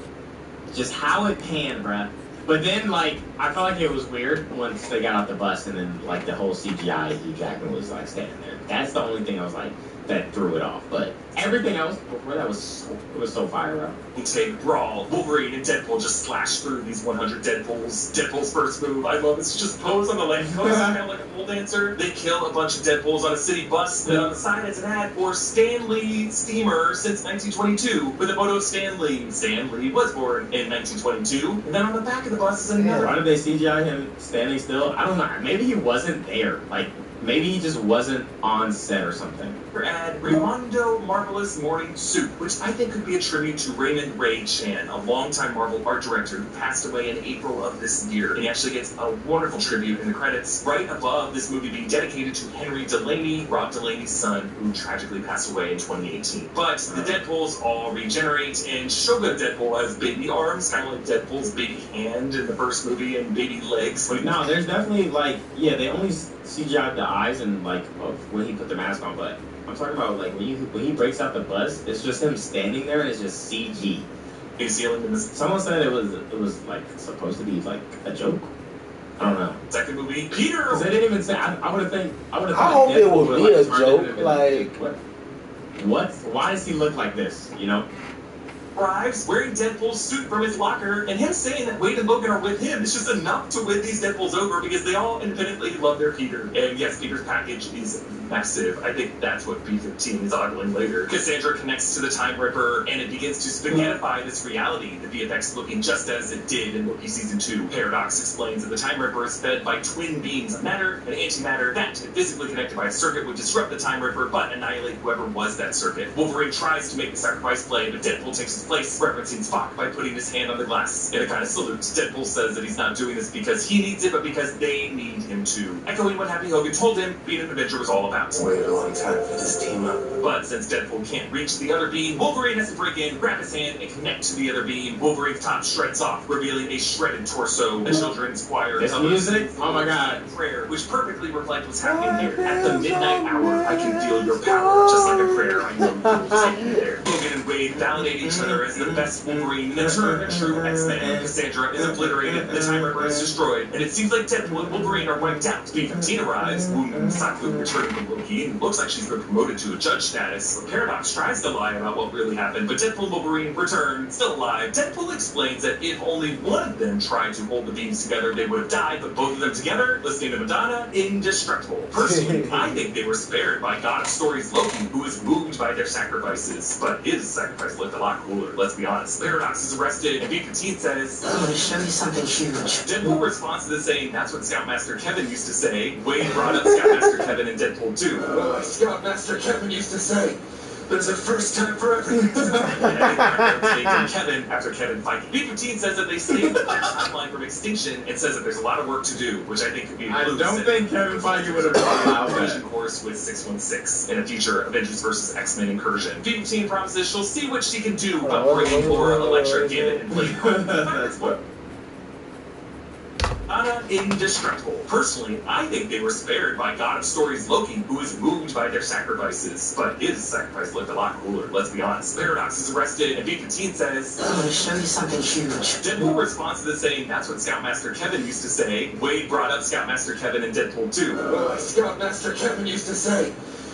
Just how it panned, bruh. But then, like, I felt like it was weird once they got off the bus and then, like, the whole CGI Hugh Jackman was, like, standing there. That's the only thing I was like, that threw it off. But everything else before that was so fire, bro. Take brawl. Wolverine and Deadpool just slash through these 100 Deadpools. Deadpool's first move, I love this. Just pose on the leg post, kind of like a pole dancer. They kill a bunch of Deadpools on a city bus. Then on the side is an ad for Stan Lee Steamer since 1922 with a photo of Stan Lee. Stan Lee was born in 1922. And then on the back of the bus is another. Why did they CGI him standing still? I don't know. Maybe he wasn't there. Like, maybe he just wasn't on set or something. Add Raimondo Marvelous Morning Soup, which I think could be a tribute to Raymond Ray Chan, a longtime Marvel art director who passed away in April of this year. And he actually gets a wonderful tribute in the credits right above this movie being dedicated to Henry Delaney, Rob Delaney's son, who tragically passed away in 2018. But the Deadpools all regenerate, and Shogun Deadpool has baby arms, kind of like Deadpool's baby hand in the first movie and baby legs. But no, there's definitely, like, yeah, they only CGI the eyes and like when he put the mask on, but I'm talking about like when he breaks out the buzz, it's just him standing there and it's just CG. Someone said it was like supposed to be like a joke. I don't know. Second movie, Peter. Because they didn't even say. I would have think. I would have. I hope it would be a joke. Like what? Why does he look like this? You know. Arrives wearing Deadpool's suit from his locker, and him saying that Wade and Logan are with him is just enough to win these Deadpools over because they all independently love their Peter. And yes, Peter's package is massive. I think that's what B-15 is ogling later. Cassandra connects to the Time Ripper, and it begins to spaghettify this reality, the VFX looking just as it did in Loki Season 2. Paradox explains that the Time Ripper is fed by twin beams of matter and antimatter that, if physically connected by a circuit, would disrupt the Time Ripper but annihilate whoever was that circuit. Wolverine tries to make the sacrifice play, but Deadpool takes his place, referencing Spock by putting his hand on the glass. In a kind of salute, Deadpool says that he's not doing this because he needs it, but because they need him to. Echoing what Happy Hogan told him, being an Avenger was all about. Waited a long time for this team up. But since Deadpool can't reach the other beam, Wolverine has to break in, grab his hand, and connect to the other beam. Wolverine's top shreds off, revealing a shredded torso. The children's choir This music? Oh my god. Prayer, which perfectly reflects what's happening here. At the midnight hour, I can feel your power, just like a prayer. I know you will take me there. Logan and Wade validate each other as the best Wolverine, the true X-Men. Cassandra is obliterated, the Time Ripper is destroyed, and it seems like Deadpool and Wolverine are wiped out. B-15 arrives, Saku returning from Loki, and looks like she's been promoted to a judge status. Paradox tries to lie about what really happened, but Deadpool and Wolverine return, still alive. Deadpool explains that if only one of them tried to hold the beams together, they would have died, but both of them together, listening to Madonna, indestructible. Personally, I think they were spared by God of Stories Loki, who was moved by their sacrifices, but his sacrifice looked a lot cooler, let's be honest. Paradox is arrested, and B-15 says, I'm gonna show you something huge. Deadpool responds to this saying, that's what Scoutmaster Kevin used to say. Wade brought up Scoutmaster Kevin in Deadpool 2. Scoutmaster Kevin used to say, there's a first time for everything. And Kevin, after Kevin fights, B-15 says that they saved the timeline from extinction and says that there's a lot of work to do, which I think could be I don't think Kevin Feige would have allowed that. Course with 616 in a future Avengers vs. X-Men incursion. B-15 promises she'll see what she can do about bringing Laura, Elektra, Gambit, and Blade home. That's what. Anna indestructible. Personally, I think they were spared by God of Stories Loki, who was moved by their sacrifices, but his sacrifice looked a lot cooler, let's be honest. Paradox is arrested, and B-15 says, I'm gonna show you something huge. Deadpool responds to this saying, that's what Scoutmaster Kevin used to say. Wade brought up Scoutmaster Kevin in Deadpool 2. Scoutmaster Kevin used to say,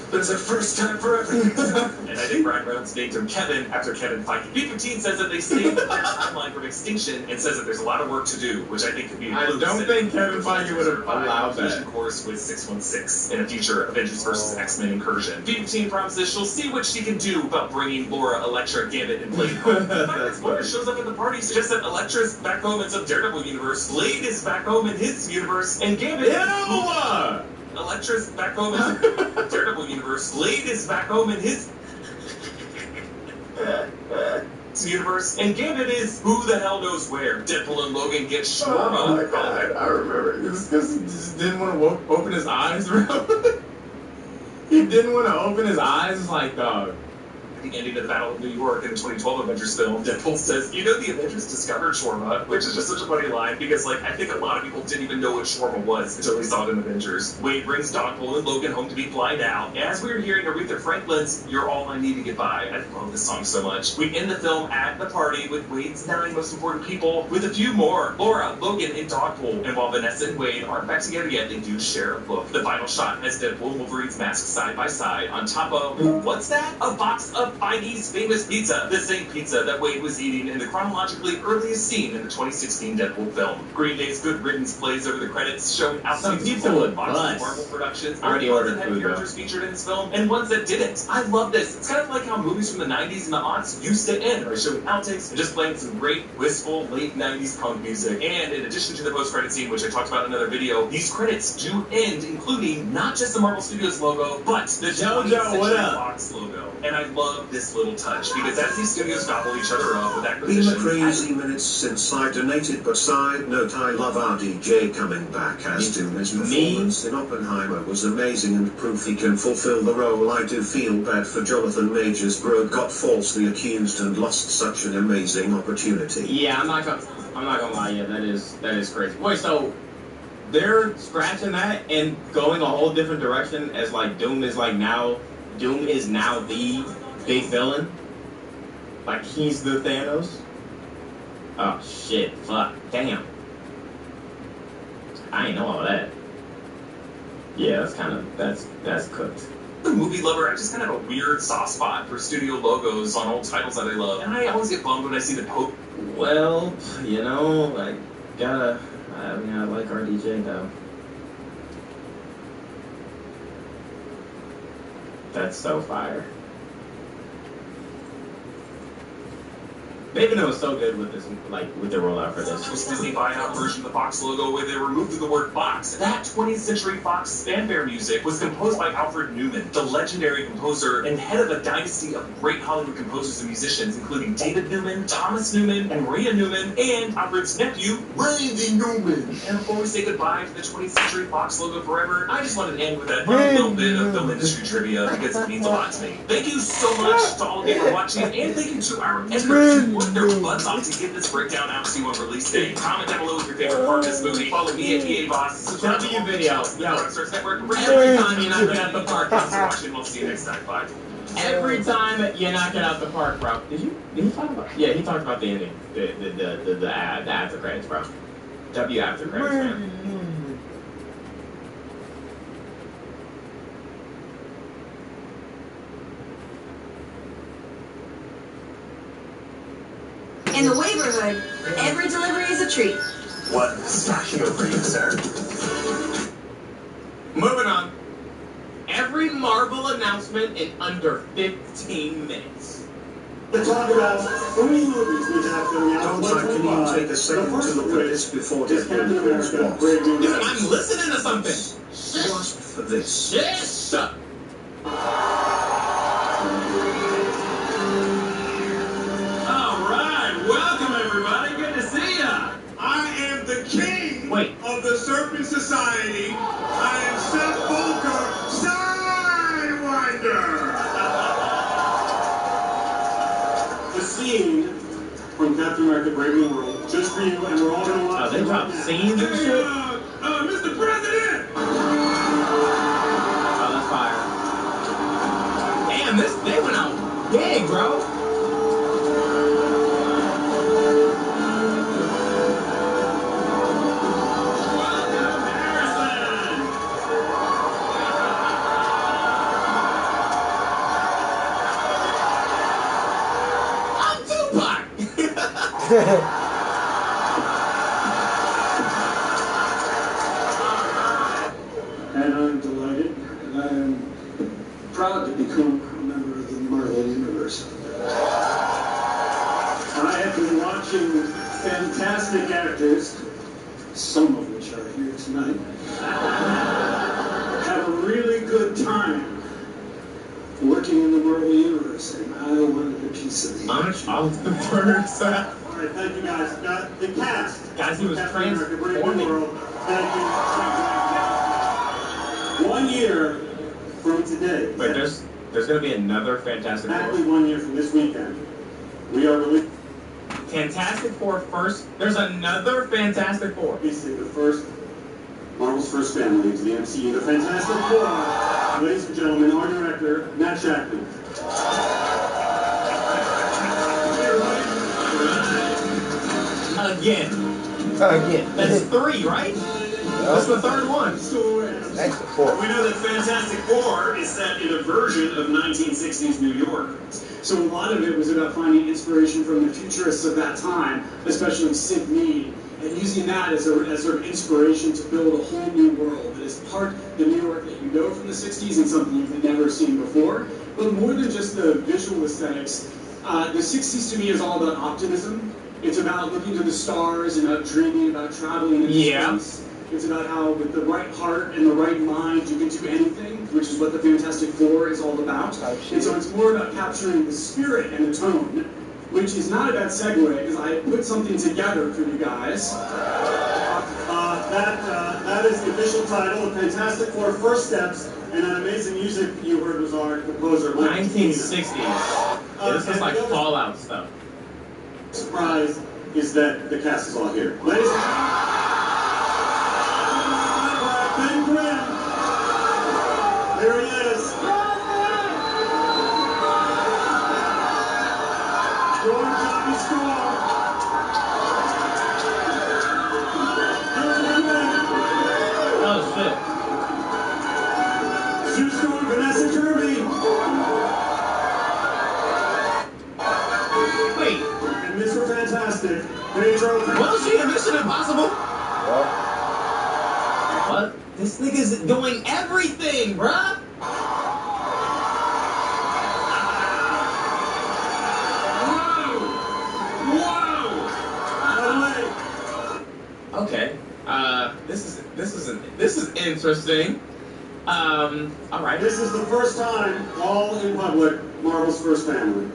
there's a first time for everything. And I think Ryan Reynolds named him Kevin after Kevin Feige. B-15 says that they saved the timeline from extinction and says that there's a lot of work to do, which I think could be I don't think Kevin Feige would have allowed that. Course with 616 in a future Avengers vs. X-Men incursion. B-15 promises she'll see what she can do about bringing Laura, Elektra, Gambit, and Blade home. Laura shows up at the party, suggests that Elektra's back home in some Daredevil universe, Blade is back home in his universe, and Gambit Elektra's back home in Daredevil universe. Blade is back home in his universe. And Gambit is who the hell knows where. Deadpool and Logan get shawarma. Oh my god, I remember. It was because he just didn't want to open his eyes, bro. He didn't want to open his eyes. Like, dog. The ending of the Battle of New York in the 2012 Avengers film, Deadpool says, you know the Avengers discovered shawarma, which is just such a funny line because, like, I think a lot of people didn't even know what shawarma was until they saw it in Avengers. Wade brings Deadpool and Logan home to be fly now. As we were hearing Aretha Franklin's You're All I Need to Get By, I love this song so much. We end the film at the party with Wade's 9 most important people with a few more. Laura, Logan, and Deadpool. And while Vanessa and Wade aren't back together yet, they do share a look. The final shot has Deadpool and Wolverine's masks side by side on top of, what's that? A box of Feige's famous pizza, the same pizza that Wade was eating in the chronologically earliest scene in the 2016 Deadpool film. Green Day's Good Riddance plays over the credits, showing Some pizza with buns. Marvel Productions. Already ordered had food, characters featured in this film, and ones that didn't. I love this. It's kind of like how movies from the 90s and the aughts used to end, by showing outtakes and just playing some great, wistful, late 90s punk music. And in addition to the post-credit scene, which I talked about in another video, these credits do end, including not just the Marvel Studios logo, but the JoJo, what up? Fox logo. And I love this little touch, because as these studios gobble each other up with Been acquisitions... a crazy minutes since I donated, but side note, I love RDJ coming back as Doom. His performance in Oppenheimer was amazing and proof he can fulfill the role. I do feel bad for Jonathan Majors, bro, got falsely accused and lost such an amazing opportunity. Yeah, I'm not gonna lie, yeah, that is crazy. Wait, so they're scratching that and going a whole different direction as like Doom is now the big villain. Like he's the Thanos. Oh shit, fuck, damn. I ain't know all that. Yeah, that's cooked. The movie lover, I just kind of have a weird soft spot for studio logos on old titles that I love. And I always get bummed when I see the Pope. Well, you know, I like RDJ though. That's so fire. Maven was so good with this, like with the rollout for this. It was Disney buyout version of the Fox logo where they removed the word Fox. That 20th Century Fox fanfare music was composed by Alfred Newman, the legendary composer and head of a dynasty of great Hollywood composers and musicians, including David Newman, Thomas Newman, and Maria Newman, and Alfred's nephew, Randy Newman. And before we say goodbye to the 20th Century Fox logo forever, I just wanted to end with a little bit of film industry trivia because it means a lot to me. Thank you so much to all of you for watching, and thank you to our editors who worked their butts off to get this breakdown out to you on release day. Comment down below with your favorite part of this movie. Follow me at EA Boss. Subscribe to video. The Rockstars Network. Every time you knock it out the park. Thanks for watching. We'll see you next time. Bye. Every time you knock it out the park, bro. Did he talk about? Yeah, he talked about the ending, the after credits, bro. W after credits, man. In the neighborhood, every delivery is a treat. What stashing over you, sir? Moving on. Every Marvel announcement in under 15 minutes. To talk about 3 movies which have coming out. Can you take a second to look at this before Deadpool becomes lost? Listen, I'm listening to something. Just for this. Yes. Welcome, everybody. Good to see ya. I am the king of the Serpent Society. I am Seth Volker, Sidewinder. The scene from Captain America: Brave New World, just for you, and we're all gonna watch. They dropped scenes and shit. Mr. President. Oh, that's fire. Damn, they went out big, bro. And I'm delighted, and I'm proud to become a member of the Marvel Universe. I have been watching fantastic actors, some of which are here tonight, have a really good time working in the Marvel Universe, and I wanted a piece of the action. All the birds. All right, thank you guys. The cast. Guys, he was transforming. Thank you. 1 year from today. But there's going to be another Fantastic Four. Exactly 1 year from this weekend. We are releasing Fantastic Four first. There's another Fantastic Four. the first Marvel's first family into the MCU. The Fantastic Four, ladies and gentlemen, our director, Matt Shackman. Again. That's 3, right? That's the third one. That's the 4th. We know that Fantastic Four is set in a version of 1960s New York. So a lot of it was about finding inspiration from the futurists of that time, especially Sid Mead, and using that as sort of inspiration to build a whole new world that is part of the New York that you know from the 60s and something you've never seen before. But more than just the visual aesthetics, the 60s to me is all about optimism. It's about looking to the stars and about dreaming, about traveling into space. It's about how with the right heart and the right mind you can do anything, which is what the Fantastic Four is all about. And so it's more about capturing the spirit and the tone, which is not a bad segue because I put something together for you guys. That is the official title of Fantastic Four First Steps, and that amazing music you heard was our composer, 1960s. This is like Fallout stuff. Surprise is that the cast is all here. Ladies and Wasn't she in Mission Impossible? What? This nigga's doing everything, bruh. Okay. This is interesting. All right. This is the first time, all in public, Marvel's first family.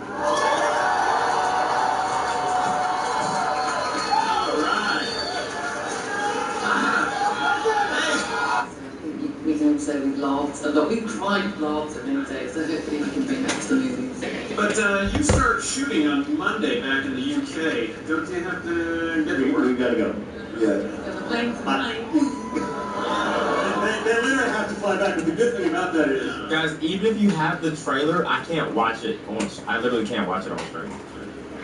We can say we've laughed a lot. We've cried, laughed at many days, so hopefully we can bring that to the movies. But you start shooting on Monday back in the UK. Don't you have to get to work? We gotta go. Yeah. They literally have to fly back, but the good thing about that is... Guys, even if you have the trailer, I can't watch it I literally can't watch it on stream.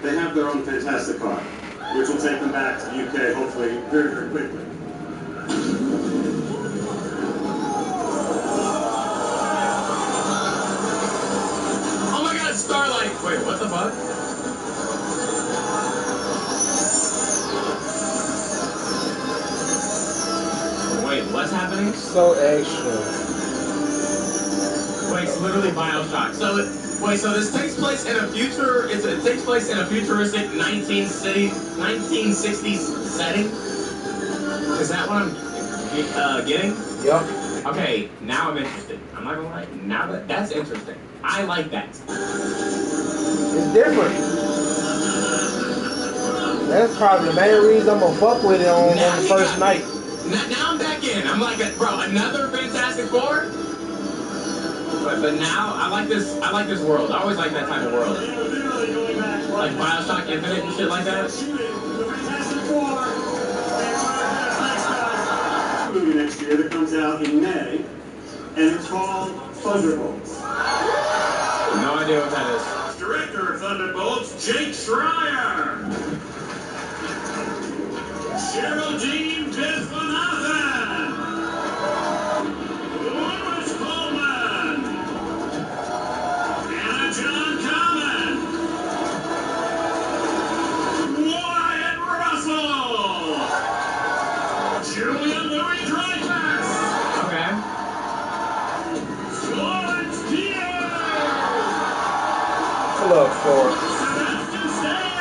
They have their own fantastic car, which will take them back to the UK, hopefully, very, very quickly. Oh my god, Starlight! Wait, what the fuck? Wait, what's happening? So extra. Wait, it's literally Bioshock. So this takes place in a it takes place in a futuristic 1960s setting? Is that what I'm getting? Yep. Okay, now I'm interested. I'm not gonna lie. Now that's interesting. I like that. It's different. That's probably the main reason I'm gonna fuck with it on the first night. Now I'm back in. I'm like, bro, another Fantastic Four? But now I like this world. I always like that type of world. Like Bioshock Infinite and shit like that. Movie next year that comes out in May, and it's called Thunderbolts. No idea what that is. Director of Thunderbolts, Jake Schreier. Geraldine Viswanathan. Lewis Coleman. Anna John Common. Wyatt Russell. Julia Louis-Dreyfus. Okay. Florence Pugh. Look for it. Sebastian Stan.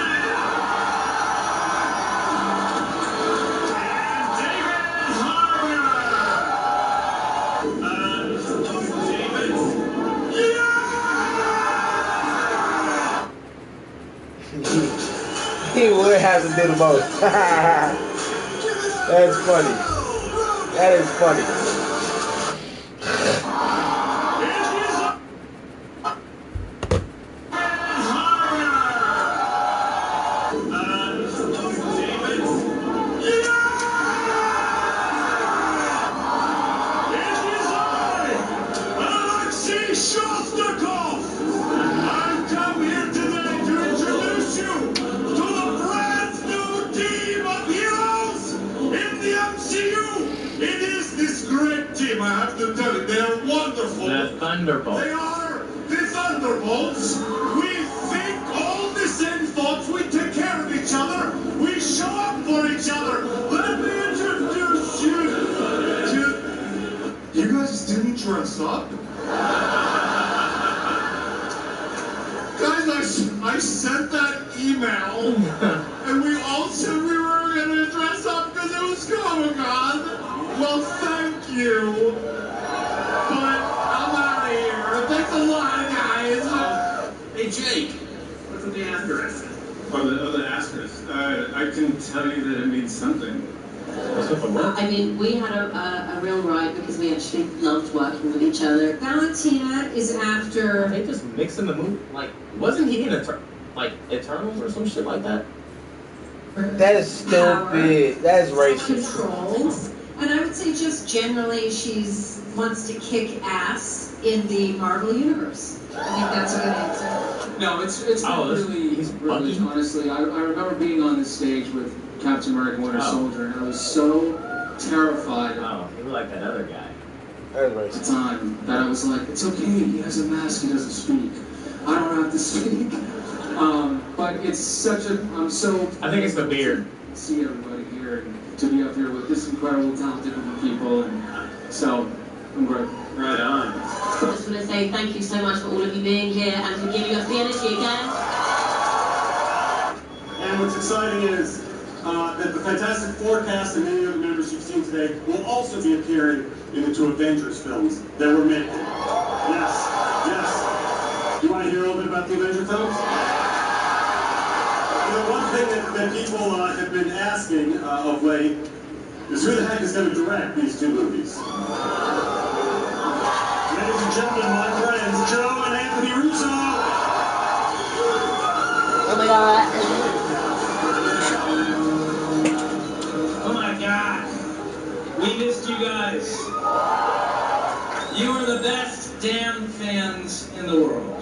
And David Harbour. David. He would have to do the most. That's funny. That is funny. Alexei Shostakov! I've come here today to introduce you to the brand new team of heroes in the MCU! It is this great team, I have to tell you, they are wonderful. The Thunderbolts. They are the Thunderbolts. We think all the same thoughts, we take care of each other, we show up for each other. Let me introduce you to... You guys didn't dress up? Guys, I sent that email, and we all said we were going to dress up because it was Comic-Con. Well, thank you. But I'm out of here. Thanks a lot, guys. Hey, Jake, what's with the asterisk? Oh, the asterisk. I can tell you that it means something. I mean, we had a real ride because we actually loved working with each other. Valentina is after... They just mixing the movie. Like, wasn't he in Eternals or some shit like that? That is stupid. That is racist. Control. And I would say just generally she's wants to kick ass in the Marvel Universe. I think that's a good answer. No, it's really, honestly. I remember being on this stage with Captain America Winter Soldier, and I was so terrified. Oh, he looked like that other guy. At the time, that I was like, it's okay, he has a mask, he doesn't speak. I don't have to speak. But it's such a, I think it's the beard. see everybody here and to be up here with this incredible, talented group of people. And so, I'm great. Right on. I just want to say thank you so much for all of you being here and for giving us the energy again. And what's exciting is that the Fantastic Four cast and many of the members you've seen today will also be appearing in the 2 Avengers films that we're making. Yes, yes. Do you want to hear a little bit about the Avenger films? You know, one thing that people have been asking of late is who the heck is going to direct these 2 movies? Ladies and gentlemen, my friends, Joe and Anthony Russo! Oh my God. Oh my God. We missed you guys. You are the best damn fans in the world.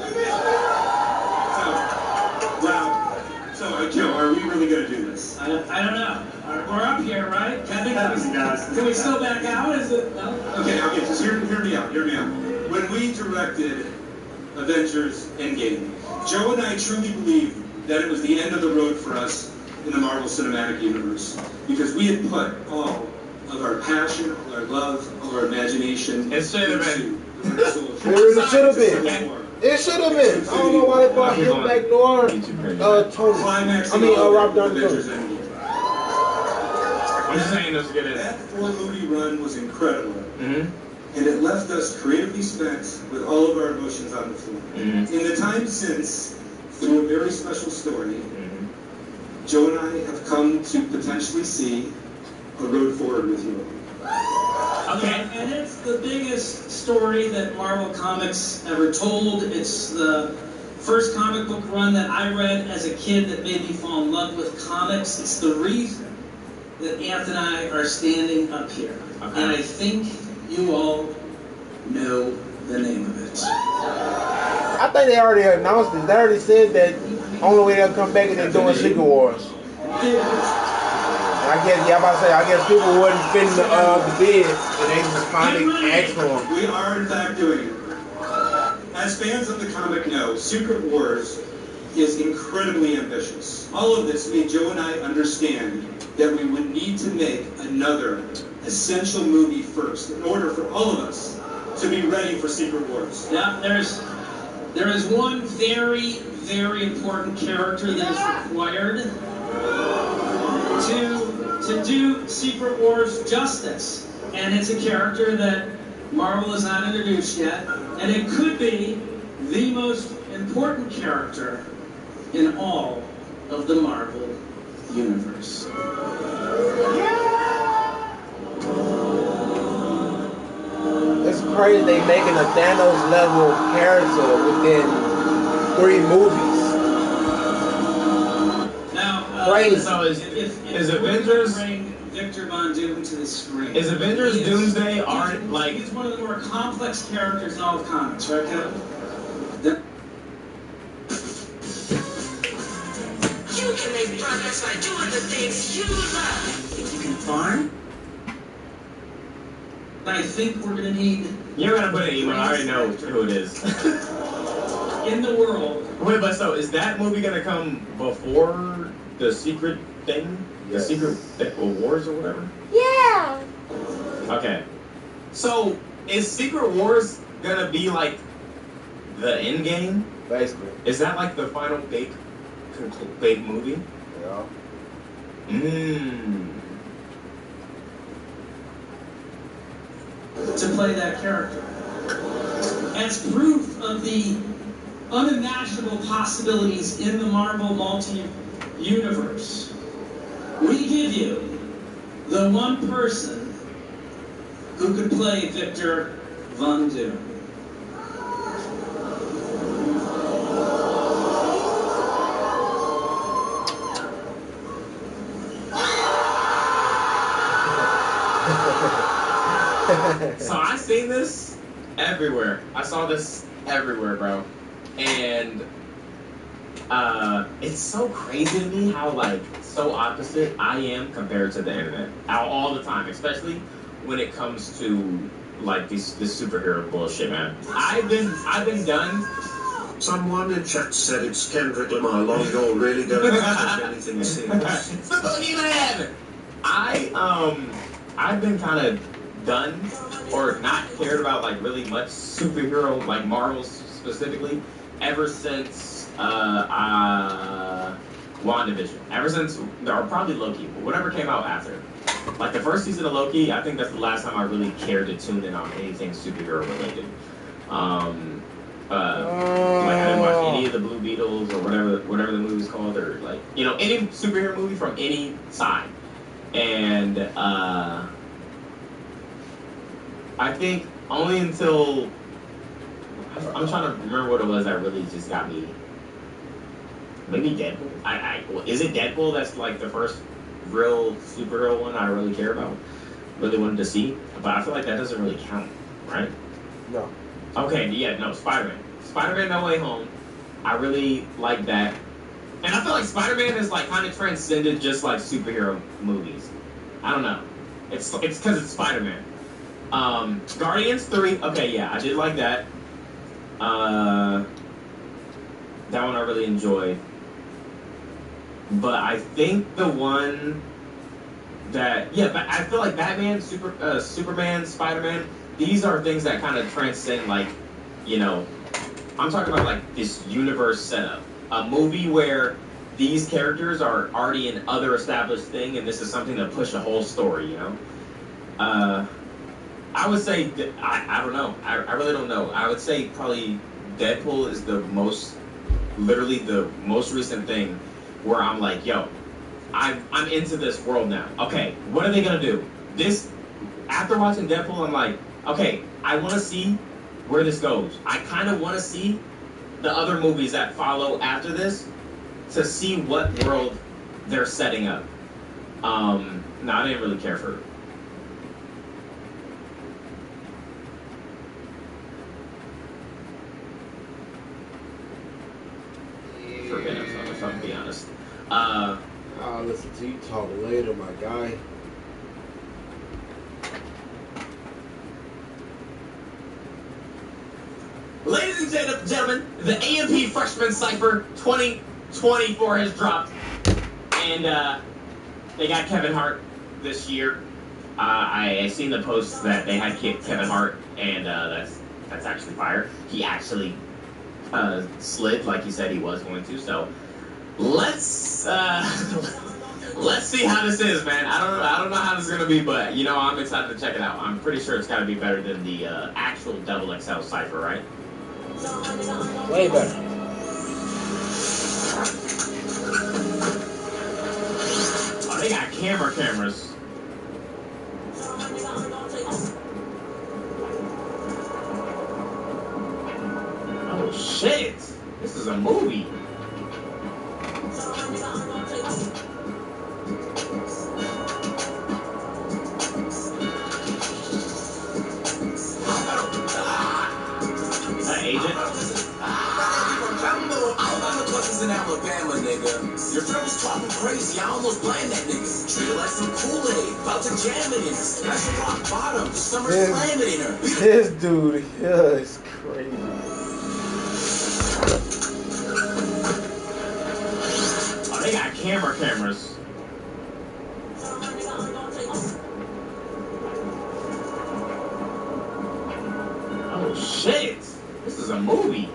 So, Joe, are we really going to do this? I don't know. We're up here, right? Can we still back out? Is it? No? Okay, just hear me out. When we directed Avengers Endgame, Joe and I truly believed that it was the end of the road for us in the Marvel Cinematic Universe. Because we had put all of our passion, all our love, all our imagination It should have been. It should have been. It should have been. I don't know why they brought him back nor Tony. Rob Downey Jr. I'm just saying this good. That 4-movie run was incredible. And it left us creatively spent with all of our emotions on the floor. In the time since, through a very special story, Joe and I have come to potentially see a road forward with you. Okay, and it's the biggest story that Marvel Comics ever told. It's the first comic book run that I read as a kid that made me fall in love with comics. It's the reason that Anthony and I are standing up here. Okay. And I think you all know the name of it. I think they already announced it. They already said that only way they'll come back is they're doing Secret Wars. I guess people wasn't fitting the bid, and they just finally asked for them. We are in fact doing it. As fans of the comic know, Secret Wars is incredibly ambitious. All of this made Joe and I understand that we would need to make another essential movie first in order for all of us to be ready for Secret Wars. Yeah, there is one very, very important character that is required to do Secret Wars justice. And it's a character that Marvel has not introduced yet. And it could be the most important character in all of the Marvel Universe. It's crazy they making a Thanos level character within 3 movies. Now, crazy. So is Avengers bring Victor Von Doom to the screen? Is Avengers Doomsday aren't like? He's one of the more complex characters in all of comics, right, Kevin? You can make progress by doing the things you love. Think you can farm? I think we're gonna need. You're gonna put an email. I already know who it is. In the world. Wait, but so is that movie gonna come before the secret thing? The Secret Wars or whatever? Yeah. Okay. So is Secret Wars gonna be like the end game? Basically. Is that like the final big movie? Yeah. To play that character. As proof of the unimaginable possibilities in the Marvel multi-universe, we give you the one person who could play Victor Von Doom. So I seen this everywhere. I saw this everywhere, bro. And it's so crazy to me how like so opposite I am compared to the internet all the time, especially when it comes to like this superhero bullshit, man. I've been done Someone in chat said it's Kendrick Lamar. Long, you're really going to have anything serious. It's the Boogeyman! I've been kind of done or not cared about like really much superhero, like Marvel specifically, ever since WandaVision. Ever since, or probably Loki, but whatever came out after. Like the first season of Loki, I think that's the last time I really cared to tune in on anything superhero related. Like I didn't watch any of the Blue Beetles or whatever the movie's called, or like, you know, any superhero movie from any side. And I think only until I'm trying to remember what it was that really just got me. Maybe Deadpool. Is it Deadpool that's like the first real superhero one I really care about, really wanted to see? But I feel like that doesn't really count, right? No. Okay, yeah, no, Spider-Man. Spider-Man No Way Home. I really like that. And I feel like Spider-Man is like kind of transcended just like superhero movies. I don't know. It's because it's Spider-Man. Guardians 3. Okay, yeah, I did like that. That one I really enjoyed. But I think the one that, yeah, but I feel like Batman, Superman, Spider-Man, these are things that kind of transcend, like, you know, I'm talking about like this universe setup. A movie where these characters are already in other established thing, and this is something to push a whole story, you know? I would say, I don't know. I really don't know. I would say probably Deadpool is literally the most recent thing where I'm like, yo, I'm into this world now. Okay, what are they gonna do? After watching Deadpool, I'm like, okay, I want to see where this goes. I kind of want to see the other movies that follow after this to see what world they're setting up. No, I didn't really care for it. For Venom, if I'm being honest. I'll listen to you talk later, my guy. Ladies and gentlemen, the AMP Freshman Cypher 2024 has dropped. And they got Kevin Hart this year. I seen the post that they had Kevin Hart, and that's actually fire. He actually slid like he said he was going to. So let's see how this is, man. I don't know how this is gonna be, but you know, I'm excited to check it out. I'm pretty sure it's got to be better than the actual Double XL Cypher, right? Way better. Oh, they got cameras. Oh shit! This is a movie. Agent? In Alabama, nigga. Your friend was talking crazy, I almost blamed that nigga. Treated like some Kool-Aid, about to jam it in her. Special rock bottom, summer slamming in her. This dude is crazy. Oh, they got cameras. Oh shit! This is a movie.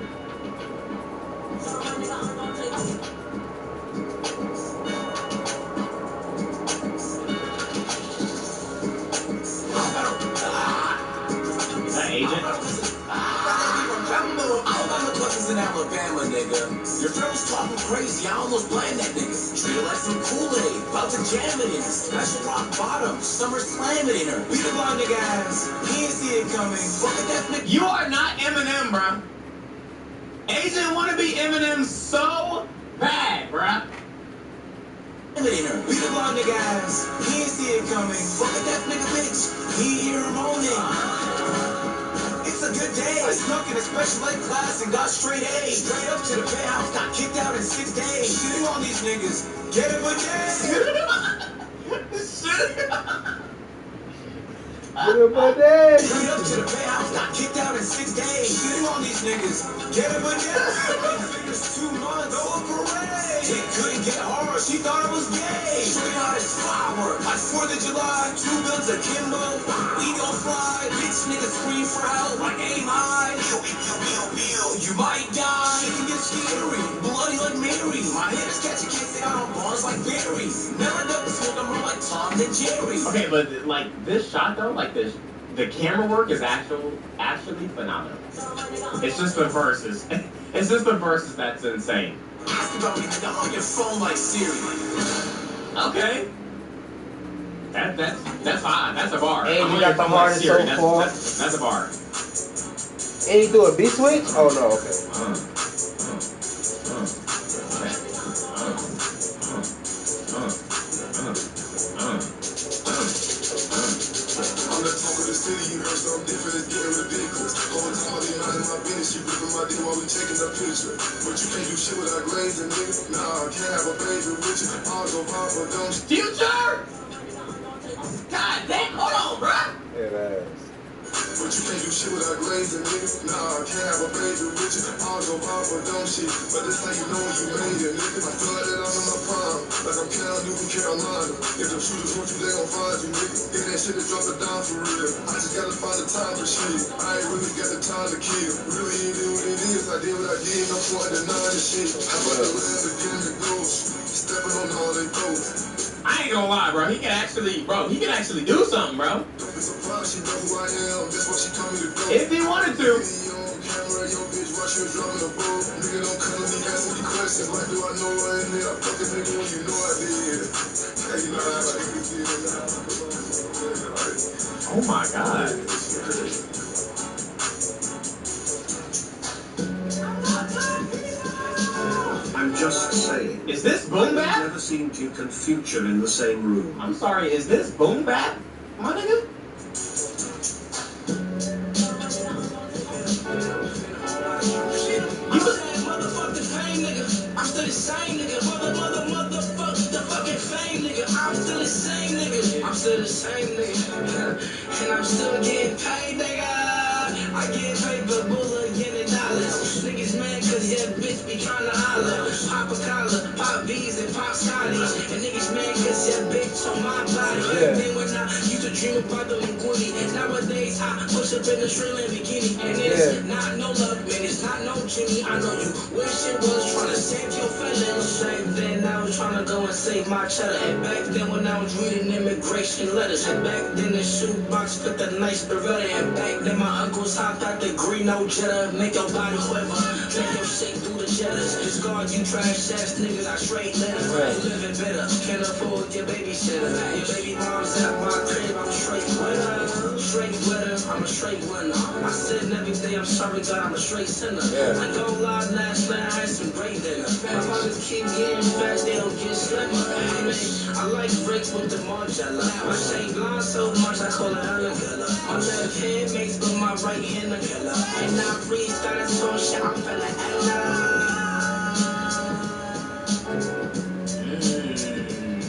Agent? In Alabama, nigga. Your friend was talking crazy, I almost blamed that nigga. Treated like some Kool-Aid, about to jam it in her. Special rock bottom, summer slamming in her. Beat the blind nigga ass, he ain't see it coming. Fuck that nigga. You are not Eminem, bruh. Agent wanna be Eminem so bad, bruh. In her. Beat the blind nigga ass, he ain't see it coming. Fuck that nigga bitch, he hear him moaning. It's a good day. I snuck in a special ed class and got straight A's. Straight up to the penthouse, got kicked out in 6 days. Shitting on these niggas, get him a day. Buddy. Straight up to the penthouse, got kicked out in 6 days. Shitting on these niggas. Get it, but niggas 2 months, no parade. They couldn't get hard, she thought it was gay. Shooting out his firework, like 4th of July, 2 guns akimbo. We gon' fly, bitch niggas scream for help, like aim high. You might die. Shit can get scary, bloody like Mary. My hips catch a case out on bars like berries. Never done smoke, I'm more like Tom than Jerry. Okay, but like this shot though, like this, the camera work is actually phenomenal. It's just the verses. It's just the verses that's insane. Ask about me on your phone like Siri. Okay. That's fine. That's a bar. And you got the hardest so far. That's a bar. And he threw a B switch? Oh no, okay. I'm the talk of the city, you heard something different, it's getting ridiculous. Whole time I be minding my business, you ripping my dick while we taking a picture. But you can't do shit without glazing, nigga. Nah, I can't have a baby with you. I'll go pop a dumb shit. Future! God damn, hold on, bruh! Yeah, But you can't do shit without glazing, nigga. Nah, I can't have a baby with you. I'll go pop a dumb shit. But this how you know you made it, nigga. I feel like that I'm in my prime. Like I'm Cal Newton, Carolina. If the shooters want you, they gon' find you, nigga. Get that shit and drop it down for real. I just gotta find the time for shit. I ain't really got the time to kill. Really ain't did what it is. I did what I did. No point in denying the shit. How about the land again the ghost? Stepping on all they throws. I ain't gonna lie, bro. He can actually do something, bro. Don't be surprised, she know who I am. That's why she told me to go. If he wanted to. Camera, yo, bitch, watch you dropping a boat. Nigga, don't come to me asking me questions. Like, do I know I ain't there? I fuck this nigga when you know I did. Hey, you know how I did. Oh my God. I'm just saying. Is this Boom Bap? I've never seen Duke and Future in the same room. I'm sorry, is this Boom Bap? My nigga? I'm still the same nigga. Motherfuck the fucking fame nigga. I'm still the same nigga. I'm still the same nigga. And I'm still getting paid, nigga. I get paid for bullet getting dollars. Niggas mad cause your bitch be tryna holler. Pop a collar, pop V's and pop Scotties. And niggas mad cause your bitch on my body. Then when I used to dream about the Linguini, nowadays I push up in the Sri Lankan bikini. And it's not no love, man, it's not no Jimmy. I know you wish it was tryna save your feelings. Back then I was tryna go and save my cheddar. And back then when I was reading immigration letters. And back then the shoebox put the nice Beretta. And back then my uncles hopped out the green no Jetta. Make your body quiver, make your shake through the jetters. Just guard you trash ass niggas, I straight letters. Living better, can't afford your babysitter. Your baby mom's at my crib, I'm straight winner. Straight winner, I'm a straight winner. I said every day I'm sorry God, I'm a straight sinner. I don't lie, last night I had some great dinner. My fathers keep getting fat, they don't get slimmer. I like breaks with the Margiela. I shave blonde so much, I call it Helen Keller. My left hand makes, but my right hand a killer. And I freestyle so shit, I'm feeling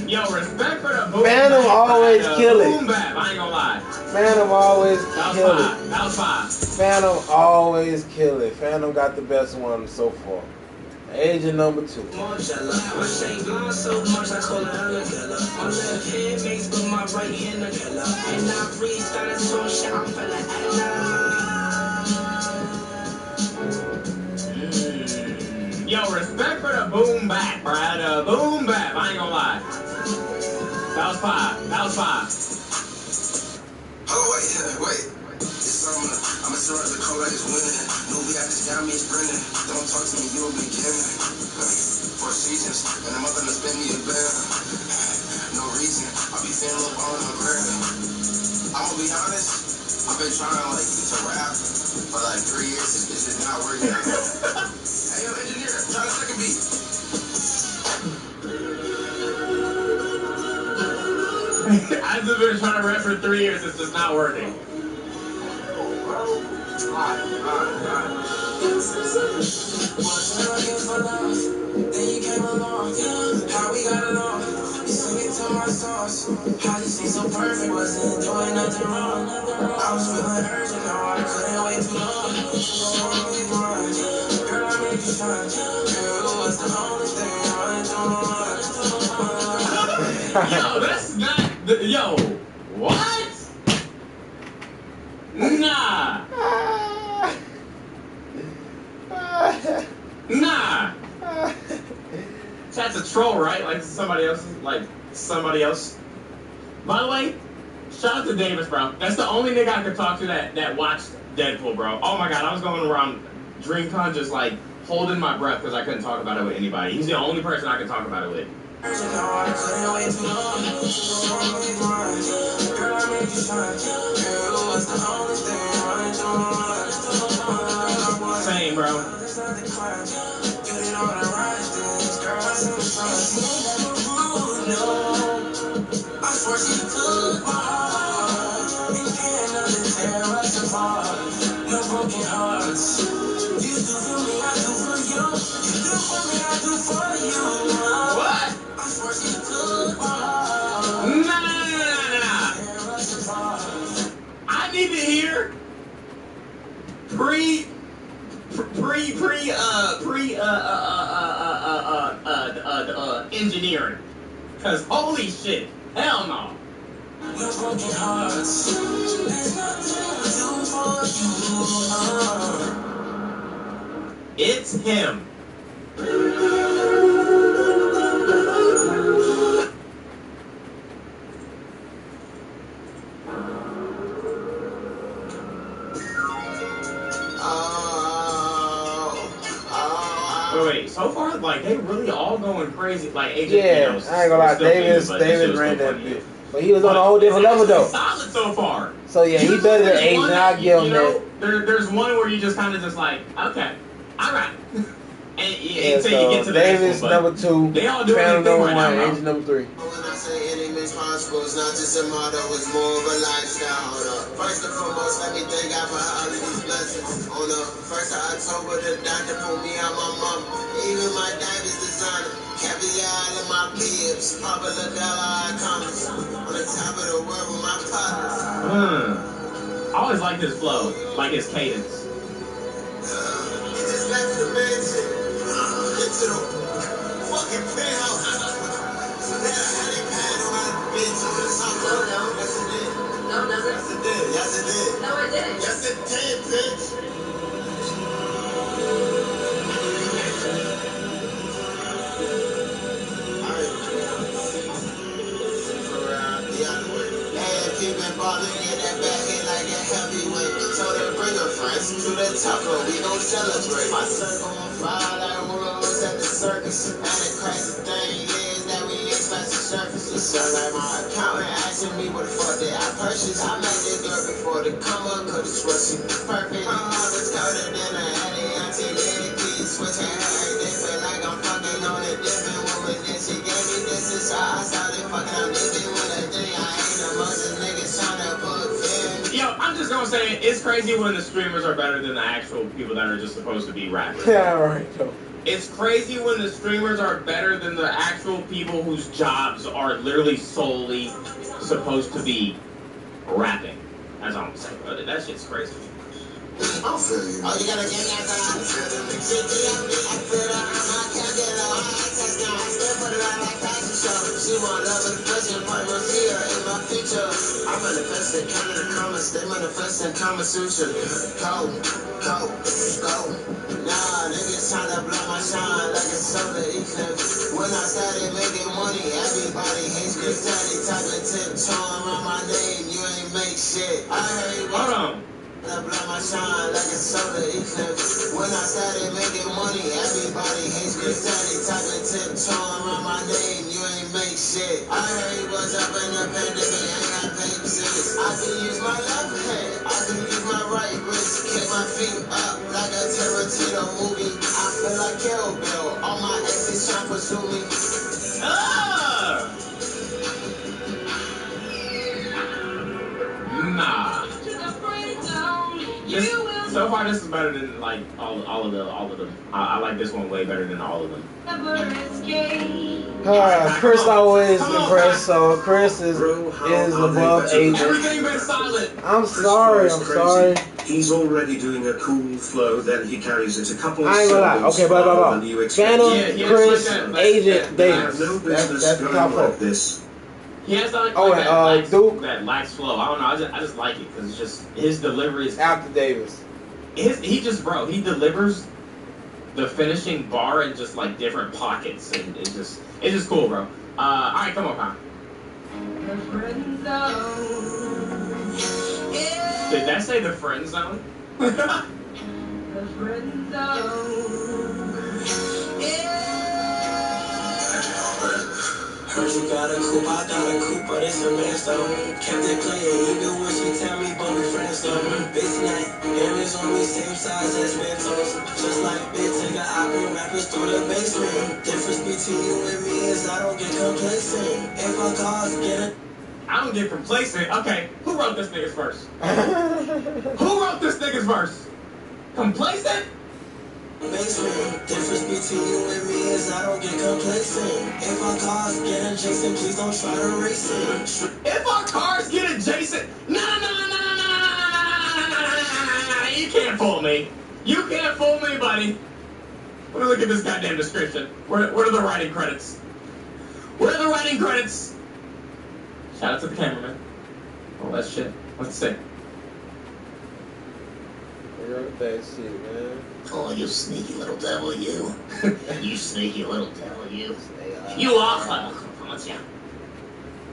Yo, respect for the Boom Phantom Bap. always kill it. Boom Bap, I ain't gonna lie. Phantom always kill it. That was fine. Phantom always kill it. Phantom got the best one so far. Agent number 2. Margiela. I shave blonde so much, I call it Helen Keller. My left hand makes, but my right hand a killer. And I freestyle so shit, I'm feeling Yo, respect for the Boom Bap, bruh. The Boom Bap, I ain't gonna lie. That was fine. That was fine. Oh, wait. It's I'm a start the call like it's winning. No, we got this guy, me sprinting. Don't talk to me, you'll be giving. 4 seasons, and I'm up gonna spend me a band. No reason, I'll be feeling up on the ground. I'ma be honest, I've been trying like to rap for like 3 years. It's just not working. Hey, yo, engineer, try the second beat. I've been trying to rap for 3 years. It's just not working. Then you came along, how we got along. You sing it to my song. lost. How you see so perfect, wasn't doing nothing wrong. I was feeling urgent, no, I couldn't wait too long. So really blind, girl, I made you shine. Girl, it was the only thing I enjoyed. Yo, that's not the, yo, what? Nah. Nah. That's a troll, right? Like somebody else. By the way, shout out to Davis, bro. That's the only nigga I could talk to that watched Deadpool, bro. Oh my god, I was going around DreamCon just like holding my breath because I couldn't talk about it with anybody. He's the only person I can talk about it with. Same, bro. I swear she took my heart. You can't understand what's apart. No broken hearts. You do for me, I do for you. You do for me, I do for you. What? I swear she took my heart. Nah. I need to hear engineering. Cause holy shit, hell no. No broken hearts. There's nothing to do for you. It's him. Wait, so far, like, they really all going crazy. Like, AJ, yeah, you know, I ain't gonna lie, Davis ran that bit. But he was on a whole different level, though. Solid so far. So, yeah, he better than Ace, and I'll give him that. There's one where you just kind of just like, okay, all right. And Yeah, until so you get to the Davis, number 2, they all doing Phantom their number thing right 1, now, Agent number 3. When I say any means possible, it's not just a motto, it's more of a lifestyle. Hold up. First and foremost, let me thank God for all of these blessings. On the 1st of October, the doctor pulled me out my mama. Even my diamonds designer. Caviar in my bibs. Papa La Dollar icons. On the top of the world with my partners. I always like his flow, like his cadence. He just got to the mansion. Into the fucking penthouse. So now how they pad on my bitch on the top of the Yes, it did. No, it doesn't. Yes, it did. Yes, it did. No, it didn't. Yes, it did, bitch. Keeping balling in that backhand like a heavyweight. So they bring her friends to the top, but we gon' celebrate. My circle on fire like rumors at the circus. And the crazy thing is that we ain't scratch the surface. It sound like my accountant asking me what the fuck did I purchase. I made this girl before the come up, cause it's what she was perfect. Her heart was colder than a Hattie, auntie, little kid. Switching hair, they feel like I'm fucking on a different woman. Then she gave me this, and so I started fucking on living with a thing. I ain't the most niggas trying to put in. Yo, I'm just gonna say it's crazy when the streamers are better than the actual people that are just supposed to be rappers. Yeah, right. It's crazy when the streamers are better than the actual people whose jobs are literally solely supposed to be rapping. That's all I'm saying. That shit's crazy. I'll feel you. Oh, you gotta get me out there. She want love and affection, part my fear in my future. I manifest it, count the comments, they manifest in Kama Sutra. Go. Nah, niggas tryna blow my shine like a solar eclipse. When I started making money, everybody hates me. Daddy typing tiptoeing around my name, you ain't make shit. I heard you. Hold on. I blow my shine like a solar eclipse. When I started making money, everybody hates me. Daddy typing tiptoeing around my name, you ain't make shit. I heard you was up in the pandemic, ain't got paid since. I can use my left hand, I can use my right wrist. Kick my feet up like a Tarantino movie. I feel like Kill Bill, all my exes trying to pursue me. Nah. So far, this is better than like all of them. I like this one way better than all of them. Chris always impressed, so Chris is above Agent. Everything been silent. I'm sorry. He's already doing a cool flow, then he carries it a couple of I ain't gonna lie. Okay, blah. Phantom, Chris, Agent, Davis. No business That's the top going like four. this. He has like, Duke. that lax flow. I don't know. I just like it because it's just his delivery is after Davis. He delivers the finishing bar in just like different pockets, and it's just cool, bro. All right, come on, Kyle. Did that say the friend zone? Heard you got a coupe, I got a coupe, but it's a man stone. Kept it playing, even when she tell me, but we friends stone. Base night, areas on me, same size as Mentos. Just like Big Tigger, I bring rappers through the basement. Difference between you and me is I don't get complacent. If I cause get it. I don't get complacent. Okay, who wrote this nigga's verse? Who wrote this nigga's verse? Complacent? Basement. Difference between you and me is I don't get complacent. If our cars get adjacent, please don't try to race it. If our cars get adjacent, no. You can't fool me. You can't fool me, buddy. Let me look at this goddamn description. Where are the writing credits? Where are the writing credits? Shout out to the cameraman. All that shit. Let's see. That shit, man. Oh, you sneaky little devil, you. You sneaky little devil, you. You awful.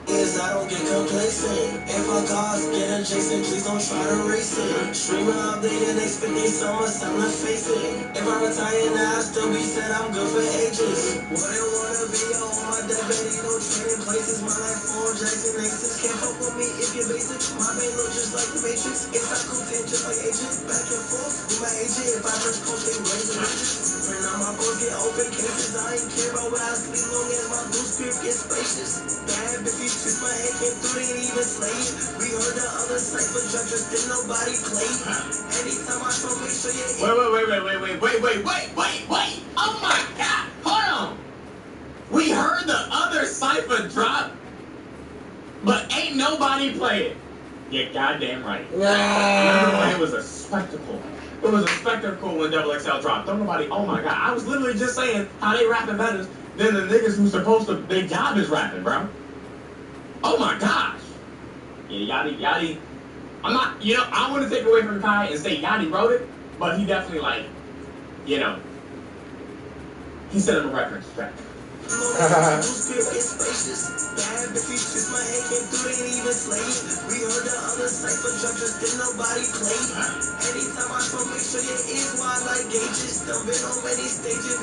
Is I don't get complacent. If our cars get adjacent, please don't try to race it. Streaming all day and expecting someone to face it. If I retire now, I still be said I'm good for ages. Wouldn't wanna be on my deathbed, ain't no trading places. My life on Jackson Aces. Can't fuck with me if you're basic. My brain look just like the Matrix. It's not cool, just like agent. Back and forth with my agent. If I press post, they raise the wages. When all my boys get open cases, I ain't care about where I sleep, long as my blue script gets spacious. Bad bitches. Twist my head, came through, they ain't even slay it. We heard the other cipher judges, did nobody play it. Anytime I show, make sure you Wait. Oh my God. Hold on. We heard the other cipher drop, but ain't nobody play it. You're goddamn right. Remember when it was a spectacle? It was a spectacle when Double XL dropped. Don't nobody, oh my God. I was literally just saying how they rapping better than the niggas who's supposed to, their job is rapping, bro. Oh my gosh! Yeah, Yachty. I'm not, I want to take away from Kai and say Yachty wrote it, but he definitely, like, he sent him a reference track.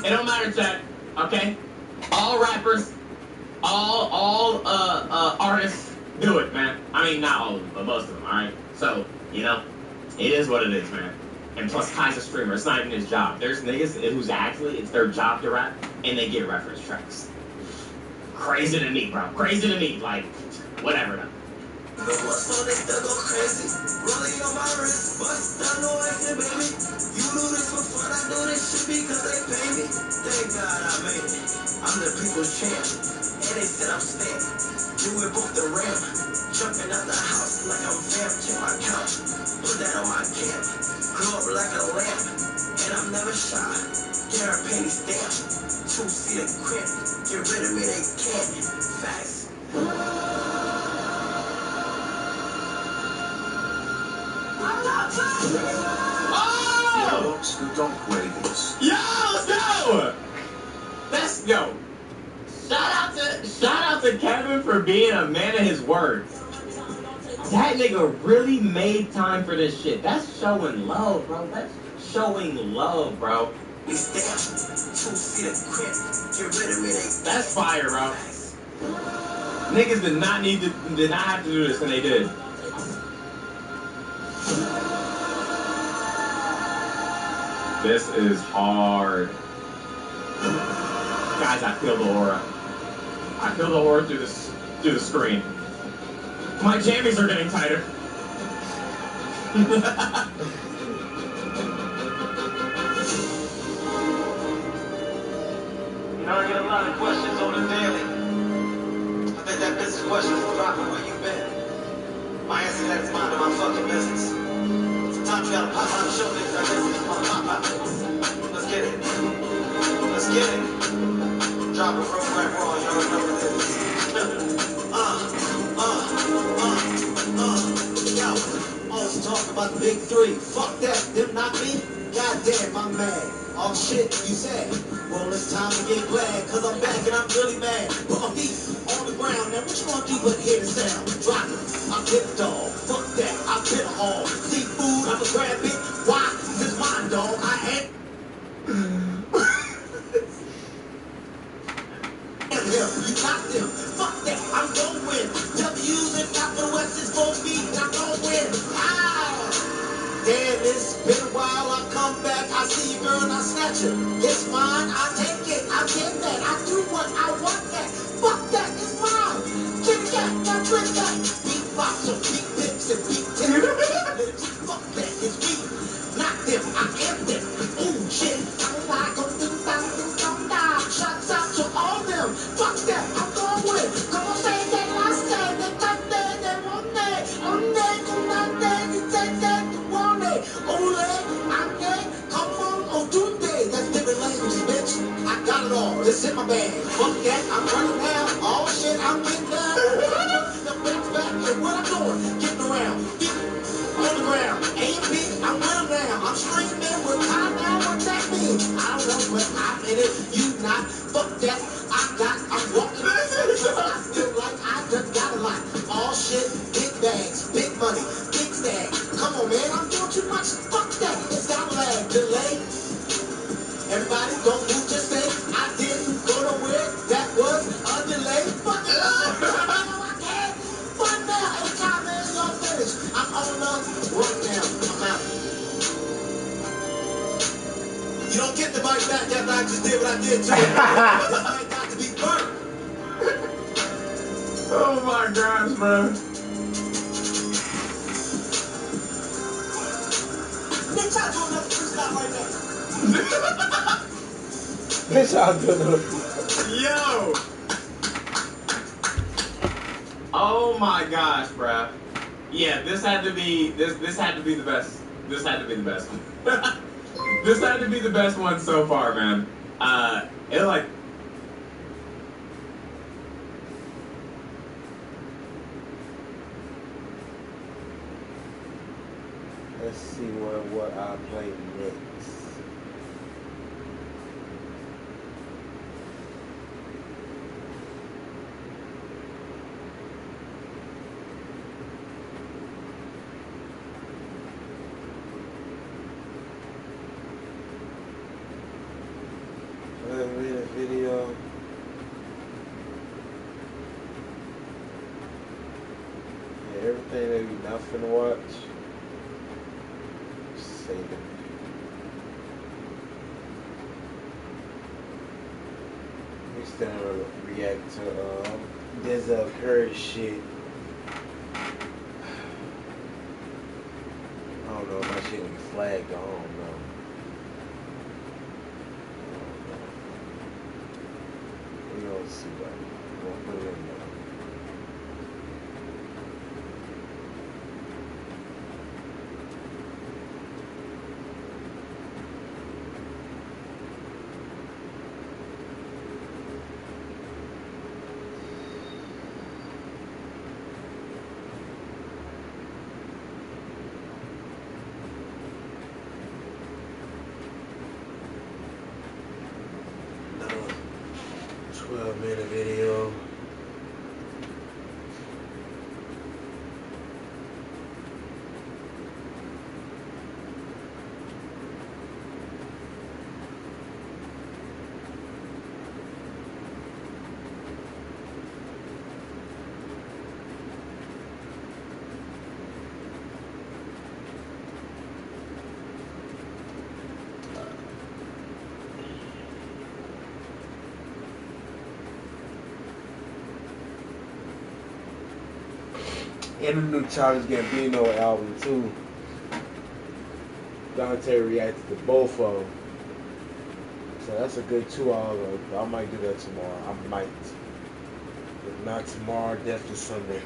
It don't matter, chat, okay? All rappers, all artists do it, man. I mean, not all of them, but most of them, alright? So, it is what it is, man. And plus, Kai's a streamer. It's not even his job. There's niggas who's actually, it's their job to rap, and they get reference tracks. Crazy to me, bro. Crazy to me. Like, whatever, though. But what's on they still go crazy. Rolling on my wrist, bust down no exit, baby. You do this for fun, I do this shit because they pay me. Thank God I made it. I'm the people's champ. And they said I'm stamped. You whip off the ramp. Jumping out the house like I'm vamped. Check my couch. Put that on my camp. Grew up like a lamp. And I'm never shy. Get a penny stamp. 2-seater crimp. Get rid of me, they can't. Facts. Oh! Yo, let's go! Shout out to Kevin for being a man of his words. That nigga really made time for this shit. That's showing love, bro. That's showing love, bro. That's fire, bro. Niggas did not have to do this, and they did. This is hard. Guys, I feel the aura. I feel the aura through the screen. My jammies are getting tighter. Now I get a lot of questions on the daily. I bet that business question is dropping where you been. My answer to that is minding my fucking business. Sometimes you gotta pop out and show niggas that business is gonna pop out. Let's get it. Let's get it. Drop it real right raw, you already know what it is. Yo, always talk about the big three. Fuck that, them not me. Goddamn, I'm mad. All the shit you said. Well, it's time to get glad, cause I'm back and I'm really mad. Put my feet on the ground, now what you gonna do but hear the sound? Drop it, I'll get a dog. Fuck that, I'll get a haul. Seafood, I'ma grab it. Why? Cause it's mine, dog. I ain't. You got them. Fuck that, I'm gon' win. W's and capital S is gon' be, I'm gon' win. Damn, it's been a while, I come back, I see you, girl, and I snatch it. It's mine, I take it, I get that, I do what I want that. Fuck that, it's mine. Get that, now drink that. Beat box or beat pips and beat tips. Fuck that, it's me. Not them, I am them. Ooh, shit, I'm not gon' do down. Shots out to all them. Fuck that, I'm gon' win. Come on, say that last day, they got that, they want that. On that, do not that, you take that. Ole, I'm gay, come on Tuesday. That's different language, bitch. I got it all, just in my bag. Fuck that, I'm running now. Oh shit, I'm getting down. The bitch back, and what I'm doing? Getting around, feet on the ground. A&P, I'm winning now. I'm streaming with time now, what that means? I don't know, but I'm in it, you not. Fuck that, I'm walking. I feel like I just got a lot. All shit, big bags, big money, big stag. Come on, man, I'm doing too much. Fuck that. It's got lag, delay. Everybody don't move, just say I didn't go nowhere. That was a delay. Fuck it up. I can't. Fuck now. It's time, man. Y'all finish. I'm on the run now. I'm out. You don't get the bike back after I just did what I did to it. This might got to be burnt. Oh my gosh, man. Bitch, I'll do another freestyle right now. Bitch, I'll do another freestyle. Yo! Oh my gosh, bruh. Yeah, this had to be this had to be the best. This had to be the best one. This had to be the best one so far, man. It like let's see what I play next. Read a video. Yeah, everything that we not finna watch. Save it. We still react to Denzel Curry shit. I don't know if my shit will be flagged. I don't know. We gonna see that. We'll put it in there. Another 12-minute video. And the new Childish Gambino album too. Dante reacted to both of them. So that's a good 2 hours. I might do that tomorrow. I might. If not tomorrow, definitely Sunday.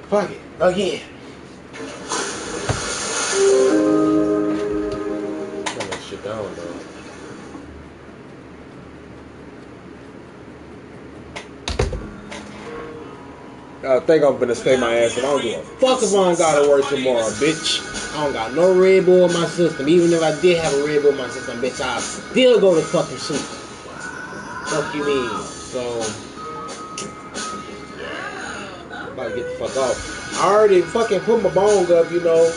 Fuck it. Again. Turn that shit down, though. I think I'm gonna stay my ass, and I don't give a fuck if I don't gotta work tomorrow, bitch. I don't got no Red Bull in my system. Even if I did have a Red Bull in my system, bitch, I'll still go to fucking sleep. Fuck you mean? So, I'm about to get the fuck off. I already fucking put my bong up, you know.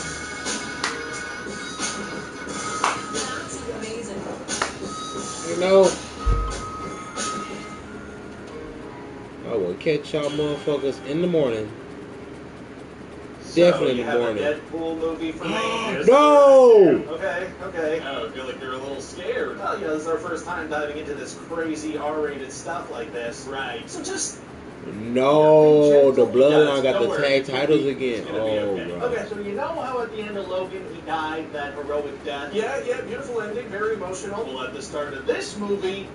You know. I will catch y'all motherfuckers in the morning. Definitely in the morning. A Deadpool movie for me. No! Okay. Oh, I feel like you're a little scared. Well, this is our first time diving into this crazy R-rated stuff like this. Right. So just... No, the Bloodline got the tag titles again. Oh, right. Okay, so you know how at the end of Logan he died that heroic death? Yeah, beautiful ending, very emotional. Well, at the start of this movie,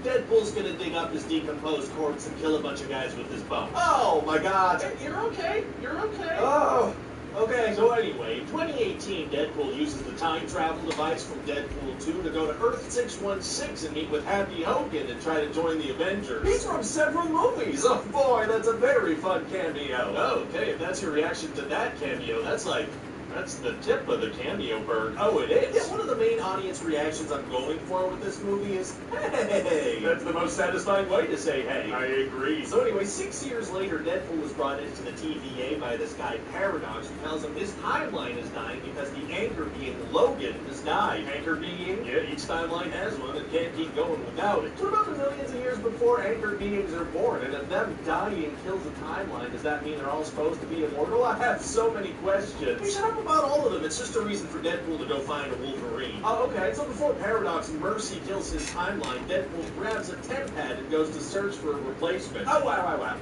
Deadpool's gonna dig up his decomposed corpse and kill a bunch of guys with his bow. Oh my God! You're okay. You're okay. Oh. Okay, so anyway, in 2018, Deadpool uses the time travel device from Deadpool 2 to go to Earth 616 and meet with Happy Hogan and try to join the Avengers. He's from several movies. Oh boy, that's a very fun cameo. Oh, okay, if that's your reaction to that cameo, that's the tip of the cameo bird. Oh, it is? Yeah, one of the main audience reactions I'm going for with this movie is, hey. That's the most satisfying way to say hey. I agree. So anyway, 6 years later, Deadpool was brought into the TVA by this guy, Paradox, who tells him his timeline is dying because the anchor being Logan has died. Anchor being? Yeah, each timeline has one and can't keep going without it. What about the millions of years before anchor beings are born? And if them dying kills the timeline, does that mean they're all supposed to be immortal? I have so many questions. Hey, shut up about all of them. It's just a reason for Deadpool to go find a Wolverine. Oh, okay. So before Paradox Mercy kills his timeline, Deadpool grabs a TemPad and goes to search for a replacement. Oh, wow.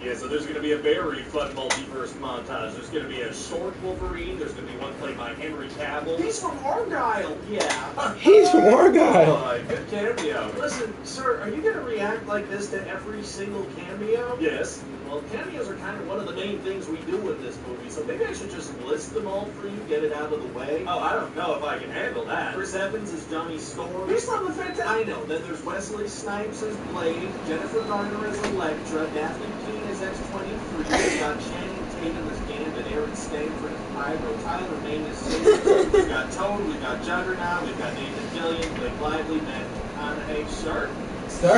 Yeah, so there's going to be a very fun multiverse montage. There's going to be a short Wolverine. There's going to be one played by Henry Cavill. He's from Argyle. Yeah. He's from Argyle. Oh, good cameo. Listen, sir, are you going to react like this to every single cameo? Yes. Well, cameos are kind of one of the main things we do in this movie, so maybe I should just list them all for you, get it out of the way. Oh, I don't know if I can handle that. Chris Evans is Johnny Storm. He's from the Fantastic. I know. Then there's Wesley Snipes as Blade, Jennifer Garner as Elektra, Daphne Keane as X-23, we've got Channing Tatum as Gambit, Aaron Stanford as Pyro, Tyler Mane as Saber, we've got Toad, we've got Juggernaut, we've got Nathan Fillion, Blake Lively, Matt McConaughey, Sir?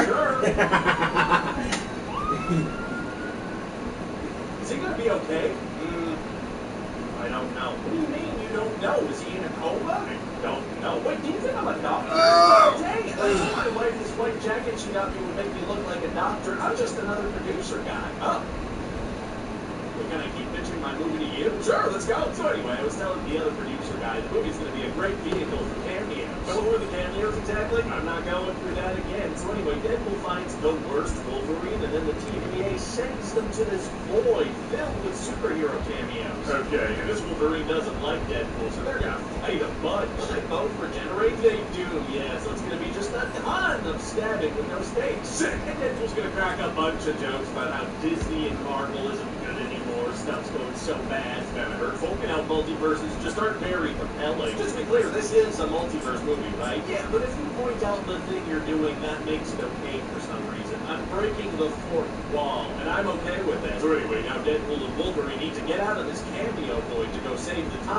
Sure. Is he gonna be okay? I don't know. What do you mean you don't know? Is he in a coma? I don't know. Wait, do you think I'm a doctor? Dang, my wife, this white jacket she got me would make me look like a doctor. I'm just another producer guy. Oh. We're gonna keep pitching my movie to you? Sure, let's go. So anyway, I was telling the other producer guy, the movie's gonna be a great vehicle for cameos. What were the cameos exactly? I'm not going through that again. So anyway, Deadpool finds the worst Wolverine, and then the TVA sends them to this void filled with superhero cameos. Okay, and this Wolverine doesn't like Deadpool, so they're gonna fight a bunch. Will they both regenerate? They do, yeah. So it's gonna be just a ton of stabbing with no stakes. And Deadpool's gonna crack a bunch of jokes about how Disney and Marvel isn't good anymore. Stuff's going so bad, it's kind of hurtful. And how multiverses just aren't very compelling. Just to be clear, this is a multiverse movie, right? Yeah, but if you point out the thing you're doing, that makes it okay for some reason. I'm breaking the fourth wall, and I'm okay with it. So anyway, now Deadpool and Wolverine need to get out of this cameo void to go save the time.